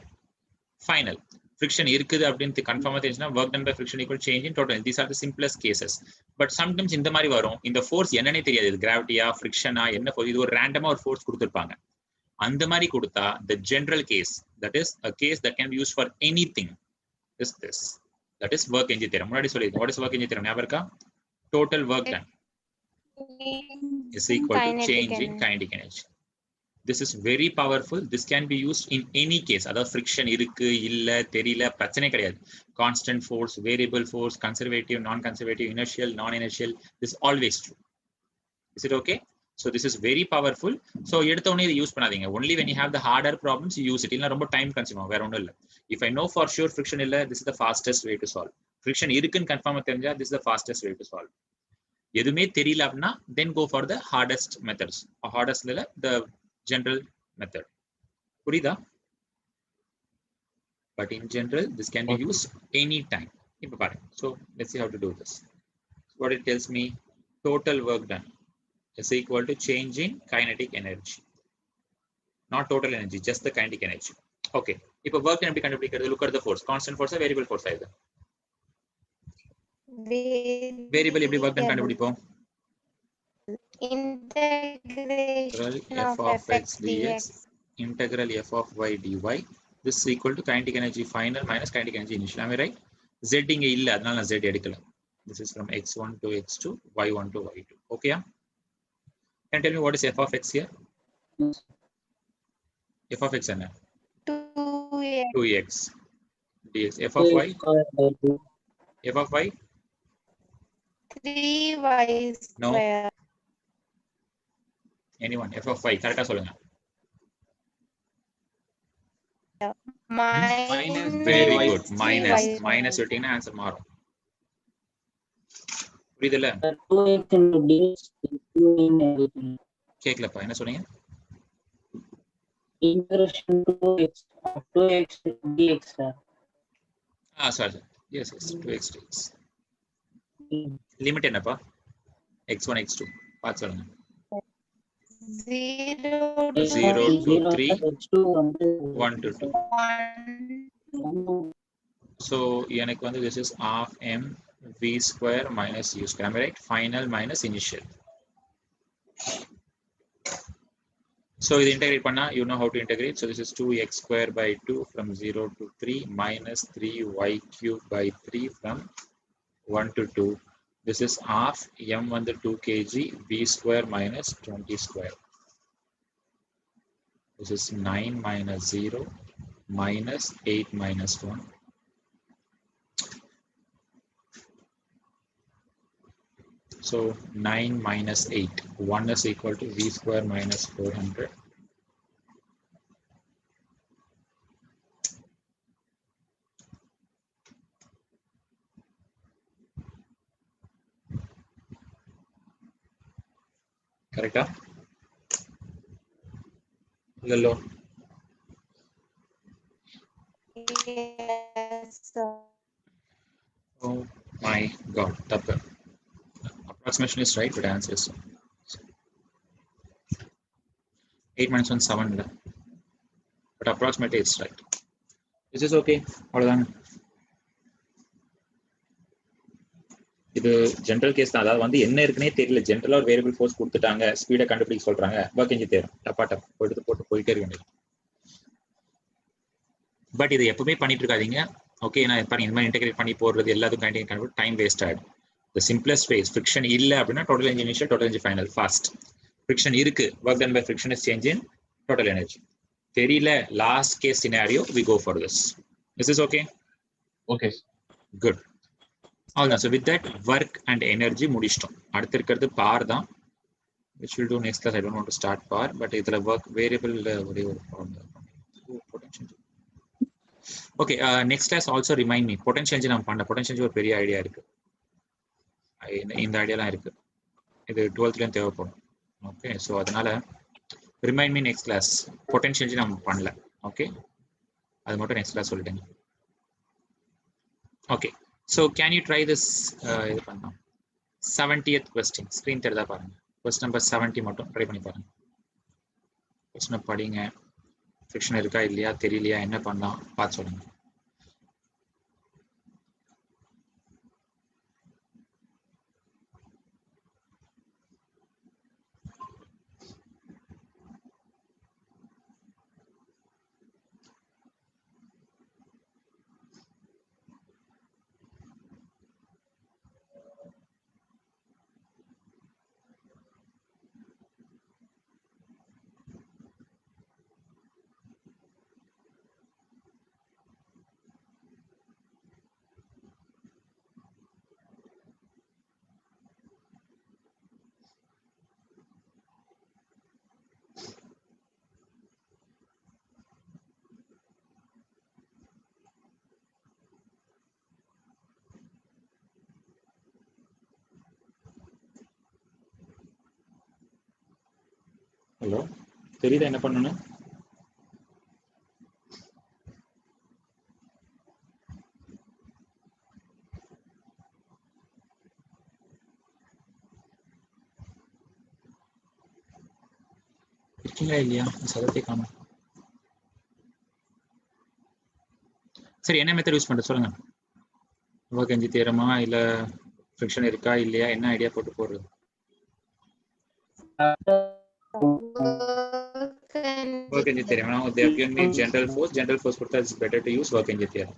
final. Friction இருக்குது அப்படின்னு கன்ஃபார்மா தெரிஞ்சுன்னா work done by friction equal change in total energy. These are the simplest cases. But sometimes இந்த மாதிரி வரும், இந்த ஃபோர்ஸ் என்னன்னே தெரியாது, இது கிராவிட்டியா ஃப்ரிக்ஷனா என்ன ஃபோர்ஸ், இது ஒரு ரேண்டமா ஒரு ஃபோர்ஸ் கொடுத்திருப்பாங்க. அந்த மாதிரி கொடுத்தா the general case, that is a case that can be used for anything, is this. That is work energy theorem. முன்னாடி சொல்லிருக்கேன். What is work energy theorem? ஞாபகம் இருக்கா? Total work done is equal to change in kinetic energy. This is very powerful. This can be used in any case. அதாவது friction இருக்கு இல்ல தெரியல பிரச்சனை கிடையாது. Constant force, variable force, conservative, non-conservative, inertial, non-inertial, this is always true. Is it okay? So this is very powerful. So எடுத்த உடனே இதை use பண்ணாதீங்க. Only when you have the harder problems you use it. இல்ல ரொம்ப time consume ஆகும், வேற ஒண்ணும் இல்ல. If I know for sure friction இல்ல, this is the fastest way to solve. Friction இருக்குன்னு கன்ஃபார்மா தெரிஞ்சா this is the fastest way to solve. எதுவுமே தெரியல அப்படின்னா then go for the hardest methods. Hardest இல்ல the general method. புரியுதா? but in general, this can be Okay. used anytime. So let's see how to do this. What it tells me, total work done is equal to change in kinetic energy. Not total energy, just the kinetic energy. Okay. If a work can be conducted, look at the force. Constant force or variable force either. Variable எப்படி work done கண்டுபிடிப்போம்? Integration F of of x fx dx dx. integral f of y dy. This is equal to kinetic energy final minus kinetic energy initial. Am I right? Z இங்க இல்ல, அதனால நான் Z எடுக்கல. This is from x1 to x2, y1 to y2. Okay? Can you tell me what is f of x here? F of x என்ன? 2x 2x dx. F of y? square by 2. F of y? 3y No. square. Anyone? F of y. கரெக்டா சொல்லுங்க. Minus Very good. 3y Minus விட்டீங்கன்னா answer மாறும். புரியுதுல்ல? 2x into dx is 2 in everything. கேக்கலப்பா, என்ன சொன்னீங்க? Integration 2x into dx, sir. Sorry. Yes, 2x dx. Limit என்னப்பா? x1 x2 பார்த்து சொல்லுங்க. 0 0 to 0 3, x2 வந்து 1 to 2. 1 So எனக்கு வந்து this is half m v square minus u square. Am I right? Final minus initial. So இது integrate பண்ணா you know how to integrate. So this is 2x square by 2 from 0 to 3 minus 3y cube by 3 from 1 to 2. This is half m வந்து 2 kg v square minus 20 square. This is 9 minus 0 minus 8 minus 1. So 9 minus 8. 1 is equal to v square minus 400. Correct? Hello. yes sir. Oh my God. Tappa. Approximation is right, but answer is 8 minus 1 7. But approximately it's right. This is okay. அவ்வளவுதாங்க. இது general case தான். அதாவது வந்து என்ன இருக்குன்னே தெரியல, ஜெனரலா ஒரு வேரியபிள் ஃபோர்ஸ் கொடுத்துட்டாங்க, ஸ்பீடை கண்டுபிடிக்க சொல்றாங்க, ஒர்க் எஞ்சி தேரும் டப்பா டப் எடுத்து போயிட்டே இருக்க வேண்டியது. பட் இது எப்பவுமே பண்ணிட்டு இருக்காதீங்க. ஓகே, நான் பாருங்க இந்த மாதிரி இன்டெகிரேட் பண்ணி போடுறது எல்லாத்துக்கும் கண்டிப்பாக டைம் வேஸ்ட் ஆகிடும். த சிம்பிளஸ்ட் வேஸ், ஃபிரிக்ஷன் இல்லை அப்படின்னா total energy initial, total energy final, fast. Friction இருக்கு, work done by friction is change in total energy. தெரியல, last case scenario we go for this. Is this okay? Okay. Good. அவ்வளோதான். So with that work and energy முடிச்சிட்டோம். அடுத்து இருக்கிறது பார் தான், which we'll do next class. I don't want to start par, but இதில் work variable ஒரே ஒரு potential. Okay, next class also remind me, potential நம்ம பண்ண பொட்டன்ஷியல் ஒரு பெரிய ஐடியா இருக்கு, இந்த ஐடியாலாம் இருக்கு, இது 12th தேவைப்படும். ஓகே, ஸோ அதனால remind me next class. Potential நம்ம பண்ணல. ஓகே, அது மட்டும் நெக்ஸ்ட் கிளாஸ் சொல்லிட்டேங்க. Okay, so can you try this? இது பண்ணலாம். 70th கொஸ்டின் ஸ்க்ரீன் தெரிதா பாருங்க. கொஸ்டின் நம்பர் 70 மட்டும் ட்ரை பண்ணி பாருங்க. கொஸ்டினை படிங்க. ஃபிக்ஷன் இருக்கா இல்லையா தெரியலையா, என்ன பண்ணலாம் பார்த்து சொல்லுங்க. ஹலோ, தெரியுதா என்ன பண்ணணும்? இருக்கீங்களா இல்லையா சதத்தை காணும். சரி, என்ன மெத்தட் யூஸ் பண்றது சொல்லுங்க. ஒர்க் என்ஜி தியரமா இல்ல ஃபிரிக்ஷன் இருக்கா இல்லையா, என்ன ஐடியா போட்டு போடுறது? Work engine theorem. Now they have given me general force. General force கொடுத்தா it's better to use work engine theorem.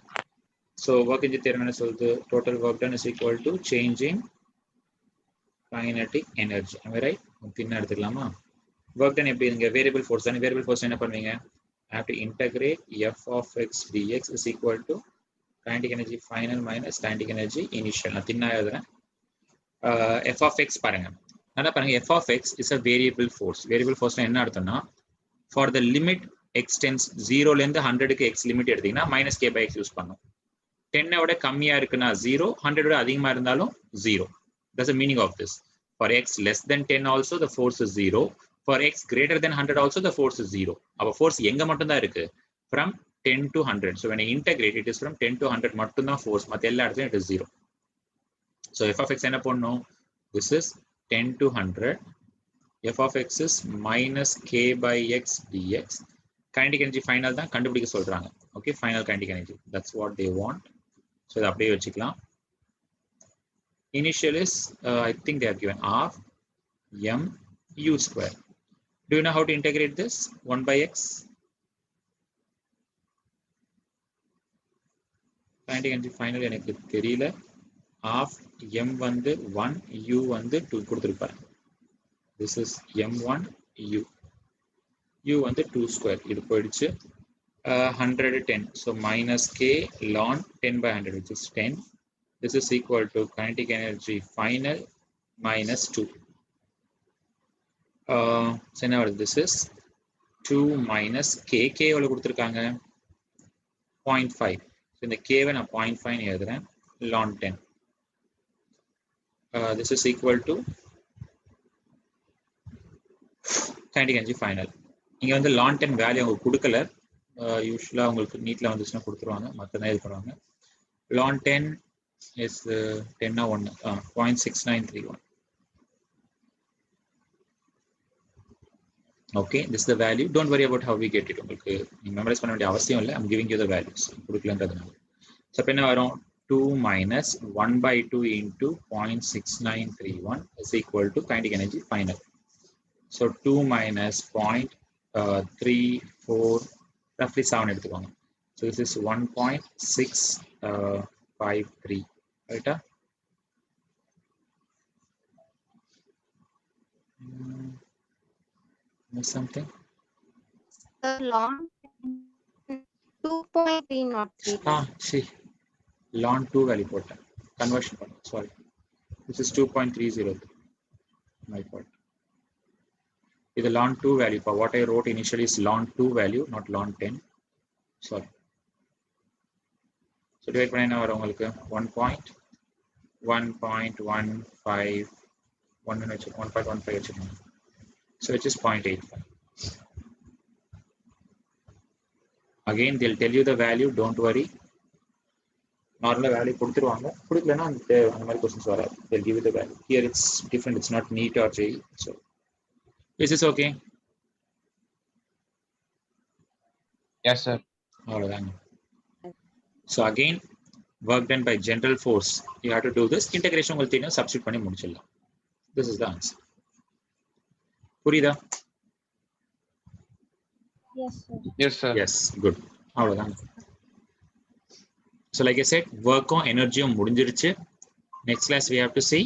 So work engine theorem என்ன சொல்லுது? Total work done is equal to change in kinetic energy. Am I right? தின்ன எடுத்துக்கலாமா? Work done எப்படி இங்க variable force தானே. Variable force என்ன பண்ணுவீங்க? I have to integrate f of x dx is equal to kinetic energy final minus kinetic energy initial. நான் தின்ன எழுதுறேன். f of x பாருங்க. நல்லா பாருங்க, f of x is a variable force. Variable force என்ன அர்த்தம்னா, for the limit x tends 0 ல இருந்து 100 க்கு x லிமிட் எடுத்தீங்கன்னா minus k by x use பண்ணும். 10 விட கம்மியா இருக்குன்னா 0, 100 விட அதிகமா இருந்தாலும் 0. That's the meaning of this. For x less than 10 also the force is 0. For x greater than 100 also the force is 0. Our force எங்க மட்டும் தான் இருக்கு? From 10 to 100. So when I integrate, it is from 10 to 100 மட்டும் தான் force. மத்த எல்லா இடத்துலயும் it is 0. So f of x என்ன பண்ணணும்? This is 10 to 100. f of x is minus k by x dx. Kinetic energy final தான் கண்டுபிடிக்க சொல்றாங்க. Okay, final kinetic energy. That's what they want. So இத அப்படியே வச்சுக்கலாம். Initial is, I think they have given half m u square. Do you know how to integrate this? 1 by x. Kinetic energy final எனக்கு தெரியல. half m வந்து 1, u வந்து 2 கொடுத்திருப்பாரு. This is m1 u. u வந்து 2 square. இது போயிடுச்சு. 110. So minus k ln 10 by 100, which is 10. This is equal to kinetic energy final minus 2. So now this is 2 minus k. K எவ்வளவு கொடுத்திருக்காங்க? 0.5. So இந்த k வை நான் 0.5 எழுதுறேன். ln 10. This is equal to kinetic energy final. இங்க வந்து ln 10 value அவங்க கொடுக்கல. யூசுவலா உங்களுக்கு நீட்ல வந்துச்சுன்னா கொடுத்துருவாங்க, மத்ததான் இது பண்ணுவாங்க. ln 10 is 10 1 0.6931. Okay, this is the value. Don't worry about how we get it. உங்களுக்கு நீங்க மெமரைஸ் பண்ண வேண்டிய அவசியம் இல்லை. I'm giving you the values. கொடுக்கலன்றதுனால. So அப்ப என்ன வரும்? 2 minus 1 by 2 into 0.6931 is equal to kinetic energy final. So 2 minus 0.34, roughly 7 எடுத்துக்கோங்க. So this is 1.653. Right? Miss something? Ln 2.303. See. ln 2 value போட்டேன். Conversion பண்ணேன். Sorry. This is 2.30. My fault. This is ln 2 value. For what I wrote initially is ln 2 value, not ln 10. Sorry. So divide பண்ணா என்ன வரும் உங்களுக்கு? 1.15 1.15 வச்சுக்கோங்க. So which is 0.85. Again, they'll tell you the value. Don't worry. Normal value கொடுத்துருவாங்க. கொடுக்கலன்னா அந்த மாதிரி questions வராது. They'll give you the value. Here it's different. It's not NEET or JEE. So is this okay? Yes, sir. அவ்வளவுதாங்க. So again, work done by general force. You have to do this. Integration உங்களுக்கு தெரியும், substitute பண்ணி முடிச்சிடலாம். This is the answer. புரியுதா? Yes, sir. Yes, sir. Yes, good. அவ்வளவுதாங்க. So like I said, work on energy முடிஞ்சிருச்சு. Next class we have to see